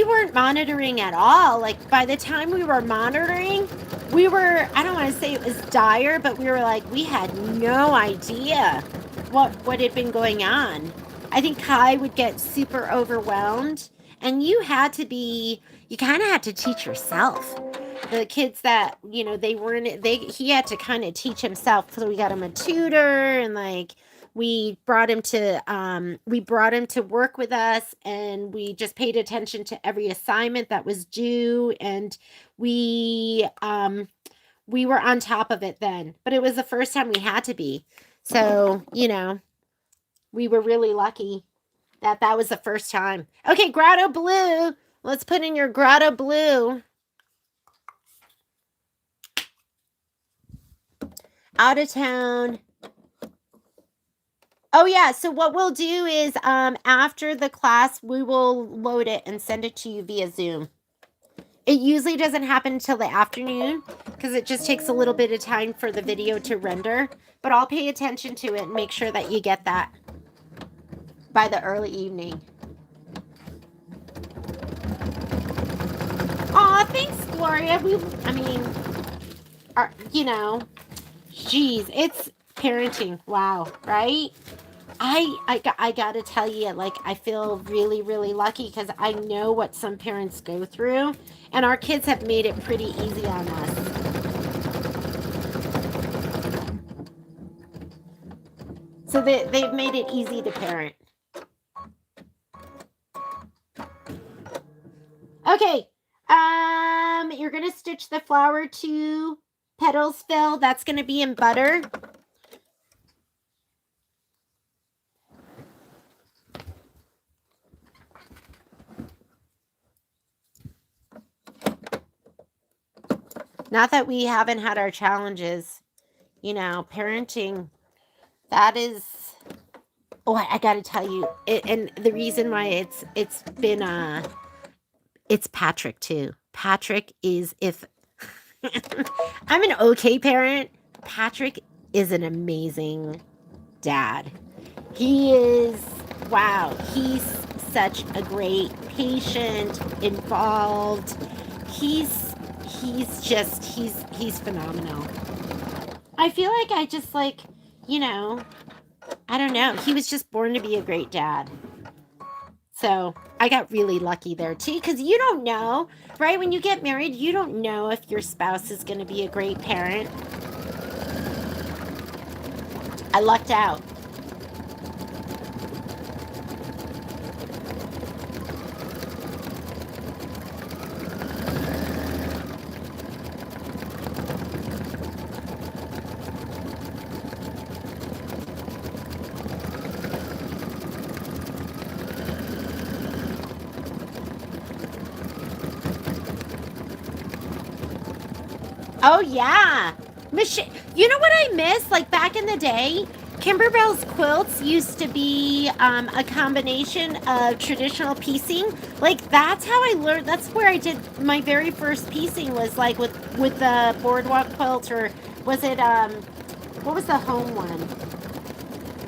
weren't monitoring at all. Like by the time we were monitoring, we were, I don't want to say it was dire, but we were like, we had no idea what had been going on. I think Kai would get super overwhelmed, and you kind of had to teach yourself. The kids that, they weren't, he had to kind of teach himself. So we got him a tutor, and like, we brought him to work with us, and we just paid attention to every assignment that was due, and we were on top of it then. But it was the first time we had to be. So, we were really lucky that was the first time. Okay, grotto blue. Let's put in your grotto blue. Out of town. Oh yeah, so what we'll do is after the class, we will load it and send it to you via Zoom. It usually doesn't happen until the afternoon because it just takes a little bit of time for the video to render, but I'll pay attention to it and make sure that you get that by the early evening. Aw, thanks, Gloria. Geez, it's parenting. Wow, right? I gotta tell you, like, I feel really, really lucky because I know what some parents go through, and our kids have made it pretty easy on us. So they've made it easy to parent. Okay, you're gonna stitch the flower to petals fill. That's gonna be in butter. Not that we haven't had our challenges, parenting, that is, I gotta tell you, and the reason why it's been, it's Patrick too. Patrick is, if I'm an okay parent, Patrick is an amazing dad. He is, wow, he's such a great patient, involved. He's phenomenal. I feel like I just I don't know. He was just born to be a great dad. So I got really lucky there too, because you don't know, right? When you get married, you don't know if your spouse is going to be a great parent. I lucked out. Oh, yeah. You know what I miss? Like back in the day, Kimberbell's quilts used to be a combination of traditional piecing. Like that's how I learned. That's where I did my very first piecing, was like with the boardwalk quilt, or was it what was the home one?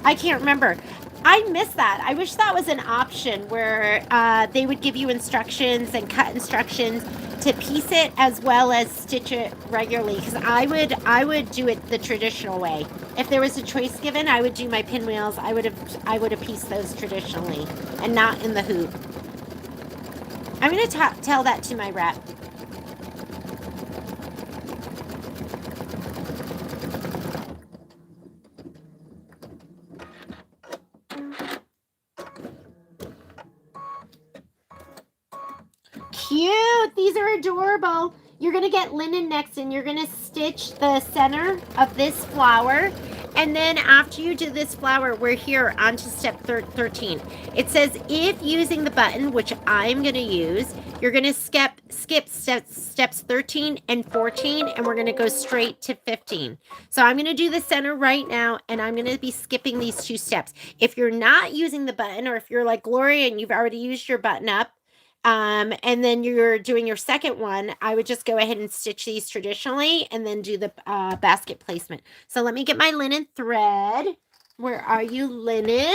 I can't remember. I miss that. I wish that was an option where they would give you instructions and cut instructions to piece it as well as stitch it regularly, because I would do it the traditional way. If there was a choice given, I would do my pinwheels. I would have pieced those traditionally and not in the hoop. I'm going to tell that to my rep. Cute. These are adorable. You're going to get linen next, and you're going to stitch the center of this flower, And then after you do this flower, we're here on to step 13. It says if using the button, which I'm going to use, you're going to skip steps 13 and 14, and we're going to go straight to 15. So I'm going to do the center right now, and I'm going to be skipping these 2 steps. If you're not using the button, or if you're like Gloria and you've already used your button up, and then you're doing your second one, I would just go ahead and stitch these traditionally and then do the basket placement. So let me get my linen thread. Where are you, linen?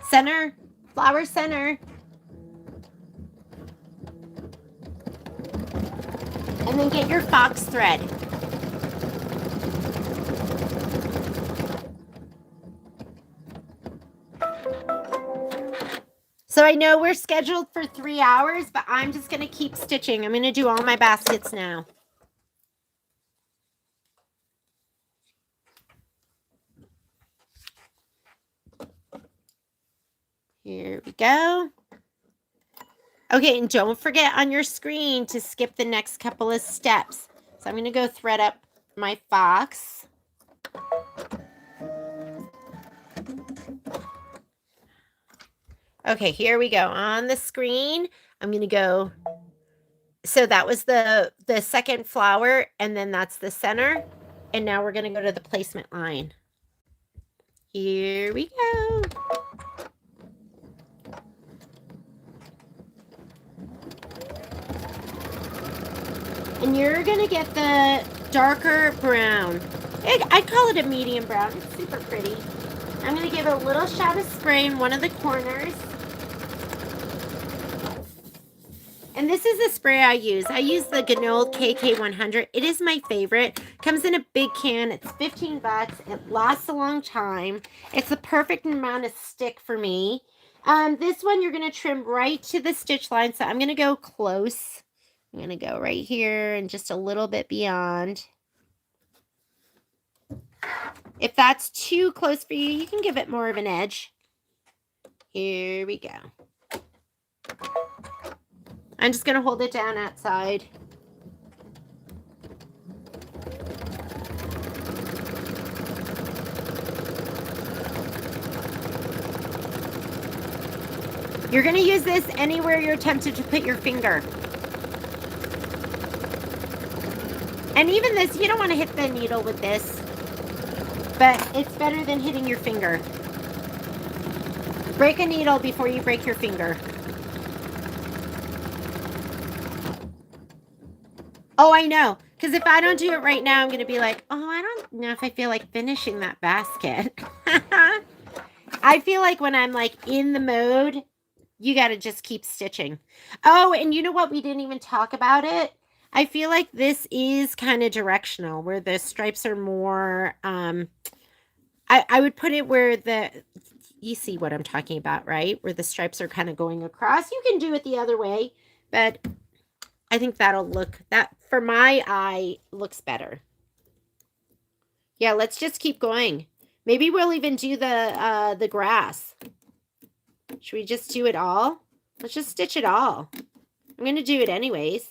Center, flower center. And then get your fox thread. So I know we're scheduled for 3 hours, but I'm just going to keep stitching. I'm going to do all my baskets now. Here we go. Okay, and don't forget on your screen to skip the next couple of steps. So I'm going to go thread up my fox. Okay, here we go. On the screen, I'm going to go. So that was the second flower, and then that's the center. And now we're going to go to the placement line. Here we go. And you're going to get the darker brown. I'd call it a medium brown. It's super pretty. I'm going to give it a little shot of spray in one of the corners. And this is the spray I use. I use the Ganol KK100. It is my favorite. Comes in a big can. It's 15 bucks. It lasts a long time. It's the perfect amount of stick for me. This one you're going to trim right to the stitch line. So I'm going to go close. I'm going to go right here and just a little bit beyond. If that's too close for you, you can give it more of an edge. Here we go. I'm just going to hold it down outside. You're going to use this anywhere you're tempted to put your finger. And even this, you don't want to hit the needle with this, but it's better than hitting your finger. Break a needle before you break your finger. Oh, I know. Because if I don't do it right now, I'm going to be like, oh, I don't know if I feel like finishing that basket. I feel like when I'm like in the mode, you got to just keep stitching. Oh, and you know what? We didn't even talk about it. I feel like this is kind of directional, where the stripes are more, I would put it where you see what I'm talking about, right? Where the stripes are kind of going across. You can do it the other way, but I think that for my eye looks better. Yeah, let's just keep going. Maybe we'll even do the grass. Should we just do it all? Let's just stitch it all. I'm going to do it anyways.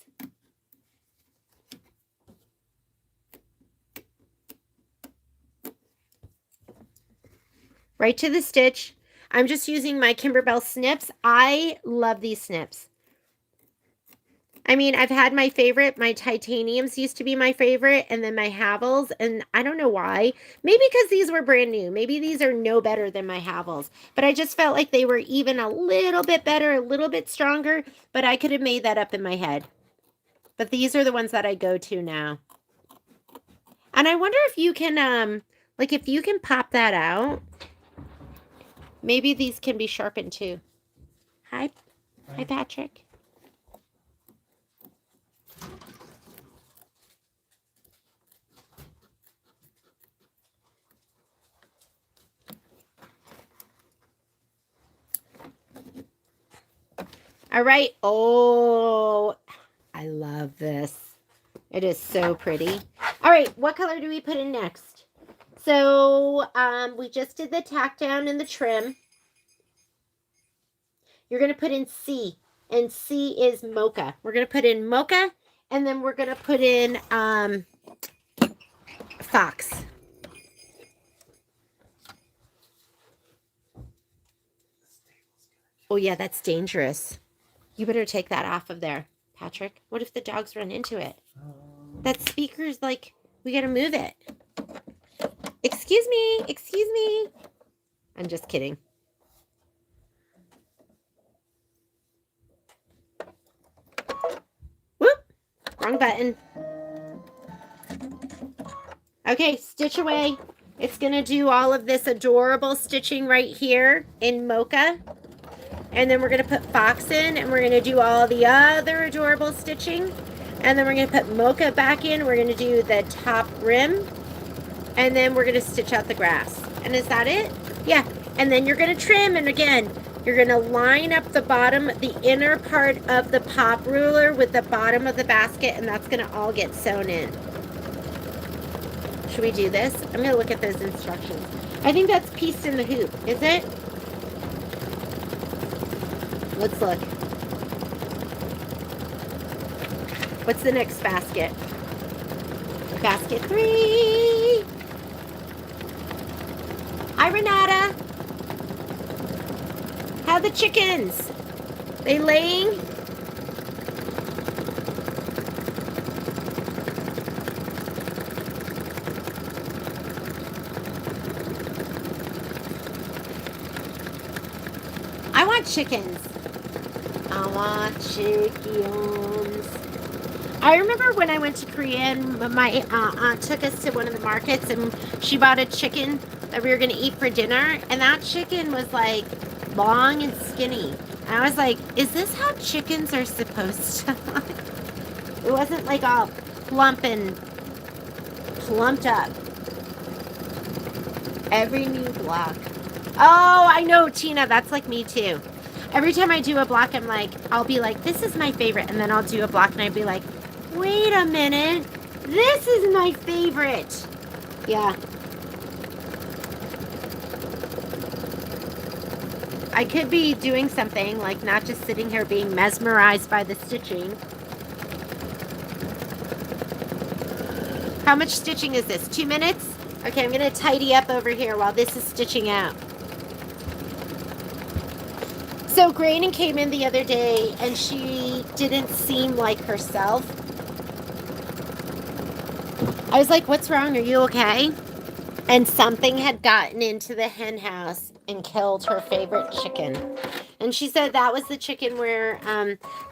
Right to the stitch. I'm just using my Kimberbell snips. I love these snips. I mean, I've had my favorite. My titaniums used to be my favorite, and then my Havels, and I don't know why. Maybe because these were brand new. Maybe these are no better than my Havels, but I just felt like they were even a little bit better, a little bit stronger, but I could have made that up in my head. But these are the ones that I go to now. And I wonder if you can, like if you can pop that out, maybe these can be sharpened too. Hi Patrick. All right. Oh, I love this. It is so pretty. All right, what color do we put in next? So we just did the tack down and the trim. You're going to put in C, and C is mocha. We're going to put in mocha, and then we're going to put in fox. Oh, yeah, that's dangerous. You better take that off of there, Patrick. What if the dogs run into it? That speaker's like, we got to move it. Excuse me. Excuse me. I'm just kidding. Whoop. Wrong button. Okay, stitch away. It's going to do all of this adorable stitching right here in mocha. And then we're going to put fox in, and we're going to do all the other adorable stitching. And then we're going to put mocha back in. We're going to do the top rim. And then we're going to stitch out the grass. And is that it? Yeah. And then you're going to trim. And again, you're going to line up the bottom, the inner part of the pop ruler with the bottom of the basket. And that's going to all get sewn in. Should we do this? I'm going to look at those instructions. I think that's pieced in the hoop. Is it? Let's look. What's the next basket? Basket 3. Hi, Renata. How are the chickens? They laying? I want chickens. I want chickens. I remember when I went to Korea and my aunt took us to one of the markets and she bought a chicken that we were going to eat for dinner. And that chicken was like long and skinny. And I was like, is this how chickens are supposed to look? It wasn't like all plump and plumped up. Every new block. Oh, I know, Tina. That's like me too. Every time I do a block, I'm like, I'll be like, this is my favorite. And then I'll do a block and I'd be like, wait a minute. This is my favorite. Yeah. I could be doing something, like not just sitting here being mesmerized by the stitching. How much stitching is this? 2 minutes? Okay, I'm going to tidy up over here while this is stitching out. So Graydon came in the other day and she didn't seem like herself. I was like, what's wrong? Are you okay? And something had gotten into the hen house and killed her favorite chicken. And she said that was the chicken where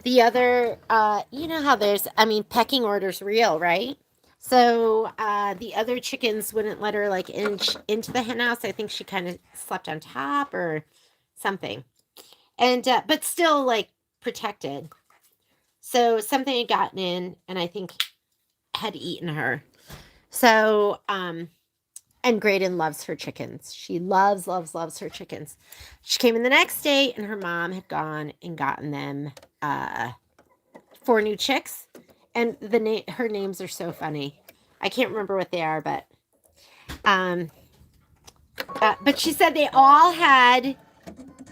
the other, you know how there's, I mean, pecking order's real, right? So the other chickens wouldn't let her like inch into the hen house. I think she kind of slept on top or something. And but still like protected. So something had gotten in and I think had eaten her. So and Graydon loves her chickens. She loves her chickens. She came in the next day and her mom had gone and gotten them 4 new chicks. And her names are so funny. I can't remember what they are, but she said they all had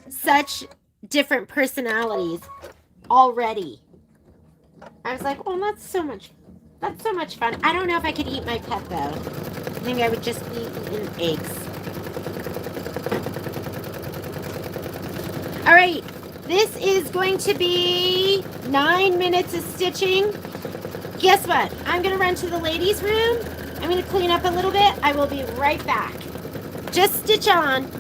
such different personalities already. I was like, oh, that's so much fun. I don't know if I could eat my pet though. I think I would just be eating eggs. All right, this is going to be 9 minutes of stitching. Guess what? I'm gonna run to the ladies' room. I'm gonna clean up a little bit. I will be right back. Just stitch on.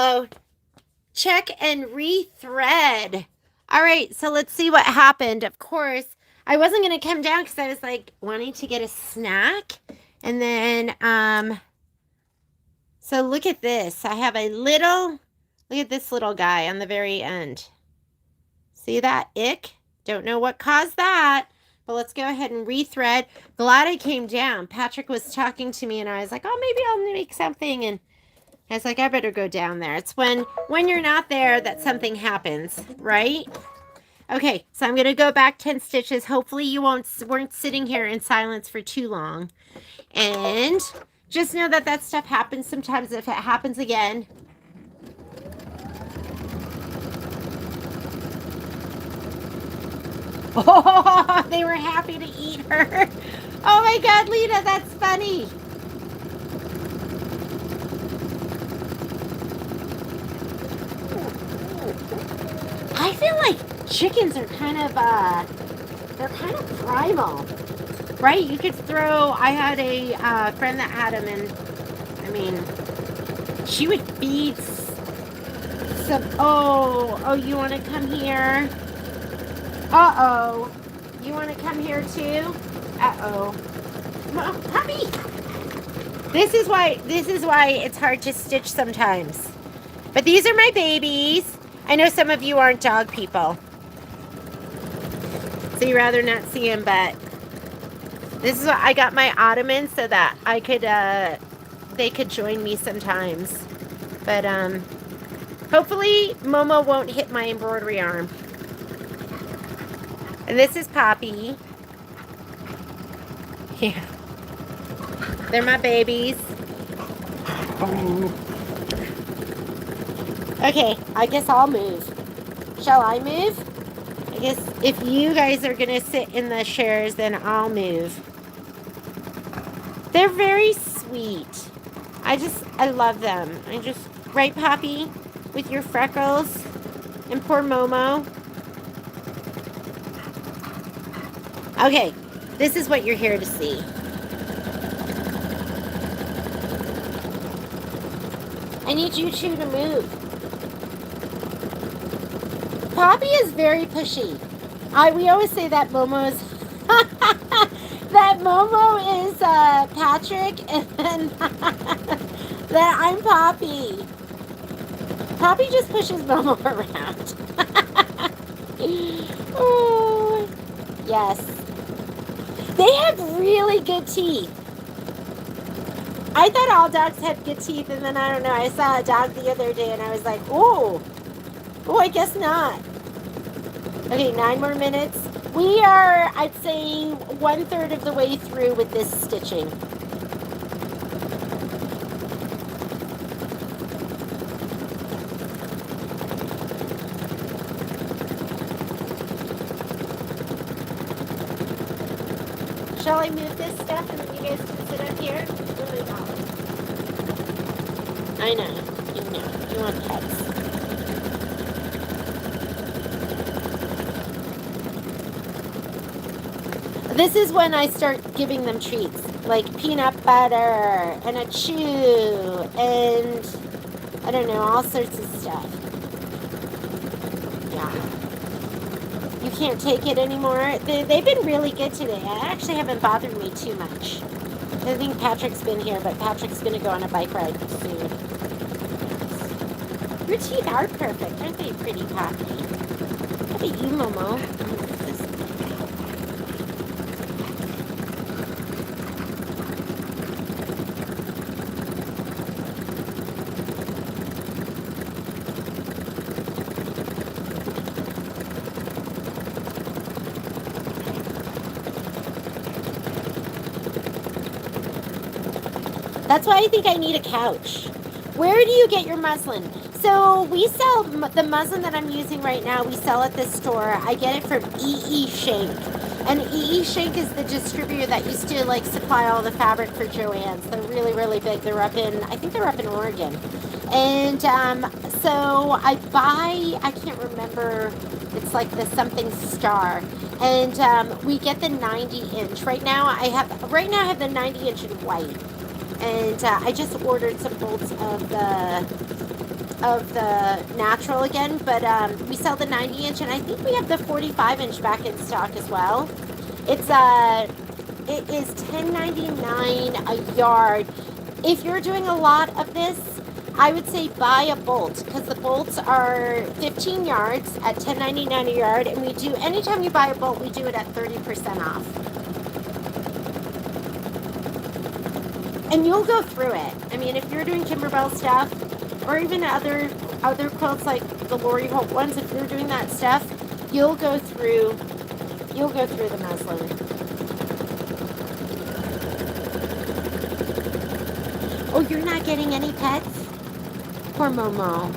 Uh-oh. Check and rethread. All right, so let's see what happened. Of course, I wasn't going to come down because I was like wanting to get a snack. And then, so look at this. I have a little, look at this little guy on the very end. See that? Ick. Don't know what caused that. But let's go ahead and rethread. Glad I came down. Patrick was talking to me and I was like, oh, maybe I'll make something. And I was like, I better go down there. It's when you're not there that something happens, right? Okay, so I'm going to go back 10 stitches. Hopefully you weren't sitting here in silence for too long. And just know that that stuff happens sometimes. If it happens again, oh, they were happy to eat her. Oh my God, Lena, that's funny. I feel like chickens are kind of, they're kind of primal, right? You could throw, I had a friend that had them, and I mean, she would feed some, oh, you want to come here? Uh-oh. You want to come here too? Uh-oh. Well, puppy! This is why it's hard to stitch sometimes. But these are my babies. I know some of you aren't dog people, so you'd rather not see them, but this is what I got my ottoman so that I could, they could join me sometimes. But, hopefully Momo won't hit my embroidery arm. And this is Poppy. Yeah. They're my babies. Okay, I guess I'll move. Shall I move? I guess if you guys are gonna sit in the chairs, then I'll move. They're very sweet. I love them. Right, Poppy? With your freckles? And poor Momo. Okay, this is what you're here to see. I need you two to move. Poppy is very pushy. We always say that Momo is that Momo is Patrick, and that I'm Poppy. Poppy just pushes Momo around. Oh, yes. They have really good teeth. I thought all dogs had good teeth, and then I don't know. I saw a dog the other day, and I was like, oh, I guess not. Okay, 9 more minutes. We are, I'd say, 1/3 of the way through with this stitching. Shall I move this stuff and then you guys can sit up here? Oh my God. I know. You want pets. This is when I start giving them treats, like peanut butter and a chew and I don't know, all sorts of stuff. Yeah. You can't take it anymore. They've been really good today. It actually haven't bothered me too much. I think Patrick's been here, but Patrick's going to go on a bike ride soon. Your teeth are perfect. Aren't they pretty, Poppy? How about you, Momo? That's why I think I need a couch. Where do you get your muslin? So we sell the muslin that I'm using right now. We sell at this store. I get it from E.E. Shank. And E.E. Shank is the distributor that used to like supply all the fabric for Joann's. They're really, really big. I think they're up in Oregon. And so I buy, I can't remember, it's like the something star. And we get the 90-inch. Right now I have the 90-inch in white. And I just ordered some bolts of the of the natural again, but we sell the 90-inch, and I think we have the 45-inch back in stock as well. It is $10.99 a yard. If you're doing a lot of this, I would say buy a bolt, because the bolts are 15 yards at $10.99 a yard, and we do, anytime you buy a bolt, we do it at 30% off. And you'll go through it. I mean, if you're doing Kimberbell stuff, or even other quilts like the Lori Hope ones, if you're doing that stuff, you'll go through the muslin. Oh, you're not getting any pets? Poor Momo.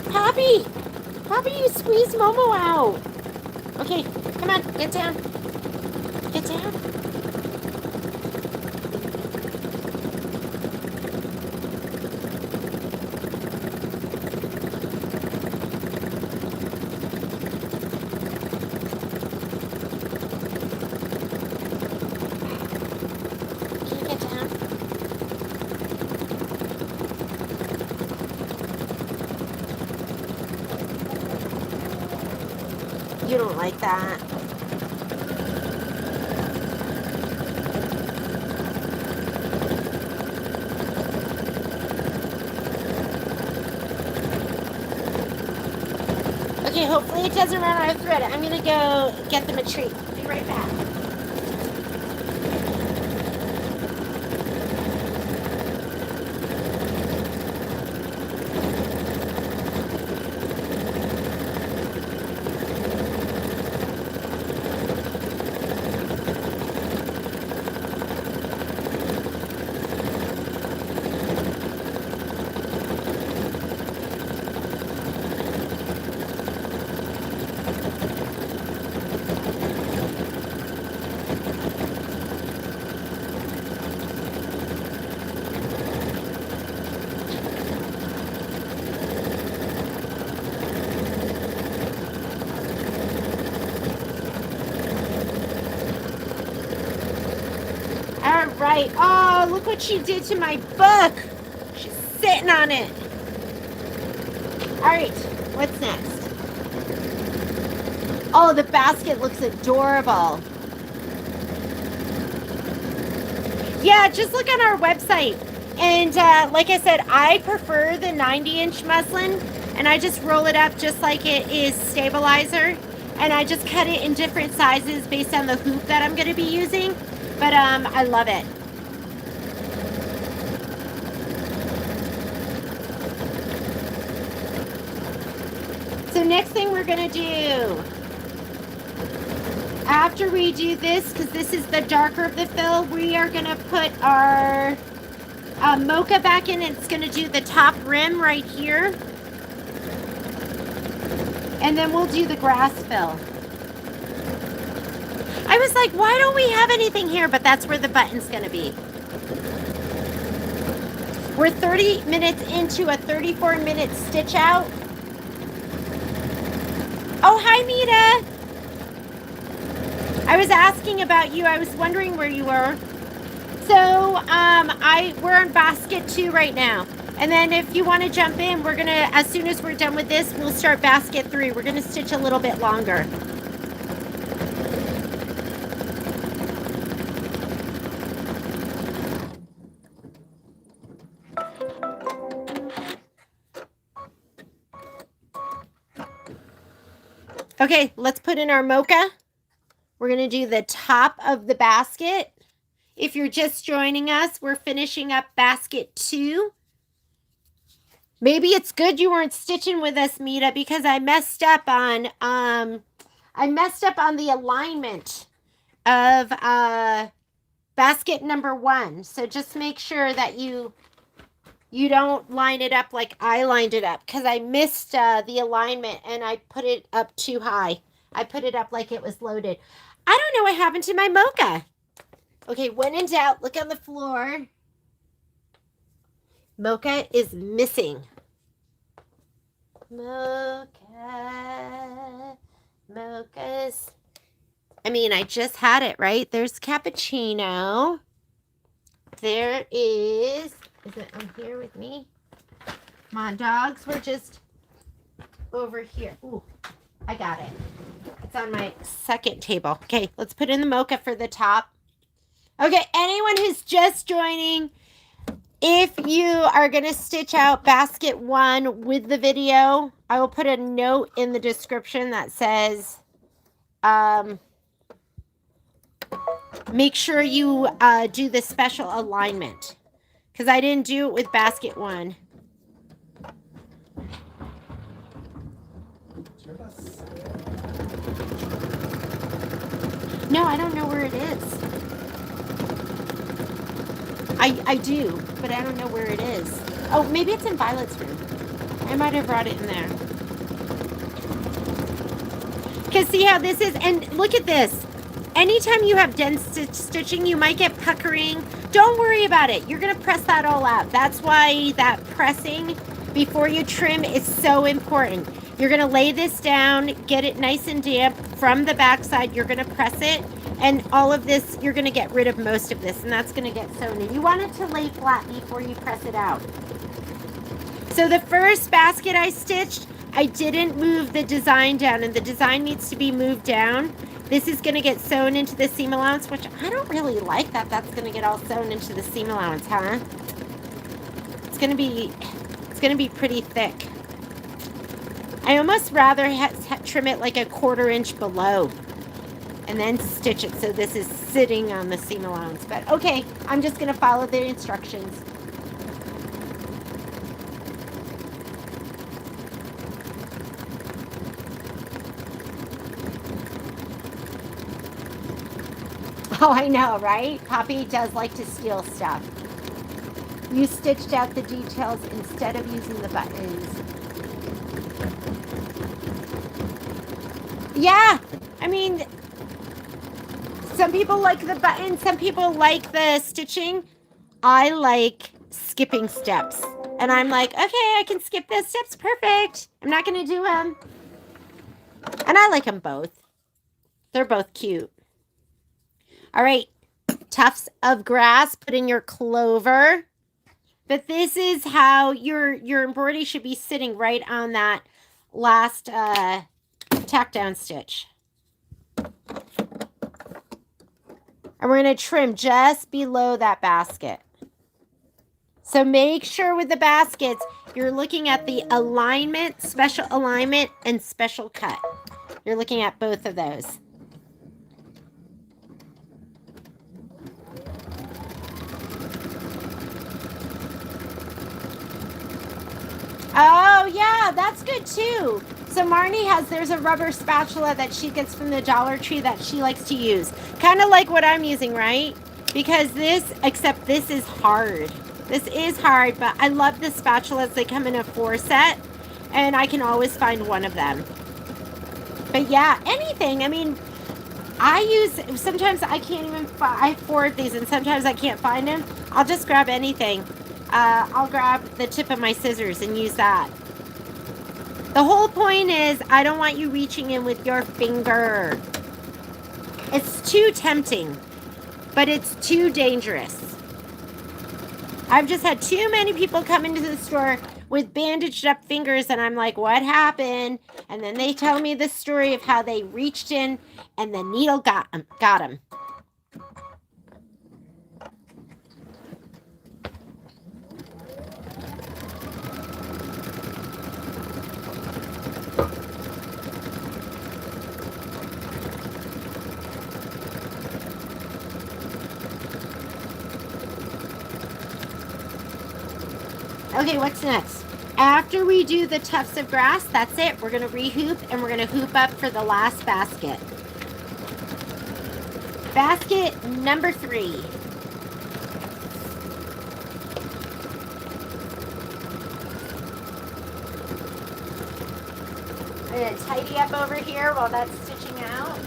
Poppy! Poppy, you squeezed Momo out. Okay, come on, get down. Get down. Can you get down? You don't like that. Okay, hopefully it doesn't run out of thread. I'm gonna go get them a treat. Be right back. Right. Oh, look what she did to my book. She's sitting on it. All right. What's next? Oh, the basket looks adorable. Yeah, just look on our website. And like I said, I prefer the 90-inch muslin. And I just roll it up just like it is stabilizer. And I just cut it in different sizes based on the hoop that I'm going to be using. But I love it. So next thing we're going to do, after we do this, because this is the darker of the fill, we are going to put our mocha back in. It's going to do the top rim right here. And then we'll do the grass fill. I was like, why don't we have anything here? But that's where the button's going to be. We're 30 minutes into a 34-minute stitch out. Oh, hi, Mita. I was asking about you. I was wondering where you were. So, we're on basket 2 right now. And then if you want to jump in, we're going to, as soon as we're done with this, we'll start basket 3. We're going to stitch a little bit longer. Okay, let's put in our mocha. We're going to do the top of the basket. If you're just joining us, we're finishing up basket 2. Maybe it's good you weren't stitching with us, Mita, because I messed up on the alignment of basket number 1. So just make sure that you don't line it up like I lined it up, because I missed the alignment and I put it up too high. I put it up like it was loaded. I don't know what happened to my mocha. Okay, when in doubt, look on the floor. Mocha is missing. Mocha's I mean, I just had it, right? There's cappuccino. There is it on here with me? My dogs were just over here. Ooh, I got it. It's on my second table. Okay, let's put in the mocha for the top. Okay, anyone who's just joining, if you are going to stitch out basket 1 with the video, I will put a note in the description that says, make sure you do the special alignment, because I didn't do it with basket 1. No, I don't know where it is. I do, but I don't know where it is. Oh, maybe it's in Violet's room. I might have brought it in there. Because see how this is? And look at this. Anytime you have dense stitching, you might get puckering. Don't worry about it. You're going to press that all out. That's why that pressing before you trim is so important. You're going to lay this down, get it nice and damp. From the back side, you're going to press it. And all of this, you're going to get rid of most of this. And that's going to get sewn in. You want it to lay flat before you press it out. So the first basket I stitched, I didn't move the design down. And the design needs to be moved down. This is going to get sewn into the seam allowance, which I don't really like that. That's going to get all sewn into the seam allowance, huh? It's going to be pretty thick. I almost rather trim it like a 1/4 inch below and then stitch it so this is sitting on the seam allowance. But okay, I'm just going to follow the instructions. Oh, I know, right? Poppy does like to steal stuff. You stitched out the details instead of using the buttons. Yeah, I mean, some people like the buttons, some people like the stitching. I like skipping steps. And I'm like, okay, I can skip those steps. Perfect. I'm not going to do them. And I like them both. They're both cute. All right, tufts of grass, put in your clover. But this is how your embroidery should be sitting, right on that last tack down stitch. And we're going to trim just below that basket. So make sure with the baskets, you're looking at the alignment, special alignment, and special cut. You're looking at both of those. Oh, yeah, that's good too. So Marnie there's a rubber spatula that she gets from the Dollar Tree that she likes to use. Kind of like what I'm using, right? Because except this is hard. This is hard, but I love the spatulas. They come in a 4 set, and I can always find one of them. But yeah, anything. I mean, sometimes I can't even I have 4 of these, and sometimes I can't find them. I'll just grab anything. I'll grab the tip of my scissors and use that. The whole point is I don't want you reaching in with your finger. It's too tempting, but it's too dangerous. I've just had too many people come into the store with bandaged up fingers, and I'm like, what happened? And then they tell me the story of how they reached in and the needle got them. Okay, what's next? After we do the tufts of grass, that's it. We're going to rehoop, and we're going to hoop up for the last basket. Basket number 3. I'm going to tidy up over here while that's stitching out.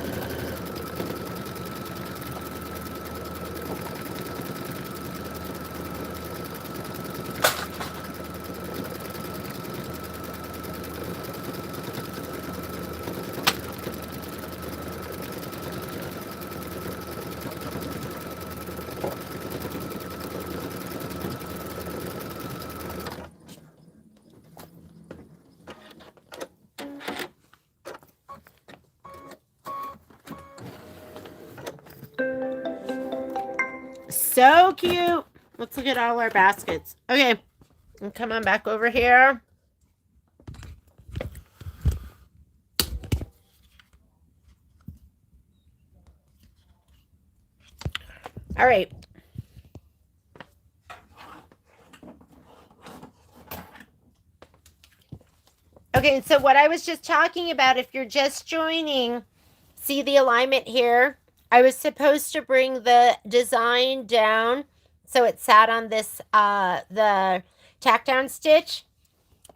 So cute. Let's look at all our baskets. Okay, and come on back over here. All right. Okay, so what I was just talking about, if you're just joining, see the alignment here? I was supposed to bring the design down so it sat on this, the tack down stitch.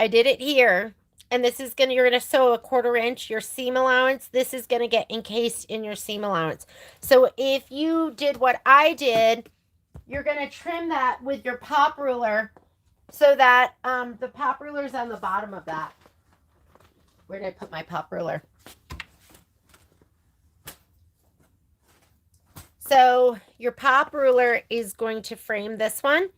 I did it here. And this is you're gonna sew a 1/4 inch, your seam allowance. This is gonna get encased in your seam allowance. So if you did what I did, you're gonna trim that with your pop ruler so that the pop ruler's on the bottom of that. Where did I put my pop ruler? So your pop ruler is going to frame this one.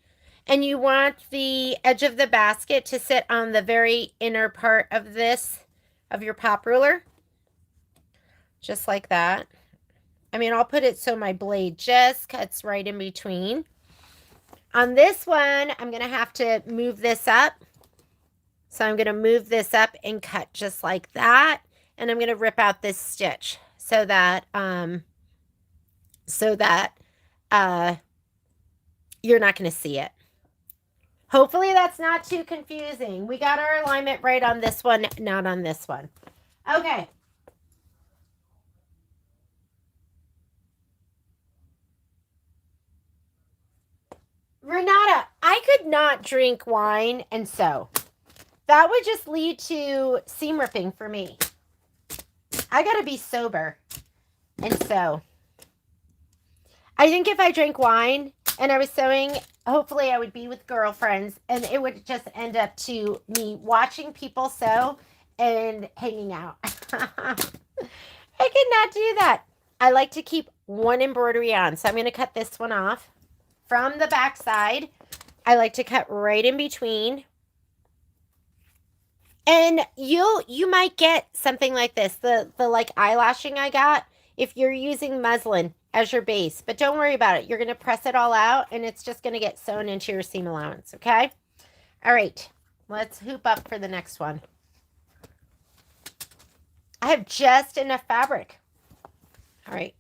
And you want the edge of the basket to sit on the very inner part of this, of your pop ruler. Just like that. I mean, I'll put it so my blade just cuts right in between. On this one, I'm going to have to move this up. So I'm going to move this up and cut just like that. And I'm going to rip out this stitch so that, you're not going to see it. Hopefully that's not too confusing. We got our alignment right on this one, not on this one. Okay. Renata, I could not drink wine and sew. That would just lead to seam ripping for me. I gotta be sober and sew. I think if I drank wine and I was sewing, hopefully I would be with girlfriends and it would just end up to me watching people sew and hanging out. I could not do that. I like to keep one embroidery on. So I'm going to cut this one off from the back side. I like to cut right in between. And you might get something like this, the like eyelashing I got, if you're using muslin as your base. But don't worry about it. You're going to press it all out and it's just going to get sewn into your seam allowance, okay? All right, let's hoop up for the next one. I have just enough fabric. All right,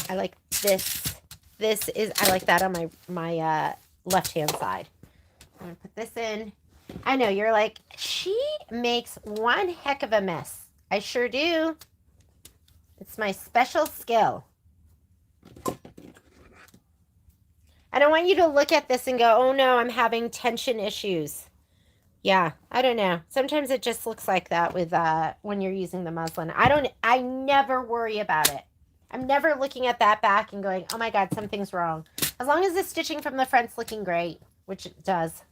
I like this. I like that on my left-hand side. I'm going to put this in. I know, you're like, she makes one heck of a mess. I sure do. It's my special skill. I don't want you to look at this and go, oh no, I'm having tension issues. Yeah, I don't know. Sometimes it just looks like that with when you're using the muslin. I never worry about it. I'm never looking at that back and going, oh my God, something's wrong. As long as the stitching from the front's looking great, which it does.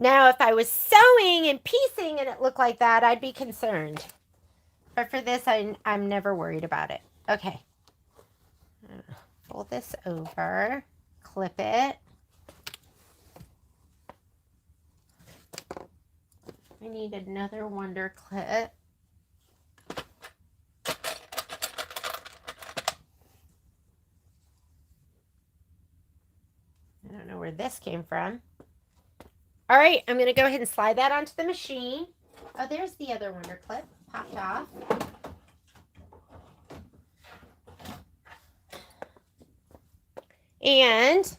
Now, if I was sewing and piecing and it looked like that, I'd be concerned. But for this, I'm never worried about it. Okay. Fold this over, clip it. I need another wonder clip. I don't know where this came from. All right, I'm going to go ahead and slide that onto the machine. Oh, there's the other wonder clip. Popped off. And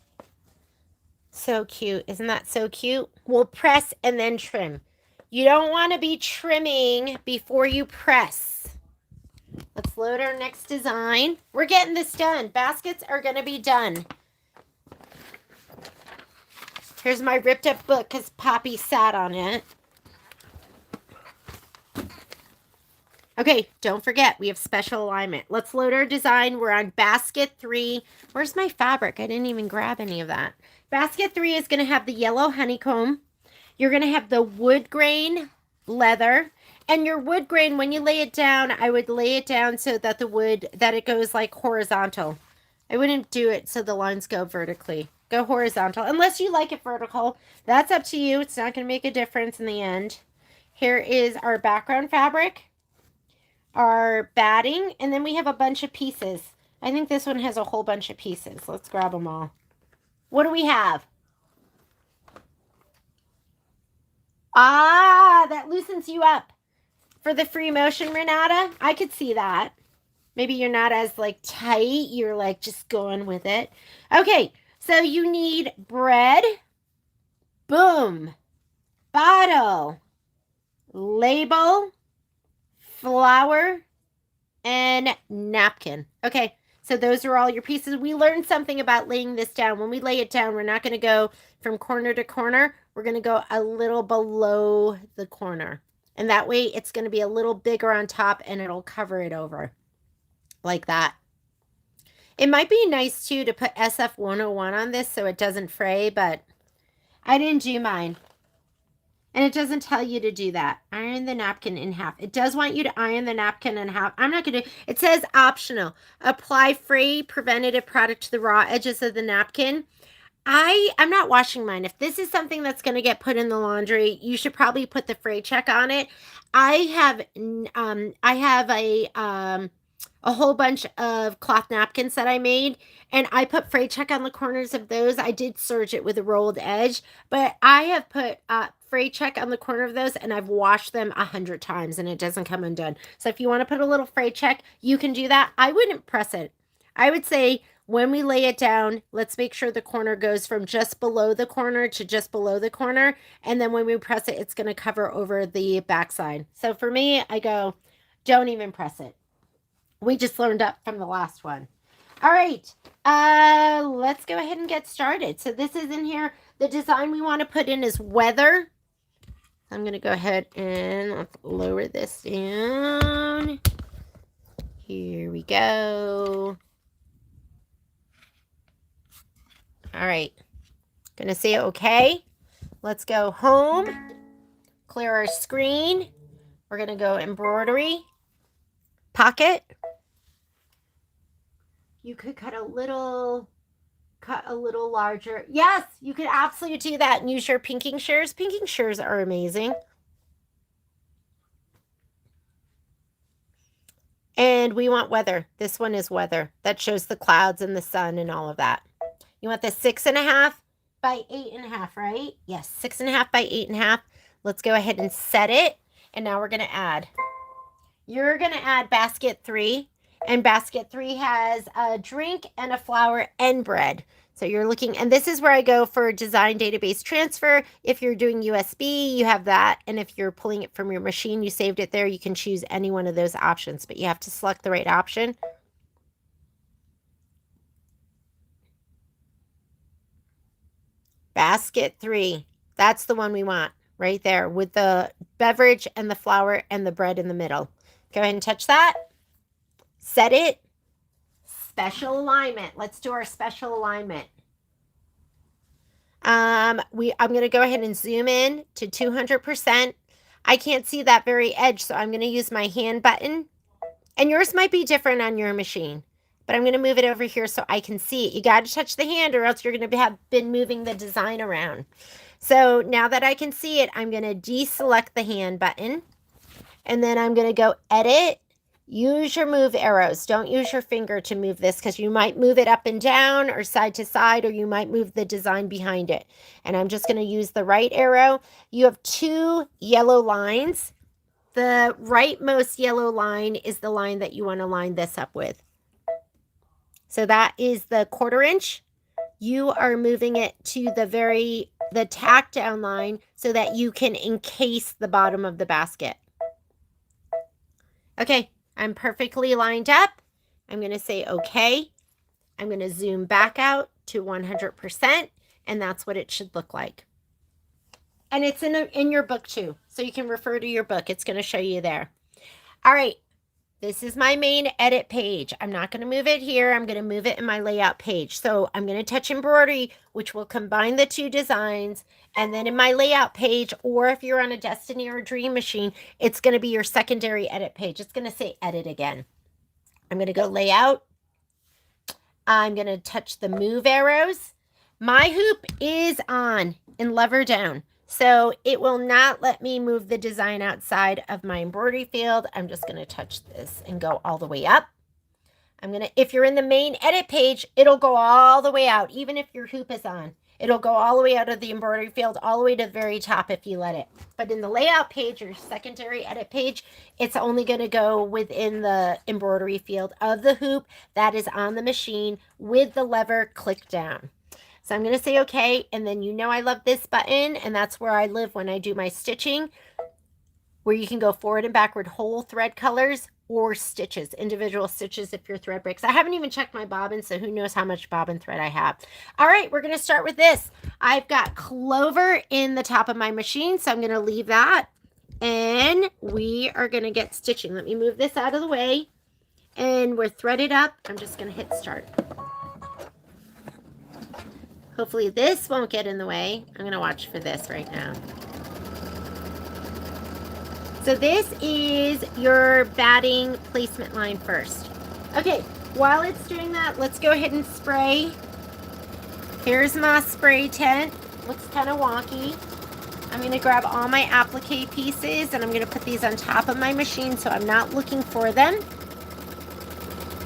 so cute. Isn't that so cute? We'll press and then trim. You don't want to be trimming before you press. Let's load our next design. We're getting this done. Baskets are going to be done. Here's my ripped up book because Poppy sat on it. Okay, don't forget, we have special alignment. Let's load our design. We're on basket 3. Where's my fabric? I didn't even grab any of that. Basket 3 is going to have the yellow honeycomb. You're going to have the wood grain leather. And your wood grain, when you lay it down, I would lay it down so that the wood, that it goes like horizontal. I wouldn't do it so the lines go vertically. Go horizontal. Unless you like it vertical. That's up to you. It's not going to make a difference in the end. Here is our background fabric, our batting, and then we have a bunch of pieces. I think this one has a whole bunch of pieces. Let's grab them all. What do we have? Ah, that loosens you up. For the free motion, Renata, I could see that. Maybe you're not as like tight. You're like just going with it. Okay, so you need bread, boom, bottle, label, flour, and napkin. Okay, so those are all your pieces. We learned something about laying this down. When we lay it down, we're not going to go from corner to corner. We're going to go a little below the corner. And that way it's going to be a little bigger on top and it'll cover it over like that. It might be nice too to put SF 101 on this so it doesn't fray, but I didn't do mine. And it doesn't tell you to do that. Iron the napkin in half. It does want you to iron the napkin in half. I'm not going to. It says optional. Apply fray preventative product to the raw edges of the napkin. I'm not washing mine. If this is something that's going to get put in the laundry, you should probably put the fray check on it. I have a whole bunch of cloth napkins that I made, and I put fray check on the corners of those. I did serge it with a rolled edge, but I have put fray check on the corner of those, and I've washed them 100 times, and it doesn't come undone. So if you want to put a little fray check, you can do that. I wouldn't press it. I would say when we lay it down, let's make sure the corner goes from just below the corner to just below the corner. And then when we press it, it's going to cover over the backside. So for me, I go, don't even press it. We just learned up from the last one. All right, let's go ahead and get started. So this is in here. The design we want to put in is weather. I'm going to go ahead and let's lower this down. Here we go. All right, gonna say okay. Let's go home, clear our screen. We're gonna go embroidery, pocket. You could cut a little larger. Yes, you could absolutely do that and use your pinking shears. Pinking shears are amazing. And we want weather. This one is weather. That shows the clouds and the sun and all of that. You want the 6.5 by 8.5, right? Yes, 6.5 by 8.5. Let's go ahead and set it. And now we're going to add. You're going to add basket 3. And basket 3 has a drink and a flour and bread. So you're looking, and this is where I go for design database transfer. If you're doing USB, you have that. And if you're pulling it from your machine, you saved it there, you can choose any one of those options. But you have to select the right option. Basket 3. That's the one we want right there with the beverage and the flour and the bread in the middle. Go ahead and touch that. Set it. Special alignment. Let's do our special alignment. I'm going to go ahead and zoom in to 200%. I can't see that very edge, so I'm going to use my hand button. And yours might be different on your machine. But I'm going to move it over here so I can see it. You got to touch the hand or else you're going to have been moving the design around. So now that I can see it, I'm going to deselect the hand button. And then I'm going to go edit. Use your move arrows. Don't use your finger to move this because you might move it up and down or side to side, or you might move the design behind it. And I'm just going to use the right arrow. You have 2 yellow lines. The rightmost yellow line is the line that you want to line this up with. So that is the 1/4 inch. You are moving it to the tack down line so that you can encase the bottom of the basket. Okay, I'm perfectly lined up. I'm going to say okay. I'm going to zoom back out to 100%, and that's what it should look like. And it's in your book too, so you can refer to your book. It's going to show you there. All right. This is my main edit page. I'm not going to move it here. I'm going to move it in my layout page. So I'm going to touch embroidery, which will combine the two designs. And then in my layout page, or if you're on a Destiny or a Dream Machine, it's going to be your secondary edit page. It's going to say edit again. I'm going to go layout. I'm going to touch the move arrows. My hoop is on and lever down. So it will not let me move the design outside of my embroidery field. I'm just going to touch this and go all the way up. If you're in the main edit page, it'll go all the way out, even if your hoop is on. It'll go all the way out of the embroidery field, all the way to the very top if you let it. But in the layout page, your secondary edit page, it's only going to go within the embroidery field of the hoop that is on the machine with the lever click down. So I'm going to say okay, and then you know I love this button, and that's where I live when I do my stitching, where you can go forward and backward whole thread colors or stitches, individual stitches if your thread breaks. I haven't even checked my bobbin, so who knows how much bobbin thread I have. All right, we're going to start with this. I've got clover in the top of my machine, so I'm going to leave that, and we are going to get stitching. Let me move this out of the way, and we're threaded up. I'm just going to hit start. Hopefully this won't get in the way. I'm going to watch for this right now. So this is your batting placement line first. Okay, while it's doing that, let's go ahead and spray. Here's my spray tent. Looks kind of wonky. I'm going to grab all my applique pieces and I'm going to put these on top of my machine so I'm not looking for them.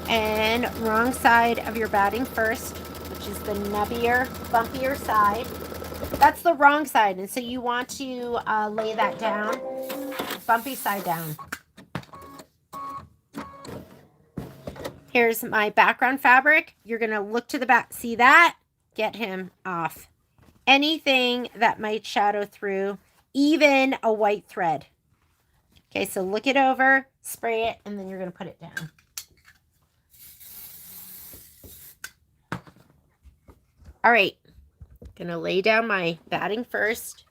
And wrong side of your batting first, which is the nubbier, bumpier side. That's the wrong side, and so you want to lay that down, bumpy side down. Here's my background fabric. You're going to look to the back. See that? Get him off. Anything that might shadow through, even a white thread. Okay, so look it over, spray it, and then you're going to put it down. All right, gonna lay down my batting first.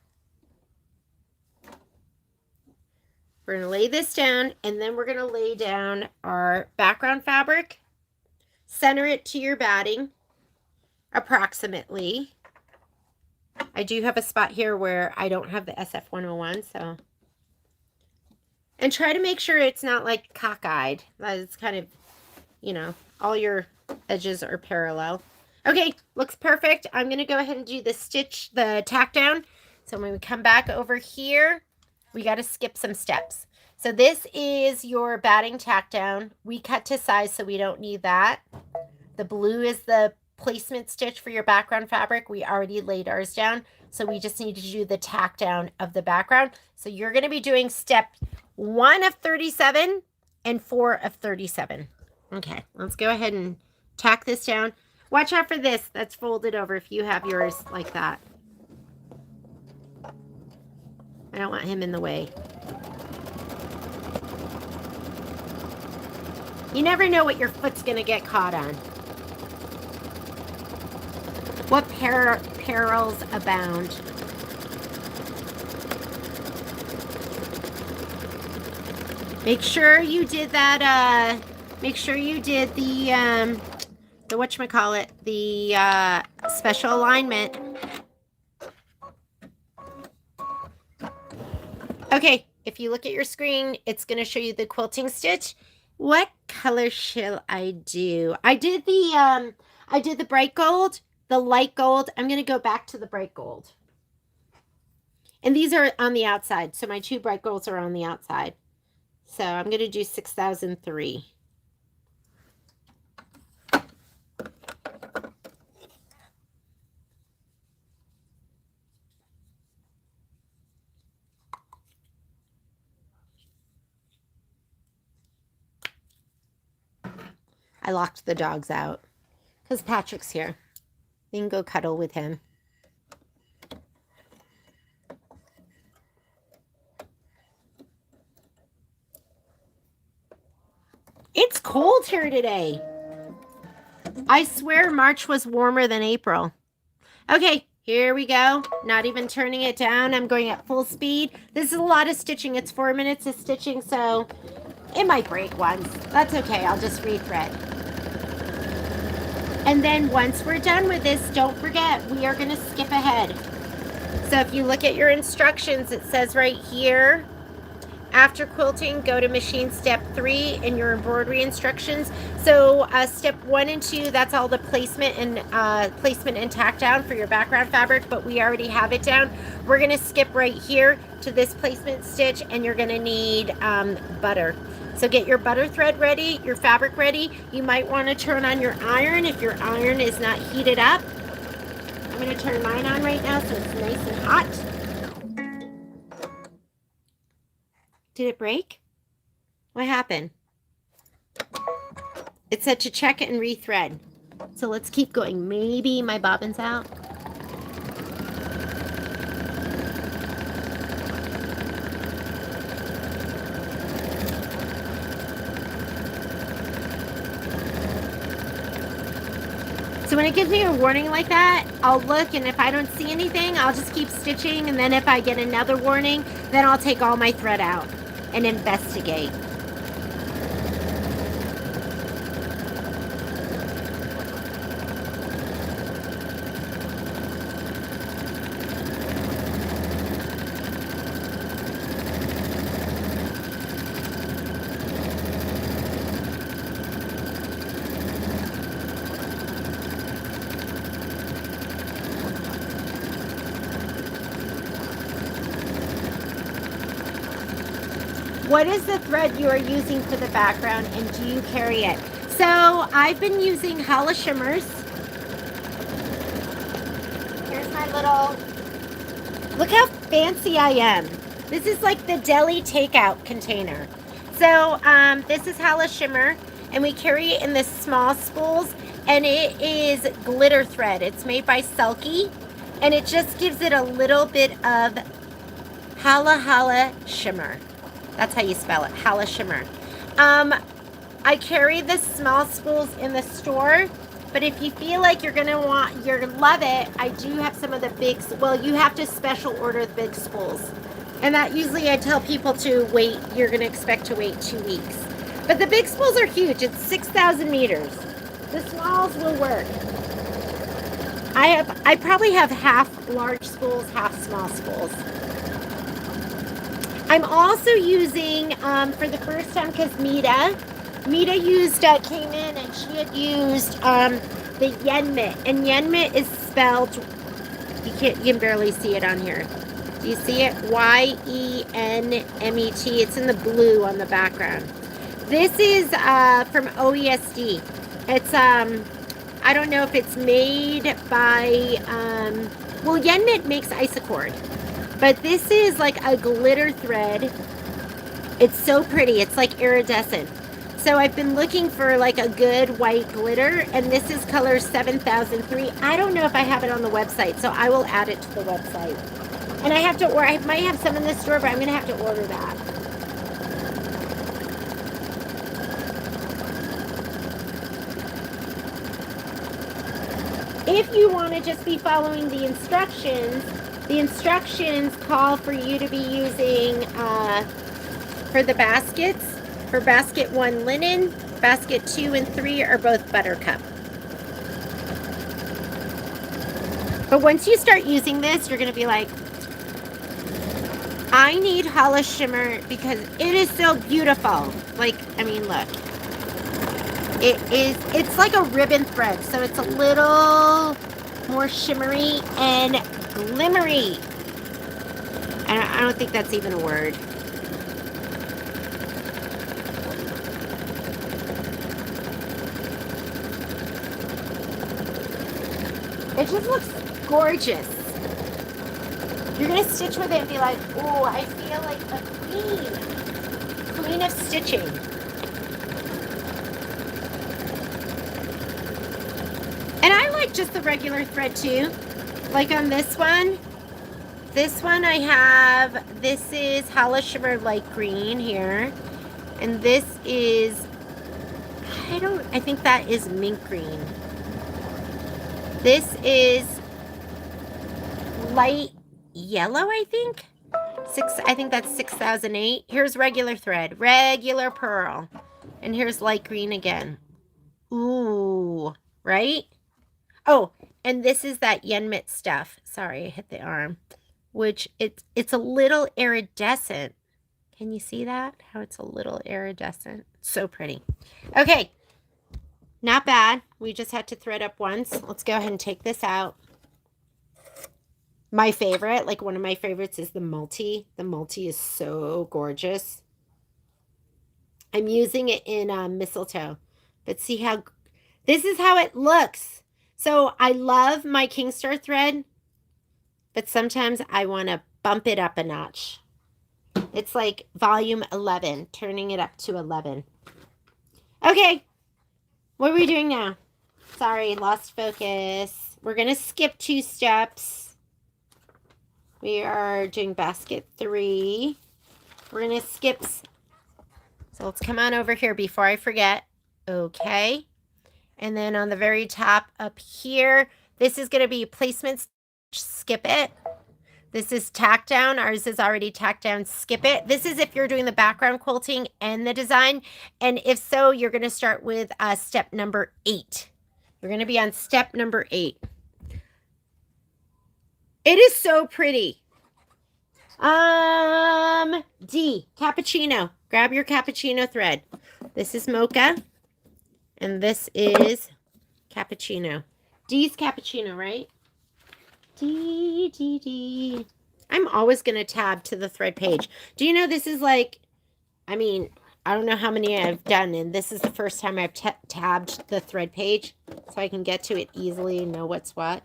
We're gonna lay this down, and then we're gonna lay down our background fabric. Center it to your batting, approximately. I do have a spot here where I don't have the SF101, so. And try to make sure it's not like cockeyed. It's kind of, you know, all your edges are parallel. Okay, looks perfect. I'm going to go ahead and do the tack down. So when we come back over here, we got to skip some steps. So this is your batting tack down. We cut to size, so we don't need that. The blue is the placement stitch for your background fabric. We already laid ours down, so we just need to do the tack down of the background. So you're going to be doing step 1 of 37 and 4 of 37. Okay, let's go ahead and tack this down. Watch out for this. That's folded over if you have yours like that. I don't want him in the way. You never know what your foot's going to get caught on. What perils abound. Make sure you did that, make sure you did the whatchamacallit, the special alignment. Okay, if you look at your screen, it's going to show you the quilting stitch. What color shall I do? I did the bright gold, the light gold. I'm going to go back to the bright gold. And these are on the outside, so my 2 bright golds are on the outside. So I'm going to do 6003. I locked the dogs out because Patrick's here. We can go cuddle with him. It's cold here today. I swear March was warmer than April. Okay, here we go. Not even turning it down. I'm going at full speed. This is a lot of stitching. It's 4 minutes of stitching, so It might break once. That's okay. I'll just rethread. And then once we're done with this, don't forget, we are going to skip ahead. So if you look at your instructions, it says right here, after quilting, go to machine step 3 in your embroidery instructions. So step 1 and 2, that's all the placement and tack down for your background fabric, but we already have it down. We're going to skip right here to this placement stitch, and you're going to need butter. So get your butter thread ready, your fabric ready. You might want to turn on your iron if your iron is not heated up. I'm going to turn mine on right now so it's nice and hot. Did it break? What happened? It said to check it and rethread. So let's keep going. Maybe my bobbin's out. So when it gives me a warning like that, I'll look, and if I don't see anything, I'll just keep stitching, and then if I get another warning, then I'll take all my thread out and investigate. What is the thread you are using for the background, and do you carry it? So I've been using Hala Shimmers. Here's my little, look how fancy I am. This is like the deli takeout container. So this is Hala Shimmer, and we carry it in the small spools, and it is glitter thread. It's made by Selkie, and it just gives it a little bit of Hala Shimmer. That's how you spell it, Hala Shimmer. I carry the small spools in the store, but if you feel like you're gonna love it, I do have some of the big, well, you have to special order the big spools. And that usually I tell people to wait, you're gonna expect to wait 2 weeks. But the big spools are huge, it's 6,000 meters. The smalls will work. I probably have half large spools, half small spools. I'm also using, for the first time, because Mita came in and she had used the Yenmet. And Yenmet is spelled, you can barely see it on here. Do you see it? Y-E-N-M-E-T. It's in the blue on the background. This is from OESD. It's, I don't know if it's made by, well, Yenmet makes Isacord. But this is like a glitter thread. It's so pretty. It's like iridescent. So I've been looking for like a good white glitter, and this is color 7003. I don't know if I have it on the website, so I will add it to the website. And I have to order, I might have some in the store, but I'm going to have to order that. If you want to just be following the instructions call for you to be using, for the baskets, for basket 1 linen, basket 2 and 3 are both buttercup. But once you start using this, you're going to be like, I need Hala Shimmer because it is so beautiful. Like, I mean, look. It's like a ribbon thread, so it's a little more shimmery and glimmery. I don't think that's even a word. It just looks gorgeous. You're going to stitch with it and be like, oh, I feel like a queen of stitching. And I like just the regular thread too. Like on this one I have, this is Hala Shimmer Light Green here. And this is, I think that is mint green. This is light yellow, I think. I think that's 6008. Here's regular thread, regular pearl. And here's light green again. Ooh, right? Oh, and this is that Yenmit stuff. Sorry, I hit the arm. Which it's a little iridescent. Can you see that? How it's a little iridescent. So pretty. Okay. Not bad. We just had to thread up once. Let's go ahead and take this out. My favorite, like one of my favorites, is the multi. The multi is so gorgeous. I'm using it in mistletoe. But see how, this is how it looks. So I love my Kingstar thread, but sometimes I want to bump it up a notch. It's like volume 11, turning it up to 11. Okay, what are we doing now? Sorry, lost focus. We're going to skip 2 steps. We are doing basket 3. We're going to skip. So let's come on over here before I forget. Okay. And then on the very top up here, this is going to be placement. Skip it. This is tack down. Ours is already tacked down. Skip it. This is if you're doing the background quilting and the design. And if so, you're going to start with step number 8. You're going to be on step number 8. It is so pretty. D, cappuccino. Grab your cappuccino thread. This is mocha. And this is cappuccino. D's cappuccino, right? D, D, D. I'm always going to tab to the thread page. Do you know this is like, I mean, I don't know how many I've done, and this is the first time I've tabbed the thread page, so I can get to it easily and know what's what.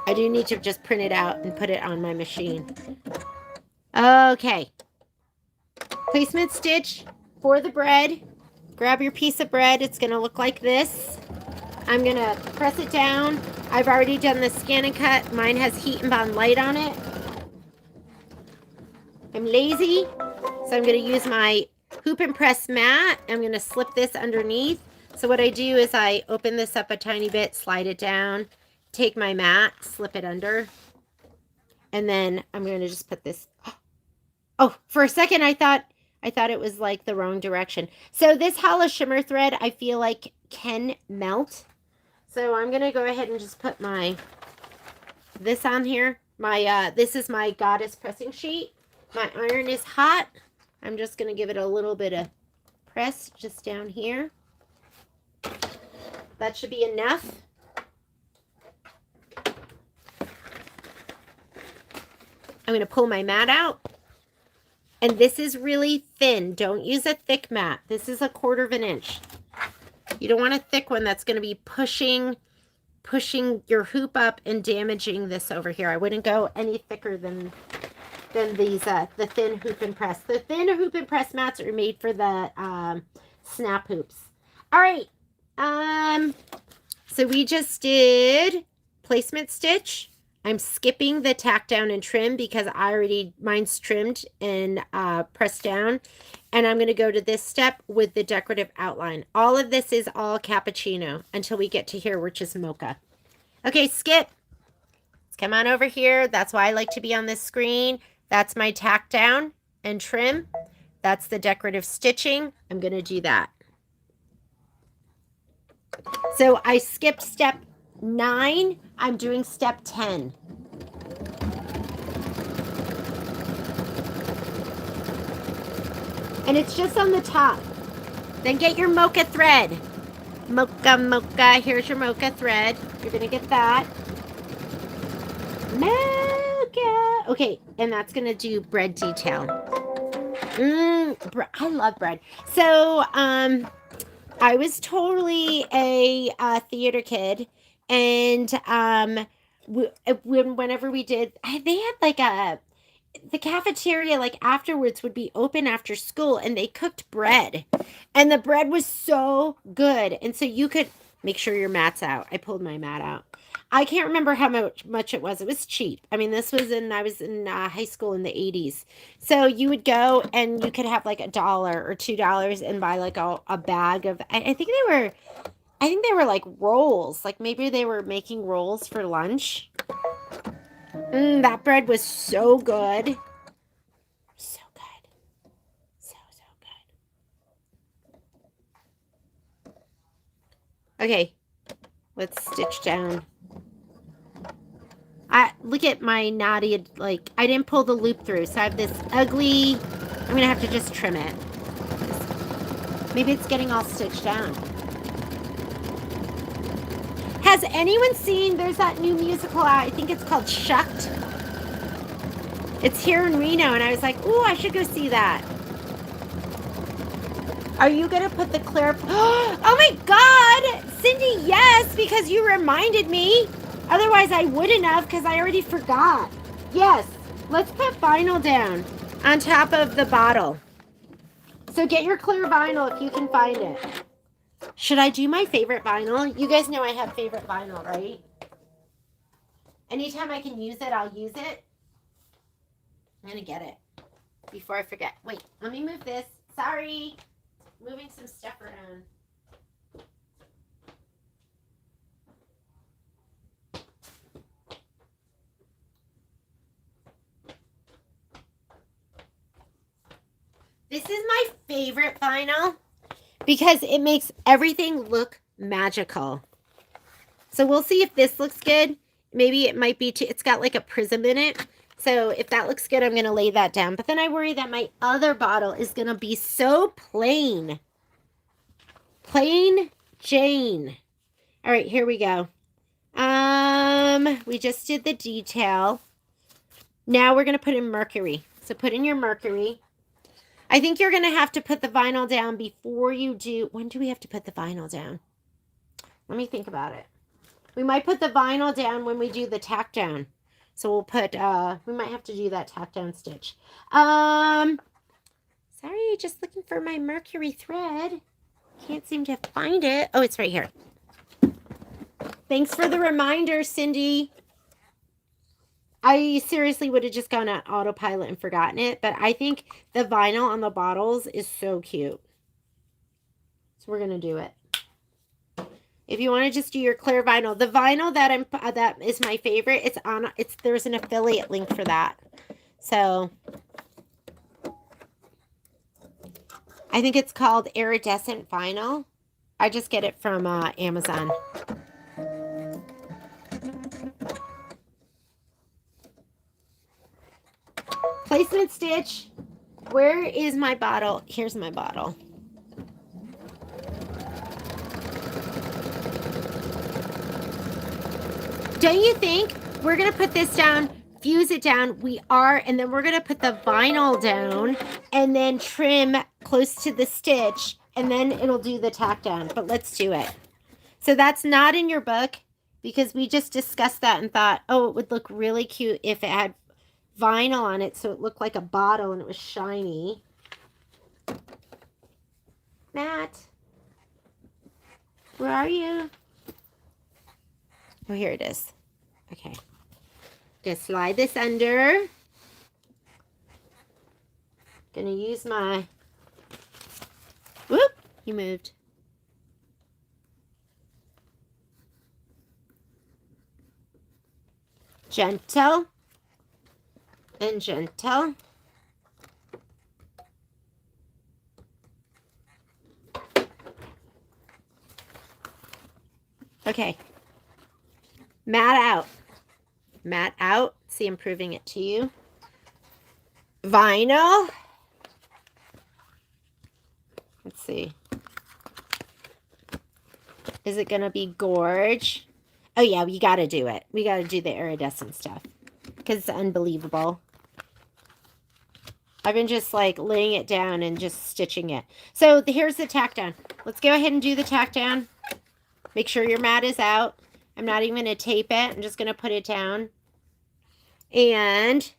I do need to just print it out and put it on my machine. Okay. Placement stitch for the bread. Grab your piece of bread. It's going to look like this. I'm going to press it down. I've already done the scan and cut. Mine has heat and bond light on it. I'm lazy, so I'm going to use my hoop and press mat. I'm going to slip this underneath. So what I do is I open this up a tiny bit, slide it down, take my mat, slip it under, and then I'm going to just put this. Oh, for a second I thought it was like the wrong direction. So this hollow shimmer thread I feel like can melt. So I'm going to go ahead and just put this on here. This is my goddess pressing sheet. My iron is hot. I'm just going to give it a little bit of press just down here. That should be enough. I'm going to pull my mat out. And this is really thin. Don't use a thick mat. This is 1/4 inch. You don't want a thick one that's going to be pushing your hoop up and damaging this over here. I wouldn't go any thicker than these, the thin hoop and press. The thin hoop and press mats are made for the snap hoops. All right. So we just did placement stitch. I'm skipping the tack down and trim because mine's trimmed and pressed down. And I'm going to go to this step with the decorative outline. All of this is all cappuccino until we get to here, which is mocha. Okay, skip. Let's come on over here. That's why I like to be on this screen. That's my tack down and trim. That's the decorative stitching. I'm going to do that. So I skipped step 9. I'm doing step 10. And it's just on the top. Then get your mocha thread. Mocha. Here's your mocha thread. You're going to get that. Mocha. Okay, and that's going to do bread detail. I love bread. So, I was totally a theater kid. And whenever we did, they had like the cafeteria, like afterwards, would be open after school, and they cooked bread, and the bread was so good. And so you could make sure your mat's out. I pulled my mat out. I can't remember how much it was. It was cheap. I mean, I was in high school in the 80s. So you would go and you could have like $1 or $2 and buy like a bag of, I think they were like rolls. Like maybe they were making rolls for lunch. That bread was so good. So good. So good. Okay, let's stitch down. Look at my knotted, like, I didn't pull the loop through, so I have this ugly, I'm gonna have to just trim it. Maybe it's getting all stitched down. Has anyone seen, there's that new musical out, I think it's called Shucked. It's here in Reno, and I was like, ooh, I should go see that. Are you gonna put the clear, oh my God, Cindy, yes, because you reminded me. Otherwise, I wouldn't have because I already forgot. Yes, let's put vinyl down on top of the bottle. So get your clear vinyl if you can find it. Should I do my favorite vinyl? You guys know I have favorite vinyl, right? Anytime I can use it, I'll use it. I'm going to get it before I forget. Wait, let me move this. Sorry. Moving some stuff around. This is my favorite vinyl because it makes everything look magical. So we'll see if this looks good. Maybe it might be too, it's got like a prism in it. So if that looks good, I'm going to lay that down. But then I worry that my other bottle is going to be so plain. Plain Jane. All right, here we go. We just did the detail. Now we're going to put in mercury. So put in your mercury. I think you're going to have to put the vinyl down before you do. When do we have to put the vinyl down? Let me think about it. We might put the vinyl down when we do the tack down. So we'll put, we might have to do that tack down stitch. Sorry, just looking for my mercury thread. Can't seem to find it. Oh, it's right here. Thanks for the reminder, Cindy. I seriously would have just gone on autopilot and forgotten it, but I think the vinyl on the bottles is so cute. So we're going to do it. If you want to just do your clear vinyl, the vinyl that is my favorite, there's an affiliate link for that. So I think it's called iridescent vinyl. I just get it from Amazon. Placement stitch. Where is my bottle? Here's my bottle. Don't you think we're going to put this down, fuse it down? We are, and then we're going to put the vinyl down and then trim close to the stitch, and then it'll do the tack down. But let's do it. So that's not in your book because we just discussed that and thought, oh, it would look really cute if it had vinyl on it so it looked like a bottle and it was shiny. Matt, where are you? Oh, here it is. Okay. Gonna slide this under. Gonna use my, whoop, you moved. Gentle and gentle. Okay. Mat out. Mat out. See, I'm proving it to you. Vinyl. Let's see. Is it going to be gorge? Oh, yeah, we got to do it. We got to do the iridescent stuff because it's unbelievable. I've been just like laying it down and just stitching it. So here's the tack down. Let's go ahead and do the tack down. Make sure your mat is out. I'm not even going to tape it. I'm just going to put it down. And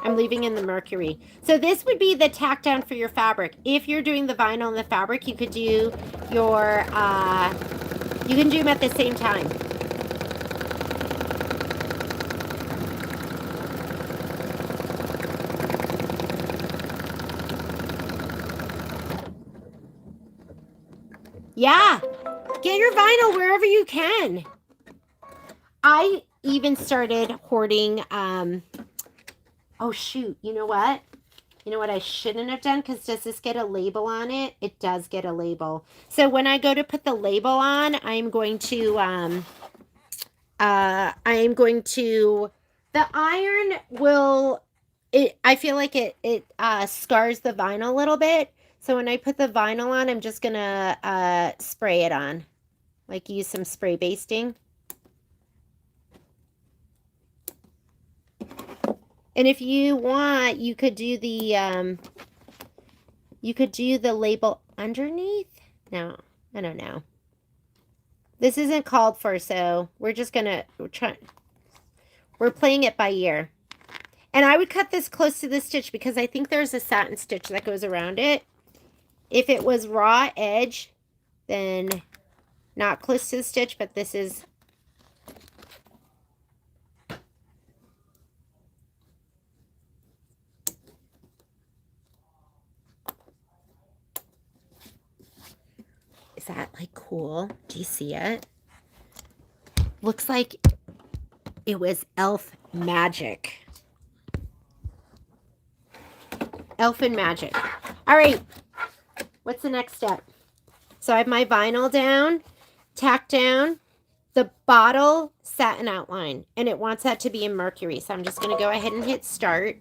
I'm leaving in the mercury. So this would be the tack down for your fabric. If you're doing the vinyl and the fabric, you could do your, you can do them at the same time. Yeah, get your vinyl wherever you can. I even started hoarding, oh shoot, you know what? You know what I shouldn't have done? Because does this get a label on it? It does get a label. So when I go to put the label on, I'm going to, the iron will, I feel like it scars the vinyl a little bit. So when I put the vinyl on, I'm just gonna spray it on. Like use some spray basting. And if you want, you could do the label underneath. No, I don't know. This isn't called for, so we're just gonna we're playing it by ear. And I would cut this close to the stitch because I think there's a satin stitch that goes around it. If it was raw edge, then not close to the stitch, but this is. Is that like cool? Do you see it? Looks like it was elf magic. Elfin magic. All right. What's the next step? So I have my vinyl down, tacked down, the bottle satin outline, and it wants that to be in mercury. So I'm just going to go ahead and hit start.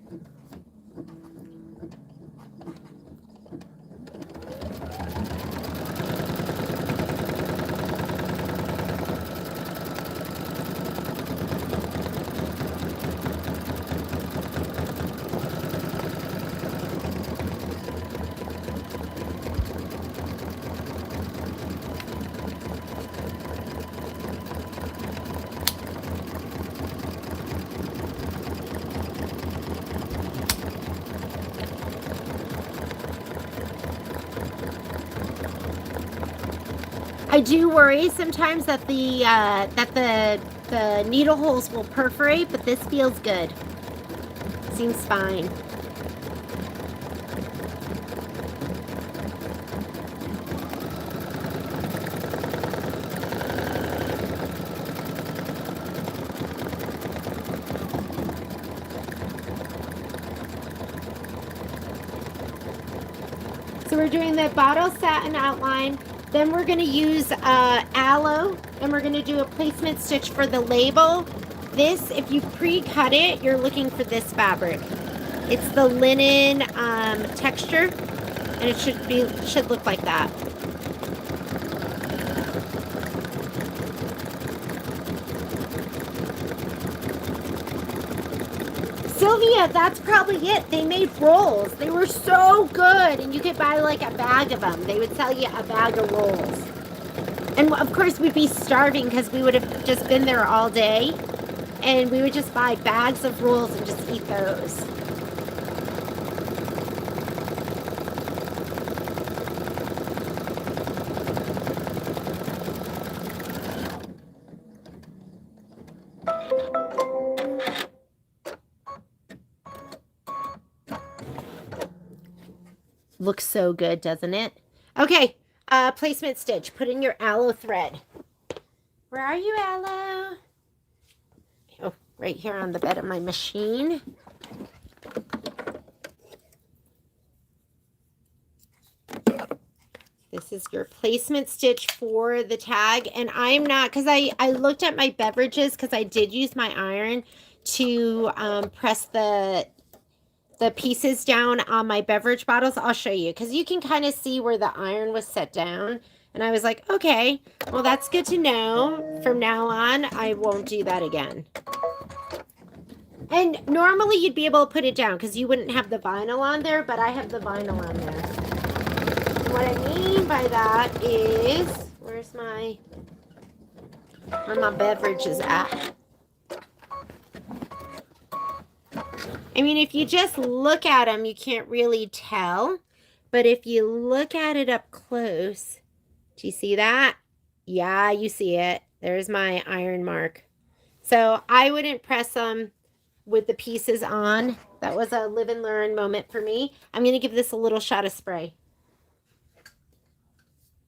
I do worry sometimes that the needle holes will perforate, but this feels good. Seems fine. So we're doing the bottle satin outline. Then we're going to use aloe, and we're going to do a placement stitch for the label. This, if you pre-cut it, you're looking for this fabric. It's the linen texture, and it should look like that. Sylvia, that's probably it. They made rolls. They were so good, and you could buy like a bag of them. They would sell you a bag of rolls. And of course, we'd be starving because we would have just been there all day, and we would just buy bags of rolls and just eat those. Looks so good, doesn't it? Okay, placement stitch. Put in your aloe thread. Where are you, aloe? Oh, right here on the bed of my machine. This is your placement stitch for the tag. And I'm not, because I looked at my beverages, because I did use my iron to press the pieces down on my beverage bottles. I'll show you, because you can kind of see where the iron was set down. And I was like, okay, well, that's good to know. From now on, I won't do that again. And normally you'd be able to put it down because you wouldn't have the vinyl on there, but I have the vinyl on there. And what I mean by that is, where my beverages at? I mean, if you just look at them, you can't really tell. But if you look at it up close, do you see that? Yeah, you see it. There's my iron mark. So I wouldn't press them with the pieces on. That was a live and learn moment for me. I'm going to give this a little shot of spray.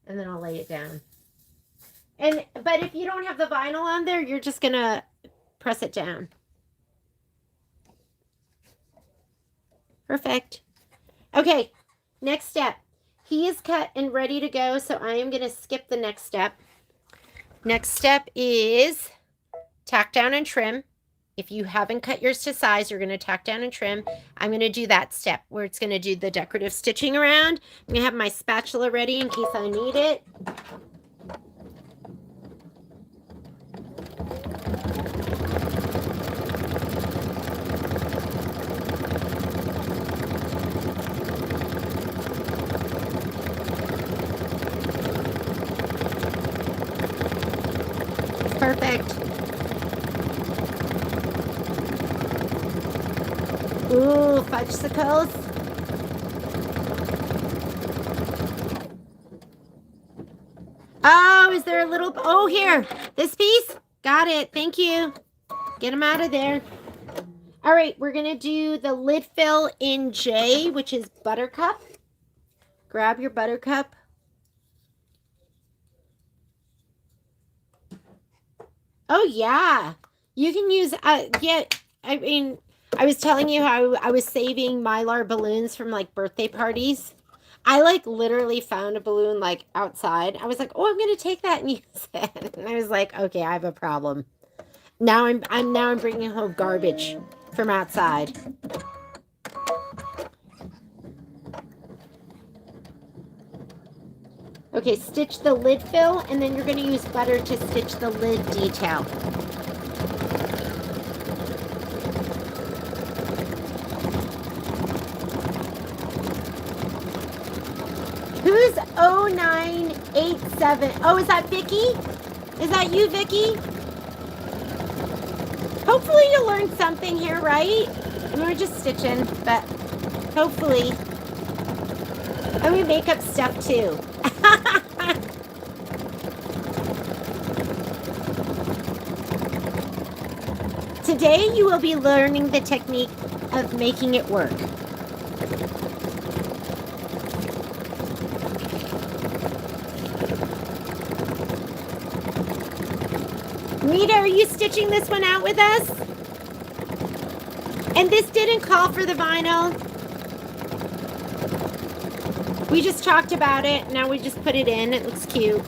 And then I'll lay it down. But if you don't have the vinyl on there, you're just going to press it down. Perfect. Okay, next step. He is cut and ready to go, so I am going to skip the next step. Next step is tack down and trim. If you haven't cut yours to size, you're going to tack down and trim. I'm going to do that step where it's going to do the decorative stitching around. I'm going to have my spatula ready in case I need it. Perfect. Ooh, fudgesicles. Oh, is there a little... Oh, here. This piece? Got it. Thank you. Get them out of there. All right, we're going to do the lid fill in J, which is buttercup. Grab your buttercup. Oh, yeah. You can use... yeah, I mean... I was telling you how I was saving Mylar balloons from like birthday parties. I like literally found a balloon like outside. I was like, "Oh, I'm going to take that and use it." And I was like, "Okay, I have a problem." Now I'm bringing home garbage from outside. Okay, stitch the lid fill and then you're going to use butter to stitch the lid detail. Who's 0987? Oh, is that Vicky? Is that you, Vicky? Hopefully you learned something here, right? I mean, we're just stitching, but hopefully. And we make up stuff too. Today you will be learning the technique of making it work. Rita, are you stitching this one out with us? And this didn't call for the vinyl. We just talked about it. Now we just put it in. It looks cute.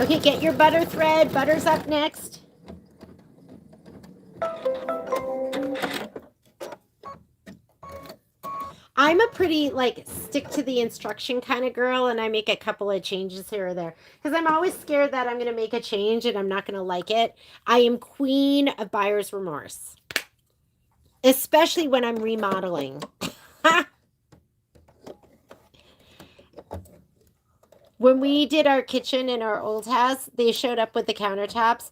Okay, get your butter thread. Butter's up next. I'm a pretty, like, stick to the instruction kind of girl, and I make a couple of changes here or there. Because I'm always scared that I'm going to make a change and I'm not going to like it. I am queen of buyer's remorse. Especially when I'm remodeling. When we did our kitchen in our old house, they showed up with the countertops,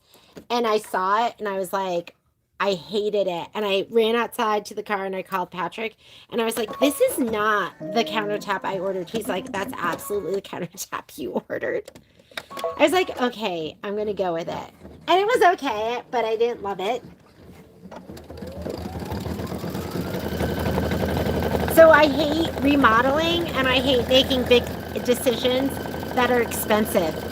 and I saw it, and I was like, I hated it. And I ran outside to the car and I called Patrick and I was like, this is not the countertop I ordered. He's like, that's absolutely the countertop you ordered. I was like, okay, I'm going to go with it. And it was okay, but I didn't love it. So I hate remodeling and I hate making big decisions that are expensive.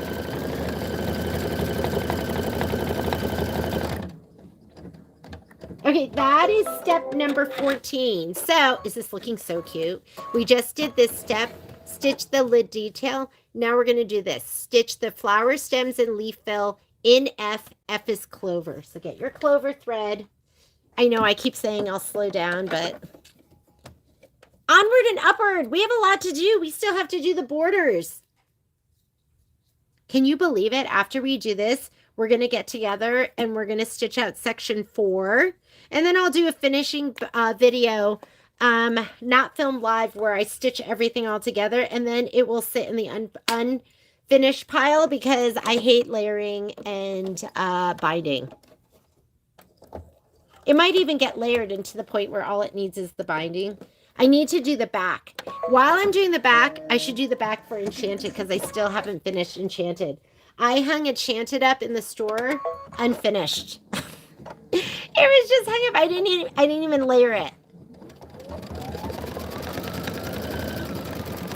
Okay, that is step number 14. So, is this looking so cute? We just did this step, stitch the lid detail. Now we're going to do this. Stitch the flower stems and leaf fill in F. F is clover. So get your clover thread. I know I keep saying I'll slow down, but onward and upward. We have a lot to do. We still have to do the borders. Can you believe it? After we do this, we're going to get together and we're going to stitch out section 4. And then I'll do a finishing video, not filmed live, where I stitch everything all together. And then it will sit in the unfinished pile because I hate layering and binding. It might even get layered into the point where all it needs is the binding. I need to do the back. While I'm doing the back, I should do the back for Enchanted because I still haven't finished Enchanted. I hung Enchanted up in the store unfinished. It was just hung up. I didn't even layer it.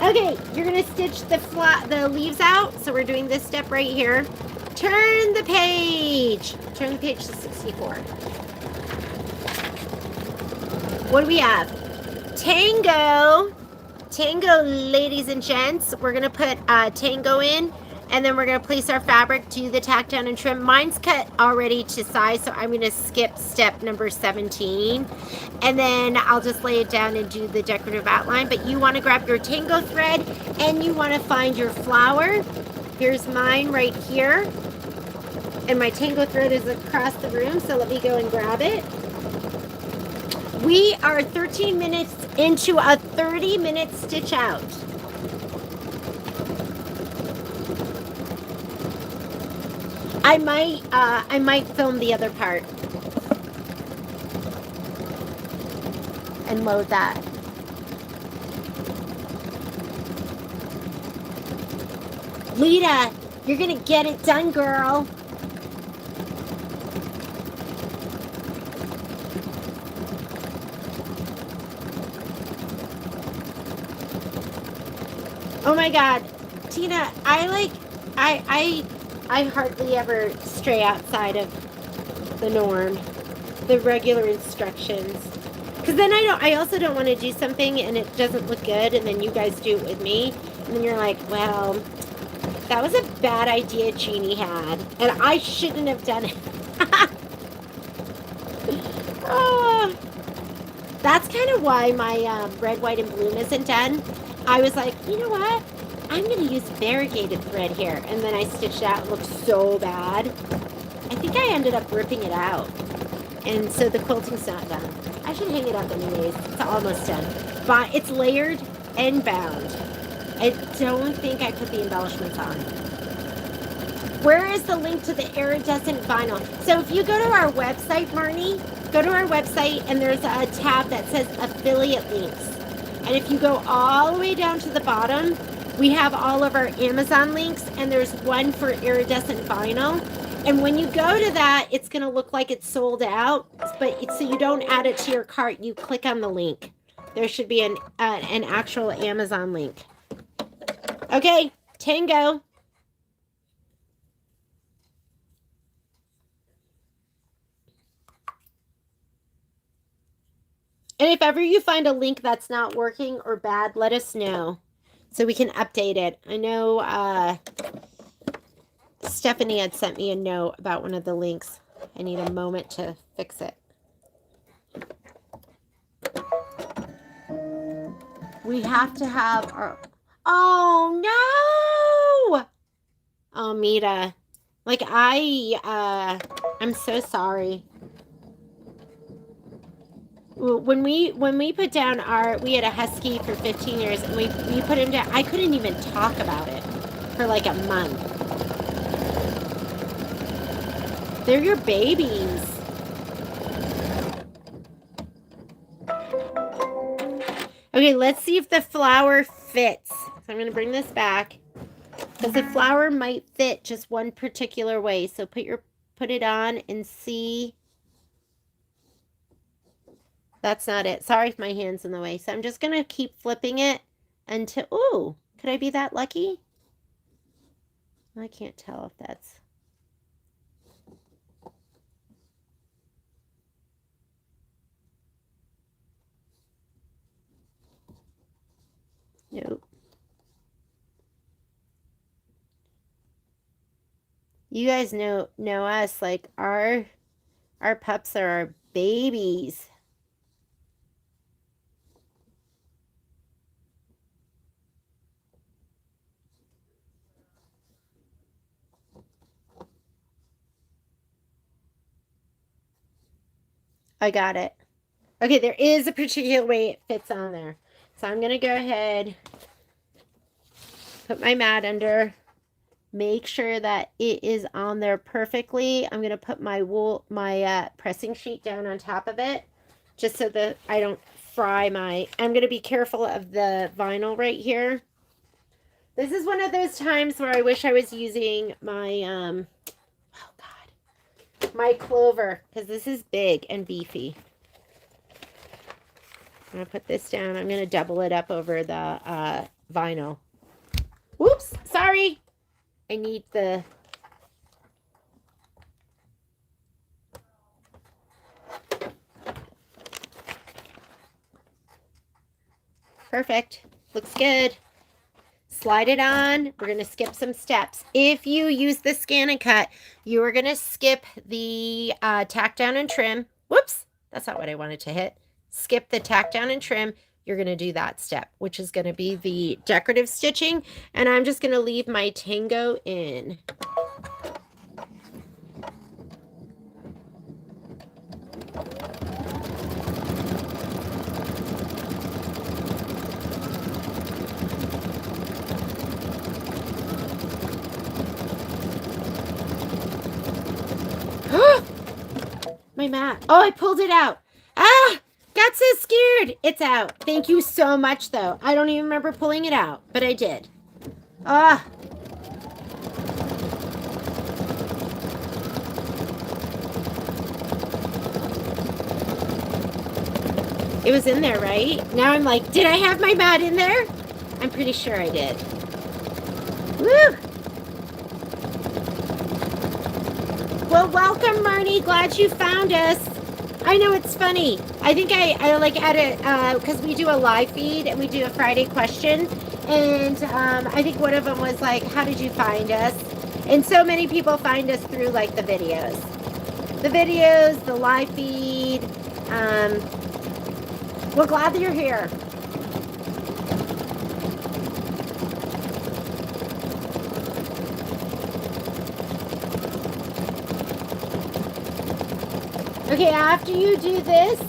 Okay, you're gonna stitch the leaves out. So we're doing this step right here. Turn the page. Turn the page to 64. What do we have? Tango. Tango, ladies and gents. We're gonna put tango in, and then we're gonna place our fabric, do the tack down and trim. Mine's cut already to size, so I'm gonna skip step number 17, and then I'll just lay it down and do the decorative outline. But you want to grab your tango thread, and you want to find your flower. Here's mine right here, and my tango thread is across the room, so let me go and grab it. We are 13 minutes into a 30-minute stitch out. I might film the other part and load that. Lita, you're gonna get it done, girl. Oh my God, Tina, I hardly ever stray outside of the norm, the regular instructions. Because then I also don't want to do something and it doesn't look good, and then you guys do it with me, and then you're like, well, that was a bad idea Jeannie had, and I shouldn't have done it. Oh, that's kind of why my red, white, and blue isn't done. I was like, you know what? I'm going to use variegated thread here. And then I stitched it out. It looked so bad. I think I ended up ripping it out. And so the quilting's not done. I should hang it up anyways. It's almost done. But it's layered and bound. I don't think I put the embellishments on. Where is the link to the iridescent vinyl? So if you go to our website, Marnie, go to our website and there's a tab that says affiliate links. And if you go all the way down to the bottom, we have all of our Amazon links, and there's one for iridescent vinyl. And when you go to that, it's going to look like it's sold out, but so you don't add it to your cart. You click on the link. There should be an actual Amazon link. Okay, tango. And if ever you find a link that's not working or bad, let us know so we can update it. I know Stephanie had sent me a note about one of the links. I need a moment to fix it. We have to have our... Oh, no! Oh, Mita. Like, I'm so sorry. When we put down we had a husky for 15 years, and we put him down. I couldn't even talk about it for like a month. They're your babies. Okay, let's see if the flower fits. So I'm going to bring this back, because the flower might fit just one particular way. So put it on and see. That's not it. Sorry if my hand's in the way. So I'm just going to keep flipping it until... Ooh, could I be that lucky? I can't tell if that's... Nope. You guys know us. Like, our pups are our babies. I got it. Okay, there is a particular way it fits on there. So I'm going to go ahead, put my mat under, make sure that it is on there perfectly. I'm going to put my pressing sheet down on top of it, just so that I don't fry I'm going to be careful of the vinyl right here. This is one of those times where I wish I was using my, oh God, my clover, because this is big and beefy. I'm going to put this down. I'm going to double it up over the vinyl. Whoops, sorry. I need the... Perfect. Looks good. Slide it on. We're going to skip some steps. If you use the scan and cut, you are going to skip the tack down and trim. Whoops, that's not what I wanted to hit. Skip the tack down and trim. You're going to do that step, which is going to be the decorative stitching. And I'm just going to leave my tango in. My mat. Oh, I pulled it out. Ah, got so scared. It's out. Thank you so much, though. I don't even remember pulling it out, but I did. Ah. It was in there, right? Now I'm like, did I have my mat in there? I'm pretty sure I did. Woo! Well, welcome, Marnie. Glad you found us. I know it's funny. I think I like added because we do a live feed and we do a Friday question, and I think one of them was like, "How did you find us?" And so many people find us through like the videos, the live feed. We're glad that you're here. Okay, after you do this,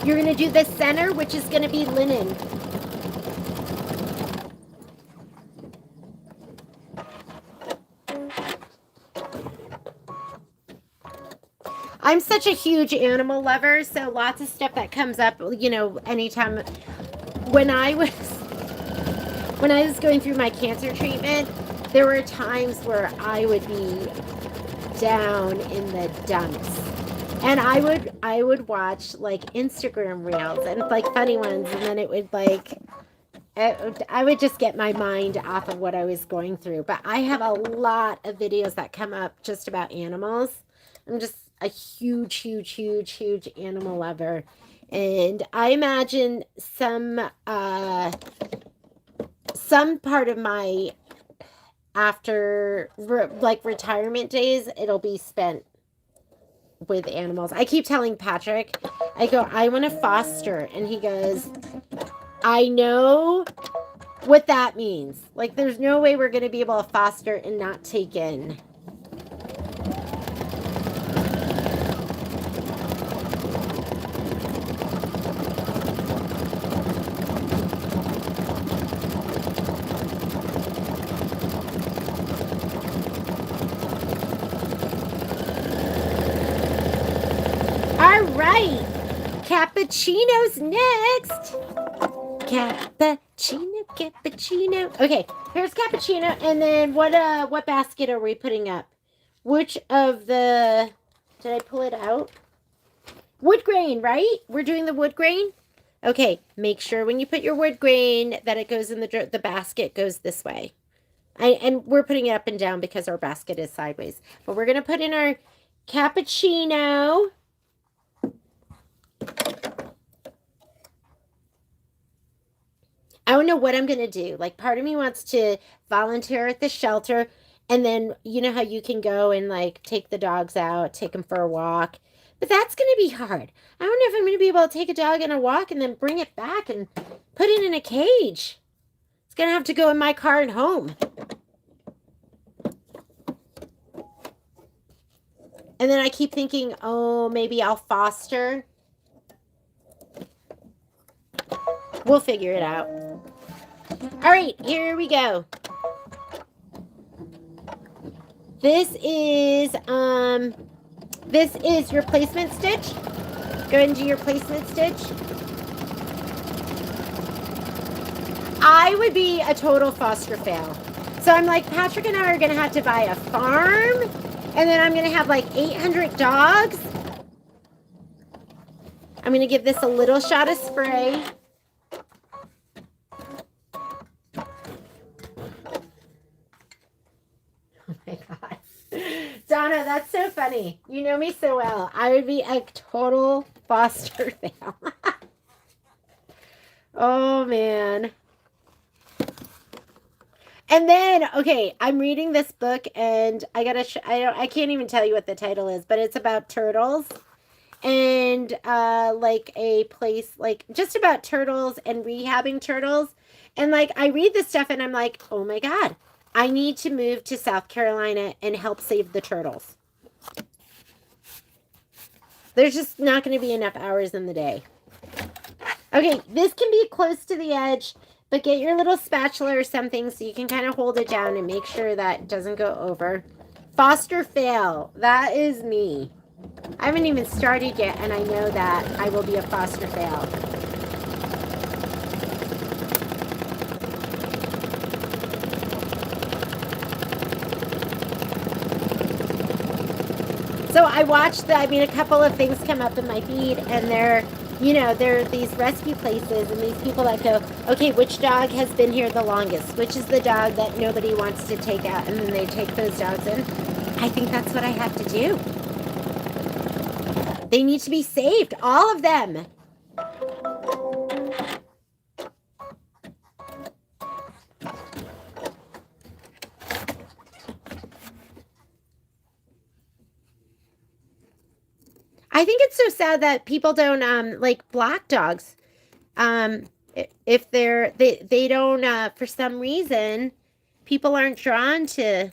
you're going to do the center, which is going to be linen. I'm such a huge animal lover, so lots of stuff that comes up, you know, anytime. When I was going through my cancer treatment, there were times where I would be down in the dumps. And I would watch like Instagram reels and like funny ones, and then it would like I would just get my mind off of what I was going through. But I have a lot of videos that come up just about animals. I'm just a huge animal lover. And I imagine some part of my after like retirement days, it'll be spent with animals. I keep telling Patrick, I go, I want to foster, and he goes, I know what that means. Like, there's no way we're going to be able to foster and not take in. Cappuccino's next. Cappuccino. Okay, here's cappuccino, and then what basket are we putting up? Which of the? Did I pull it out? Wood grain, right? We're doing the wood grain. Okay, make sure when you put your wood grain that it goes in the basket goes this way. And we're putting it up and down because our basket is sideways. But we're gonna put in our cappuccino. I don't know what I'm going to do. Like, part of me wants to volunteer at the shelter. And then, you know how you can go and, like, take the dogs out, take them for a walk. But that's going to be hard. I don't know if I'm going to be able to take a dog on a walk and then bring it back and put it in a cage. It's going to have to go in my car and home. And then I keep thinking, oh, maybe I'll foster. We'll figure it out. All right, here we go. This is your placement stitch. Go ahead and do your placement stitch. I would be a total foster fail. So I'm like, Patrick and I are going to have to buy a farm, and then I'm going to have like 800 dogs. I'm going to give this a little shot of spray. Oh my God. Donna, that's so funny. You know me so well. I would be a total foster fail. Oh, man. And then, okay, I'm reading this book, and I can't even tell you what the title is, but it's about turtles, and like a place, like just about turtles and rehabbing turtles. And like I read this stuff and I'm like, oh my God, I need to move to South Carolina and help save the turtles. There's just not going to be enough hours in the day. Okay, this can be close to the edge, but get your little spatula or something so you can kind of hold it down and make sure that it doesn't go over. Foster fail. That is me. I haven't even started yet, and I know that I will be a foster fail. So I watched a couple of things come up in my feed, and there are these rescue places and these people that go, okay, which dog has been here the longest? Which is the dog that nobody wants to take out? And then they take those dogs in. I think that's what I have to do. They need to be saved, all of them. I think it's so sad that people don't like black dogs. If they don't for some reason, people aren't drawn to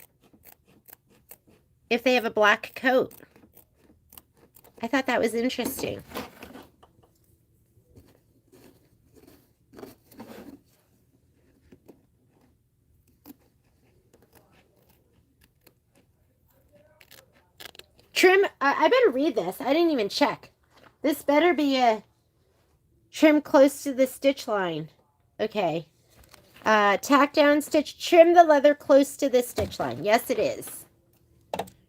if they have a black coat. I thought that was interesting. Trim, I better read this. I didn't even check. This better be a trim close to the stitch line. Okay. Tack down stitch, trim the leather close to the stitch line. Yes, it is.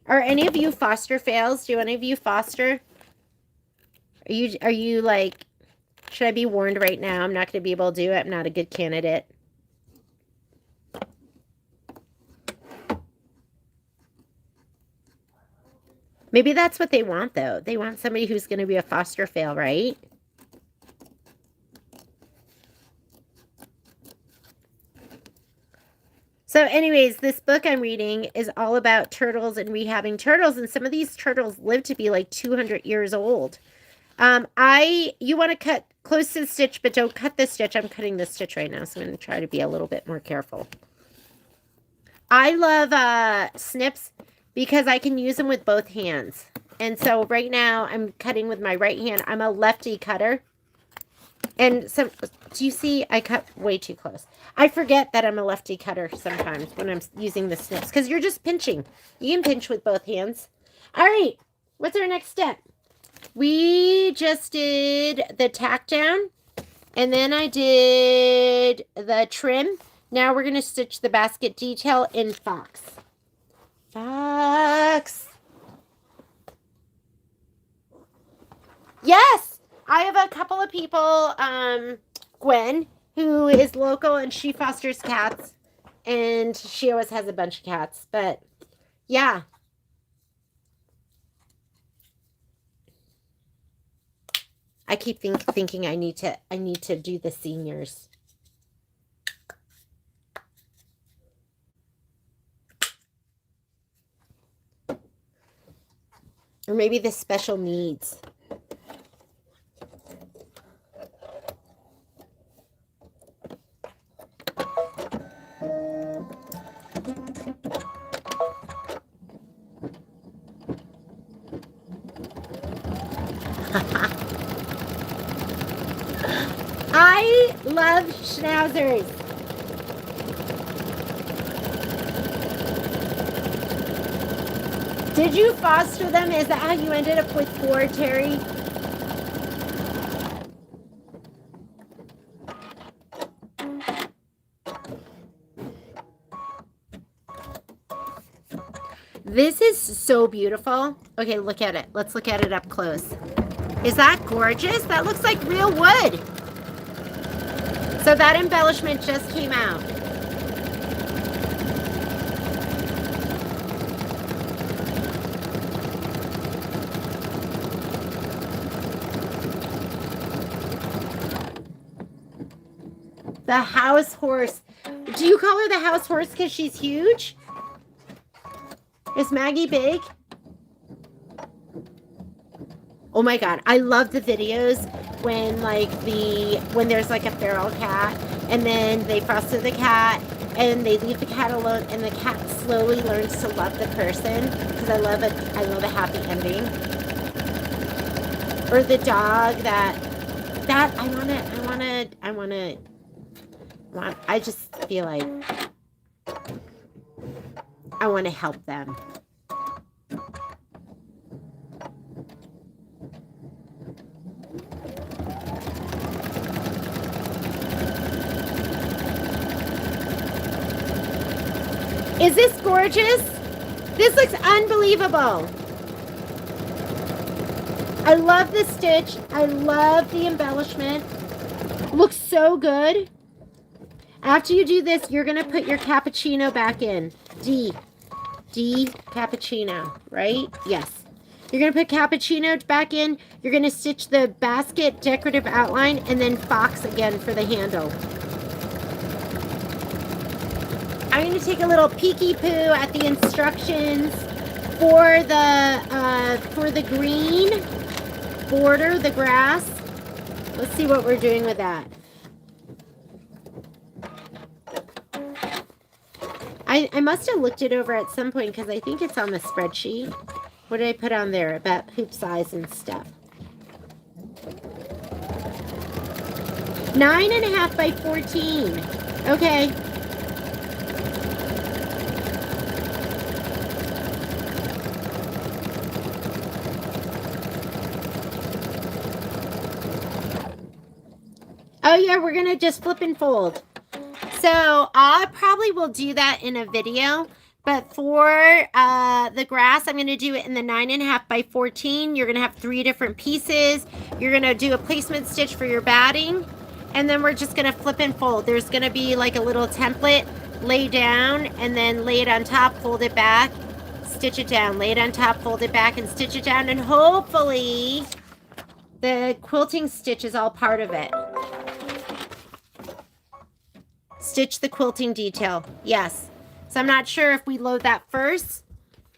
Are any of you foster fails? Do any of you foster? Are you like, should I be warned right now? I'm not going to be able to do it. I'm not a good candidate. Maybe that's what they want, though. They want somebody who's going to be a foster fail, right? So anyways, this book I'm reading is all about turtles and rehabbing turtles. And some of these turtles live to be like 200 years old. You want to cut close to the stitch, but don't cut the stitch. I'm cutting the stitch right now, so I'm going to try to be a little bit more careful. I love snips because I can use them with both hands. And so right now I'm cutting with my right hand. I'm a lefty cutter. And do you see? I cut way too close. I forget that I'm a lefty cutter sometimes when I'm using the snips because you're just pinching. You can pinch with both hands. All right. What's our next step? We just did the tack down, and then I did the trim. Now we're going to stitch the basket detail in fox. Fox. Yes, I have a couple of people, Gwen, who is local, and she fosters cats, and she always has a bunch of cats, but yeah. I keep thinking I need to do the seniors. Or maybe the special needs. I love schnauzers. Did you foster them? Is that how you ended up with 4, Terry? This is so beautiful. Okay, look at it. Let's look at it up close. Is that gorgeous? That looks like real wood. So that embellishment just came out. The house horse. Do you call her the house horse because she's huge? Is Maggie big? Oh my god, I love the videos when when there's like a feral cat and then they foster the cat and they leave the cat alone and the cat slowly learns to love the person, because I love a happy ending. Or the dog I just feel like I want to help them. Is this gorgeous? This looks unbelievable. I love the stitch. I love the embellishment. Looks so good. After you do this, you're going to put your cappuccino back in. D cappuccino, right? Yes. You're going to put cappuccino back in. You're going to stitch the basket decorative outline and then fox again for the handle. I'm going to take a little peeky poo at the instructions for the green border, the grass. Let's see what we're doing with that. I must have looked it over at some point because I think it's on the spreadsheet. What did I put on there about hoop size and stuff? 9.5 by 14. Okay. Oh yeah, we're gonna just flip and fold. So I probably will do that in a video, but for the grass, I'm going to do it in the 9.5 by 14. You're going to have 3 different pieces. You're going to do a placement stitch for your batting, and then we're just going to flip and fold. There's going to be like a little template, lay down, and then lay it on top, fold it back, stitch it down, lay it on top, fold it back, and stitch it down, and hopefully the quilting stitch is all part of it. Stitch the quilting detail. Yes. So I'm not sure if we load that first,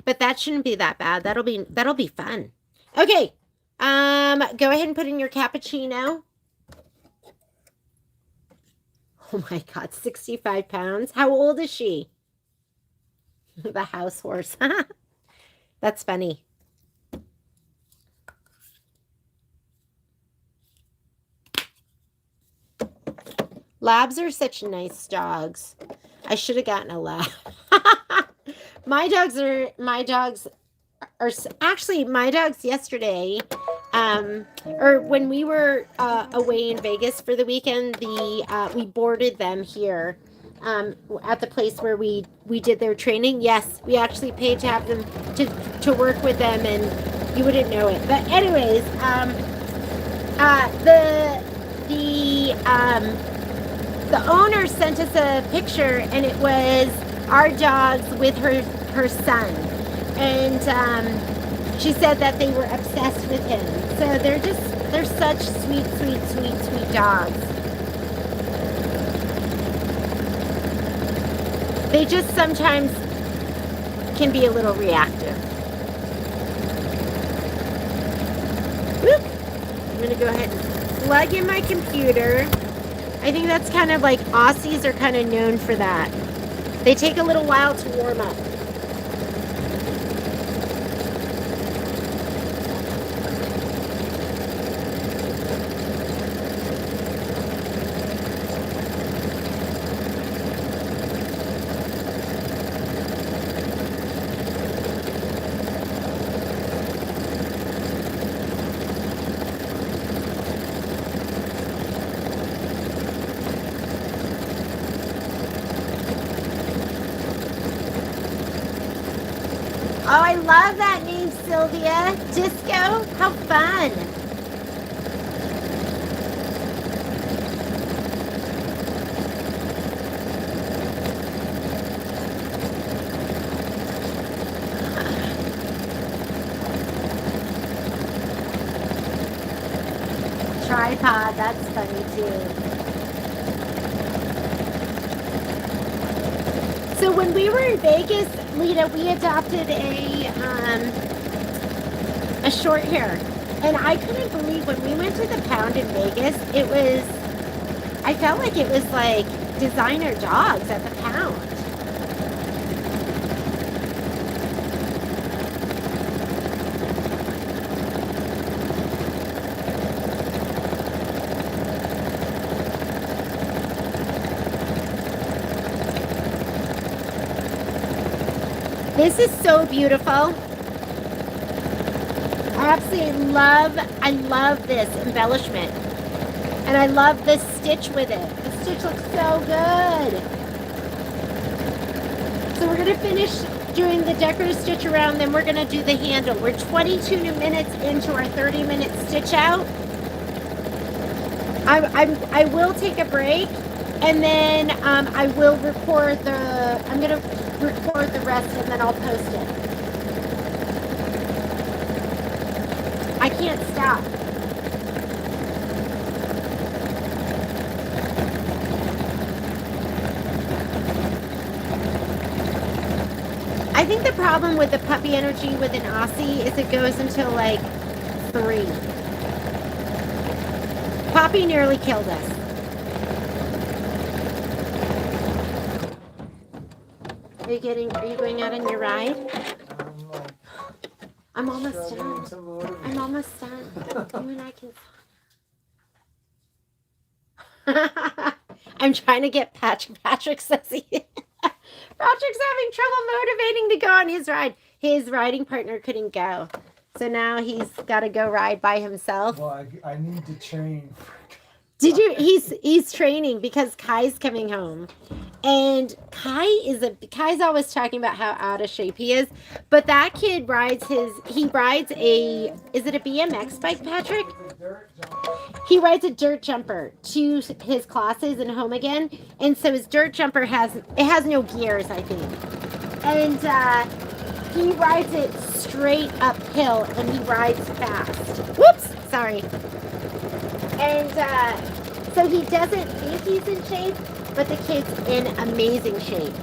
but that shouldn't be that bad. That'll be fun. Okay. Go ahead and put in your cappuccino. Oh my god, 65 pounds. How old is she? The house horse. That's funny. Labs are such nice dogs. I should have gotten a lab. My dogs yesterday, or when we were away in Vegas for the weekend, we boarded them here at the place where we did their training. Yes, we actually paid to have them to work with them, and you wouldn't know it. But anyways, the owner sent us a picture, and it was our dogs with her son, and she said that they were obsessed with him. So they're such sweet dogs. They just sometimes can be a little reactive. Whoop. I'm gonna go ahead and plug in my computer. I think that's kind of like Aussies are kind of known for that. They take a little while to warm up. love that name, Sylvia. Disco? How fun. Tripod, that's funny too. So when we were in Vegas, Lita, we adopted a short hair. And I couldn't believe when we went to the pound in Vegas, I felt like it was like designer dogs at the pound. This is so beautiful. I love this embellishment. And I love the stitch with it. The stitch looks so good. So we're gonna finish doing the decorative stitch around, then we're gonna do the handle. We're 22 minutes into our 30-minute stitch out. I will take a break, and then I will record I'm gonna record the rest, and then I'll post it. I can't stop. I think the problem with the puppy energy with an Aussie is it goes until like 3. Poppy nearly killed us. Are you going out on your ride? I'm almost done. I'm almost done. You and I can. I'm trying to get Patrick. Patrick says Patrick's having trouble motivating to go on his ride. His riding partner couldn't go. So now he's got to go ride by himself. Well, I need to train. Did you? He's training because Kai's coming home, and Kai's always talking about how out of shape he is. But that kid rides is it a BMX bike, Patrick? He rides a dirt jumper to his classes and home again, and so his dirt jumper has no gears, I think, and he rides it straight uphill, and he rides fast. Whoops, sorry. And so he doesn't think he's in shape, but the kid's in amazing shape.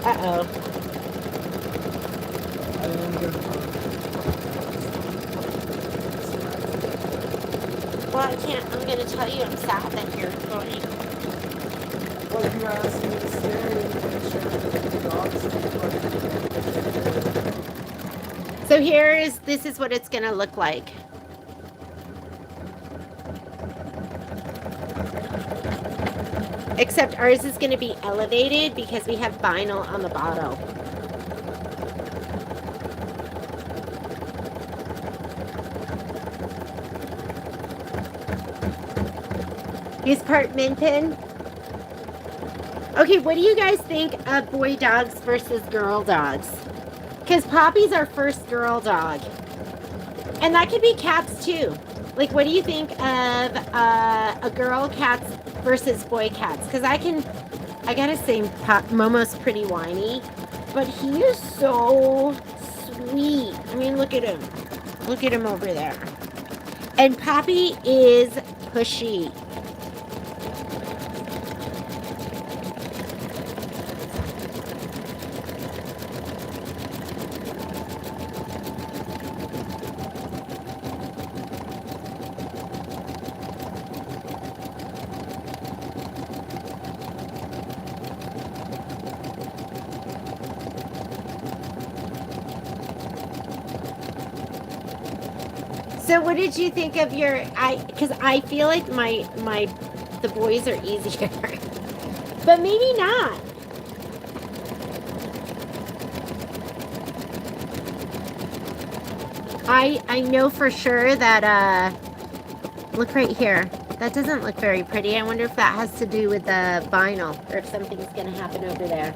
Uh-oh. Well, I can't. I'm going to tell you I'm sad that you're going. Well, you asked me to stay and check the dogs. So this is what it's going to look like. Except ours is going to be elevated because we have vinyl on the bottle. He's part min pin. Okay, what do you guys think of boy dogs versus girl dogs? Because Poppy's our first girl dog. And that could be cats too. Like, what do you think of a girl cats versus boy cats? Because I gotta say, Momo's pretty whiny, but he is so sweet. I mean, look at him. Look at him over there. And Poppy is pushy. So what did you think of because I feel like the boys are easier, but maybe not. I know for sure that, look right here. That doesn't look very pretty. I wonder if that has to do with the vinyl or if something's going to happen over there.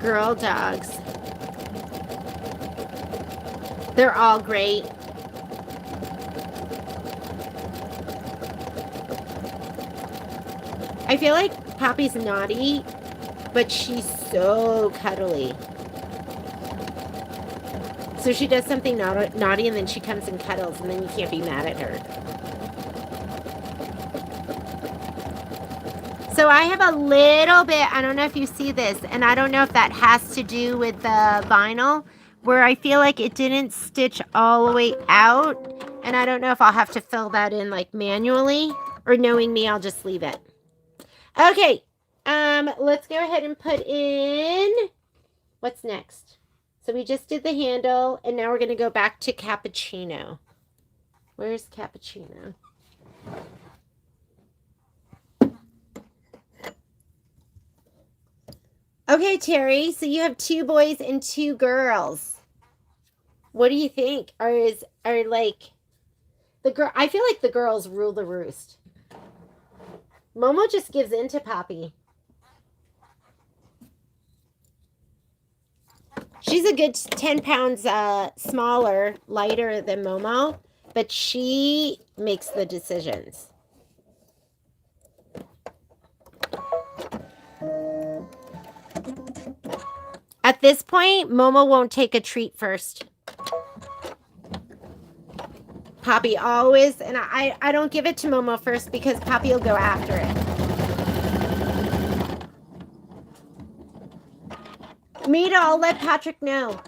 Girl dogs. They're all great. I feel like Poppy's naughty, but she's so cuddly. So she does something naughty and then she comes and cuddles and then you can't be mad at her. So I have a little bit, I don't know if you see this, and I don't know if that has to do with the vinyl, where I feel like it didn't stitch all the way out. And I don't know if I'll have to fill that in like manually, or knowing me, I'll just leave it. Okay, let's go ahead and put in, what's next? So we just did the handle, and now we're going to go back to cappuccino. Where's cappuccino? Okay, Terry, so you have 2 boys and 2 girls. What do you think? Are like the girl? I feel like the girls rule the roost. Momo just gives in to Poppy. She's a good 10 pounds smaller, lighter than Momo, but she makes the decisions. At this point, Momo won't take a treat first. Poppy always, and I don't give it to Momo first because Poppy will go after it. Mita, I'll let Patrick know.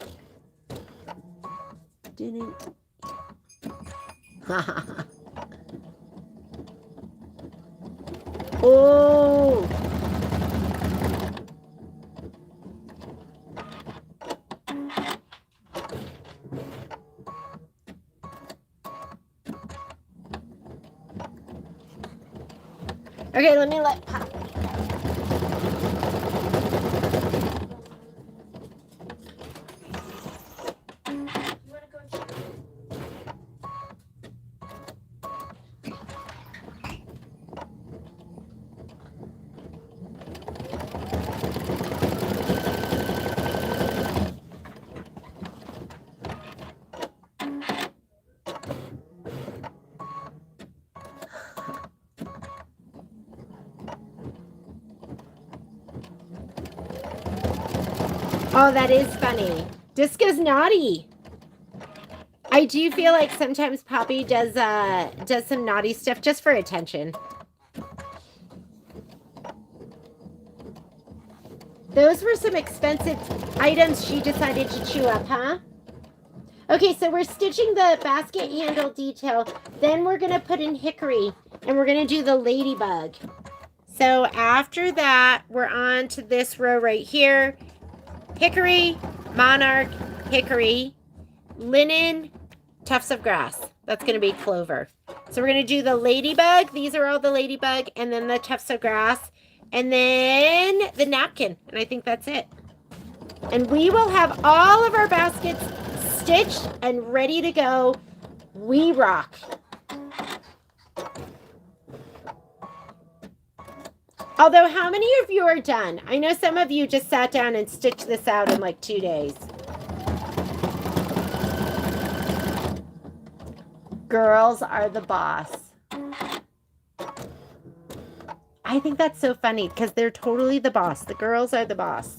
Didn't. Oh. Okay, let me let Pop. Oh, that is funny. Disco's naughty. I do feel like sometimes Poppy does some naughty stuff just for attention. Those were some expensive items she decided to chew up, huh? Okay, so we're stitching the basket handle detail. Then we're going to put in hickory, and we're going to do the ladybug. So after that, we're on to this row right here. Hickory, monarch, hickory, linen, tufts of grass. That's going to be clover. So we're going to do the ladybug. These are all the ladybug, and then the tufts of grass, and then the napkin. And I think that's it. And we will have all of our baskets stitched and ready to go. We rock. Although, how many of you are done? I know some of you just sat down and stitched this out in like 2 days. Girls are the boss. I think that's so funny because they're totally the boss. The girls are the boss.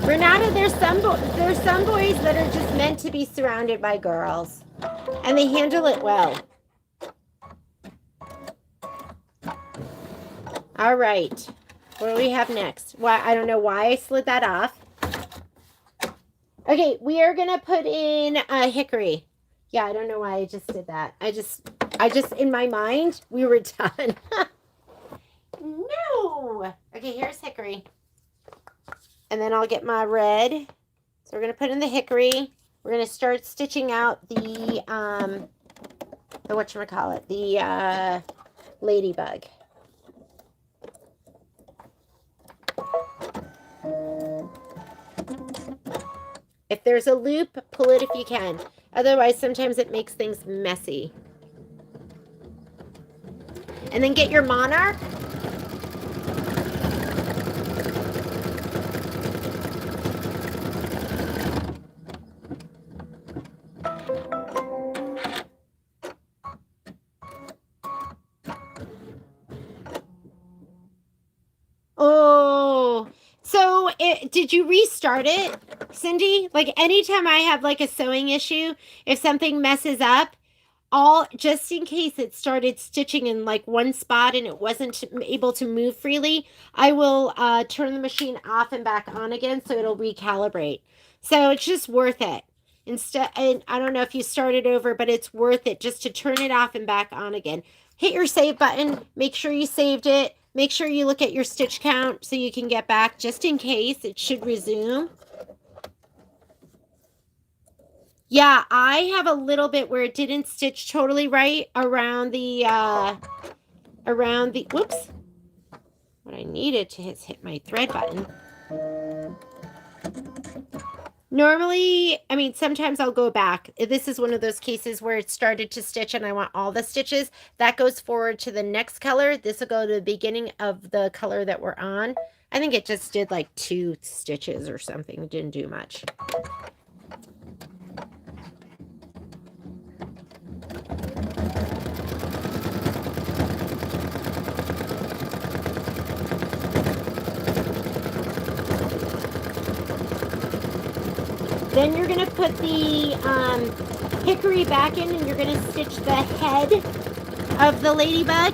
Renata, there's some boys that are just meant to be surrounded by girls, and they handle it well. All right, what do we have next? Why, I don't know why I slid that off. Okay, we are gonna put in hickory. Yeah, I don't know why I just did that. I just in my mind we were done. No. Okay, here's hickory. And then I'll get my red. So we're going to put in the hickory. We're going to start stitching out the whatchamacallit, the ladybug. If there's a loop, pull it if you can. Otherwise, sometimes it makes things messy. And then get your monarch. Oh, so did you restart it, Cindy? Like anytime I have like a sewing issue, if something messes up, all just in case it started stitching in like one spot and it wasn't able to move freely, I will turn the machine off and back on again so it'll recalibrate. So it's just worth it. Instead, and I don't know if you started over, but it's worth it just to turn it off and back on again. Hit your save button, make sure you saved it. Make sure you look at your stitch count so you can get back just in case it should resume. Yeah, I have a little bit where it didn't stitch totally right around the whoops. What I needed to hit my thread button. Normally, I mean, sometimes I'll go back. This is one of those cases where it started to stitch and I want all the stitches. That goes forward to the next color. This will go to the beginning of the color that we're on. I think it just did like 2 stitches or something. It didn't do much. Then you're going to put the hickory back in and you're going to stitch the head of the ladybug.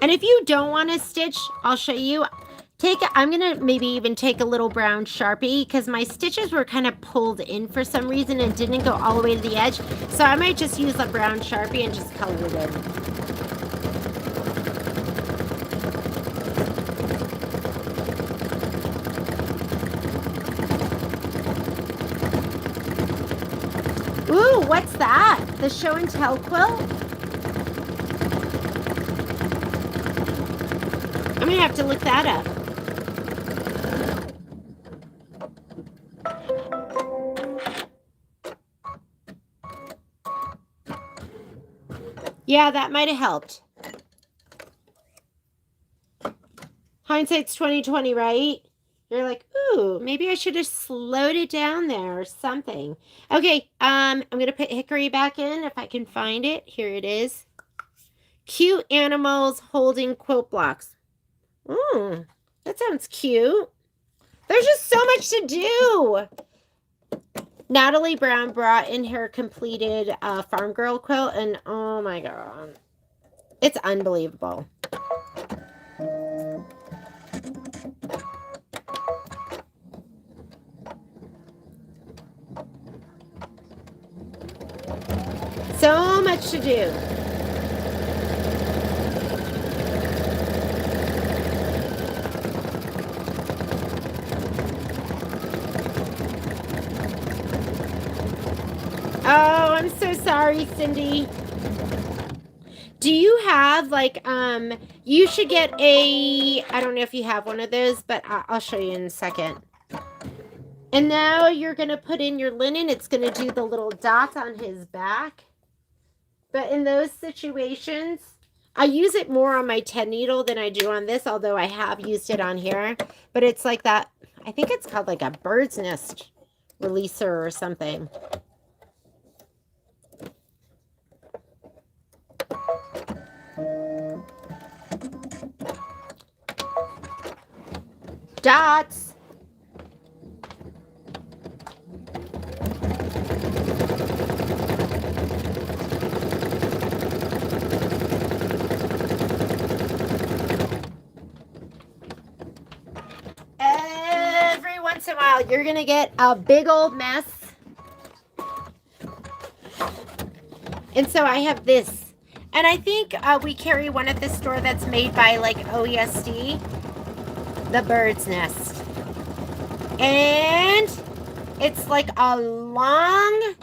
And if you don't want to stitch, I'll show you. I'm gonna maybe even take a little brown Sharpie because my stitches were kind of pulled in for some reason and didn't go all the way to the edge. So I might just use a brown Sharpie and just color it in. Ooh, what's that? The show and tell quilt? I'm gonna have to look that up. Yeah, that might have helped. Hindsight's 2020, right? You're like, ooh, maybe I should have slowed it down there or something. Okay, I'm gonna put hickory back in if I can find it. Here it is. Cute animals holding quilt blocks. Ooh, that sounds cute. There's just so much to do. Natalie Brown brought in her completed Farm Girl quilt, and oh my god, it's unbelievable. So much to do. Oh, I'm so sorry, Cindy. Do you have like, you should get I don't know if you have one of those, but I'll show you in a second. And now you're going to put in your linen. It's going to do the little dots on his back. But in those situations, I use it more on my 10 needle than I do on this, although I have used it on here. But it's like that, I think it's called like a bird's nest releaser or something. Dots. Every once in a while, you're going to get a big old mess. And so I have this. And I think we carry one at the store that's made by like OESD. The bird's nest. And It's like a long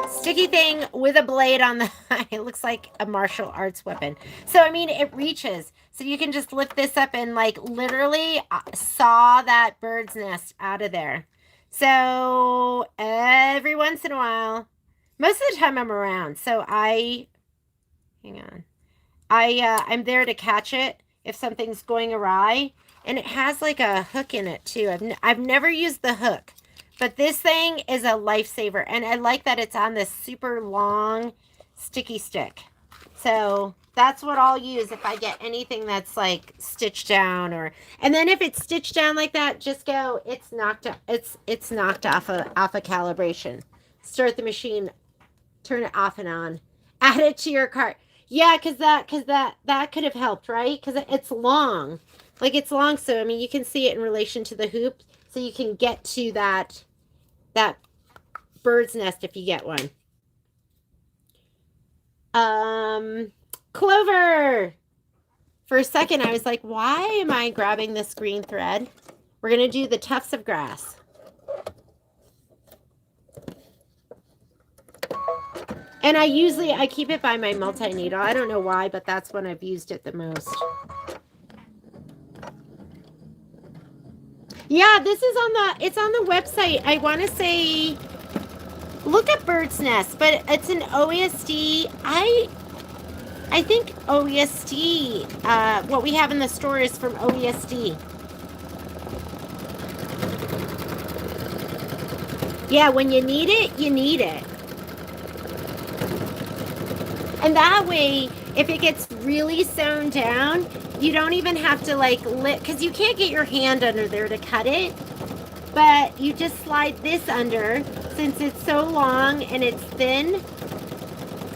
sticky thing with a blade on the it looks like a martial arts weapon. So I mean it reaches. So you can just lift this up and like literally saw that bird's nest out of there. So every once in a while, most of the time I'm around. So hang on. I'm there to catch it if something's going awry, and it has like a hook in it too. I've never used the hook, but this thing is a lifesaver, and I like that it's on this super long sticky stick. So that's what I'll use if I get anything that's like stitched down, or and then if it's stitched down like that, just go. It's knocked. It's knocked off a calibration. Start the machine, turn it off and on. Add it to your cart. Yeah, because that could have helped, right? Because it's long, like it's long. So I mean, you can see it in relation to the hoop, so you can get to that bird's nest if you get one. Clover. For a second, I was like, why am I grabbing this green thread? We're gonna do the tufts of grass. And I keep it by my multi-needle. I don't know why, but that's when I've used it the most. Yeah, this is it's on the website. I want to say, look at Bird's Nest, but it's an OESD. I think OESD, what we have in the store is from OESD. Yeah, when you need it, you need it. And that way, if it gets really sewn down, you don't even have to like lift, because you can't get your hand under there to cut it. But you just slide this under, since it's so long and it's thin.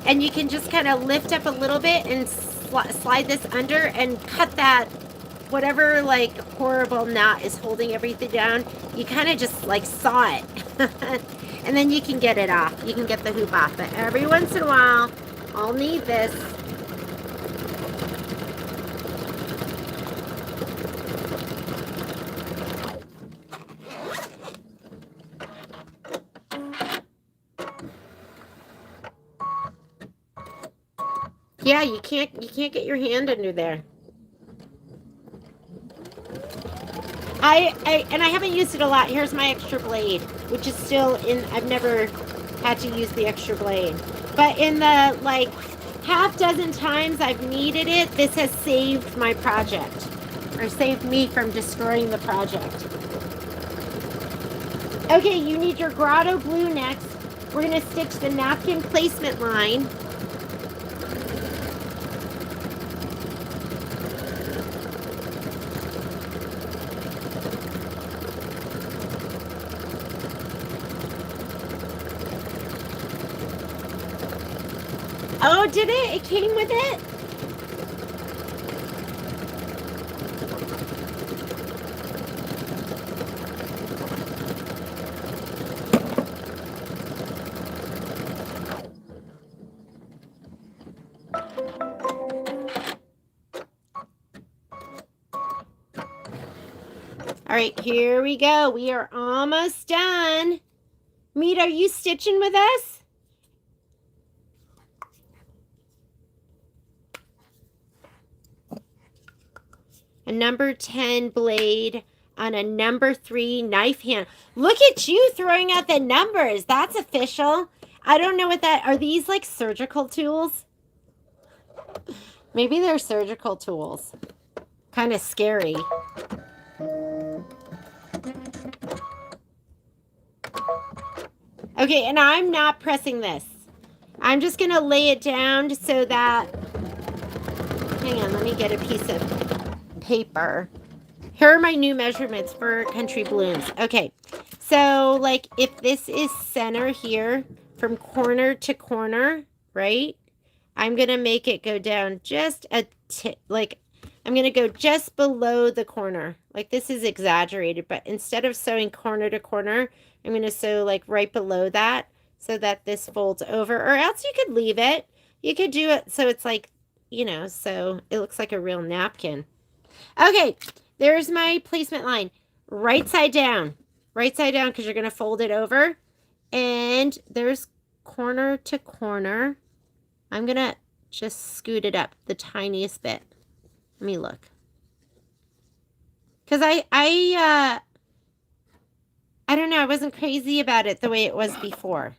And you can just kind of lift up a little bit and slide this under and cut that, whatever like horrible knot is holding everything down. You kind of just like saw it. And then you can get it off. You can get the hoop off. But every once in a while, I'll need this. Yeah, you can't get your hand under there. And I haven't used it a lot. Here's my extra blade, which is still in. I've never had to use the extra blade. But in the like half dozen times I've needed it, this has saved my project, or saved me from destroying the project. Okay, you need your grotto glue next. We're going to stitch the napkin placement line. Oh, did it? It came with it? All right, here we go. We are almost done. Meet, are you stitching with us? A number 10 blade on a number 3 knife hand. Look at you throwing out the numbers. That's official. I don't know what that, are these like surgical tools? Maybe they're surgical tools. Kind of scary. Okay, and I'm not pressing this. I'm just going to lay it down so that, hang on, let me get a piece of paper. Here are my new measurements for country blooms. Okay, so like if this is center here from corner to corner, right? I'm going to make it go down just a like I'm going to go just below the corner. Like this is exaggerated, but instead of sewing corner to corner, I'm going to sew like right below that so that this folds over, or else you could leave it. You could do it so it's like, you know, so it looks like a real napkin. Okay, there's my placement line. Right side down. right side down because you're going to fold it over. And there's corner to corner. I'm going to just scoot it up the tiniest bit. Let me look. Because I don't know, I wasn't crazy about it the way it was before.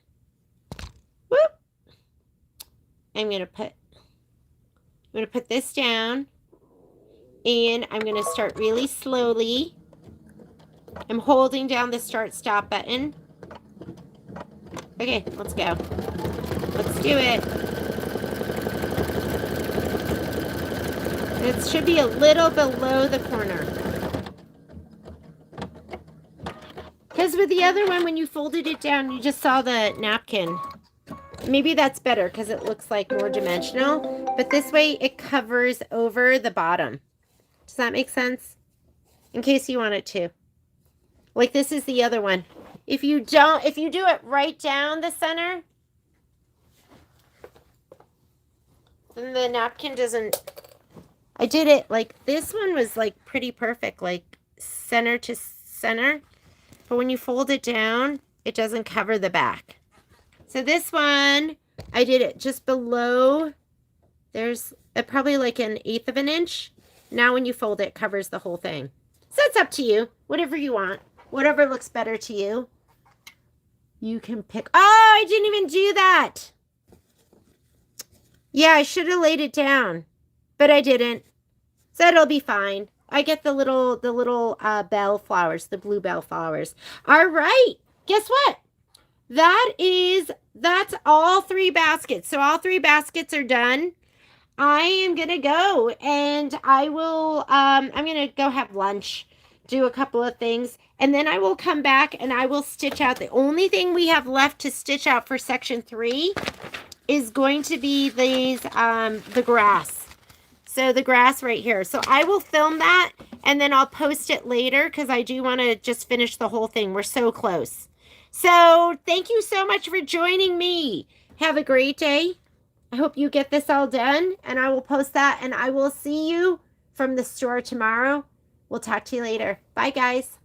Whoop. I'm going to put this down. And I'm going to start really slowly. I'm holding down the start stop button. Okay, let's go. Let's do it. It should be a little below the corner. Because with the other one, when you folded it down, you just saw the napkin. Maybe that's better because it looks like more dimensional. But this way, it covers over the bottom. Does that make sense? In case you want it to. Like this is the other one. If you do it right down the center, then the napkin doesn't. I did it like this one was like pretty perfect, like center to center. But when you fold it down, it doesn't cover the back. So this one, I did it just below. There's probably like 1/8 of an inch. Now when you fold it, it covers the whole thing. So it's up to you. Whatever you want. Whatever looks better to you. You can pick. Oh, I didn't even do that. Yeah, I should have laid it down. But I didn't. So it'll be fine. I get the little bell flowers, the blue bell flowers. All right. Guess what? That's all 3 baskets. So all 3 baskets are done. I am going to go and I will, I'm going to go have lunch, do a couple of things, and then I will come back and I will stitch out. The only thing we have left to stitch out for section 3 is going to be these, the grass. So the grass right here. So I will film that and then I'll post it later because I do want to just finish the whole thing. We're so close. So thank you so much for joining me. Have a great day. I hope you get this all done and I will post that and I will see you from the store tomorrow. We'll talk to you later. Bye, guys.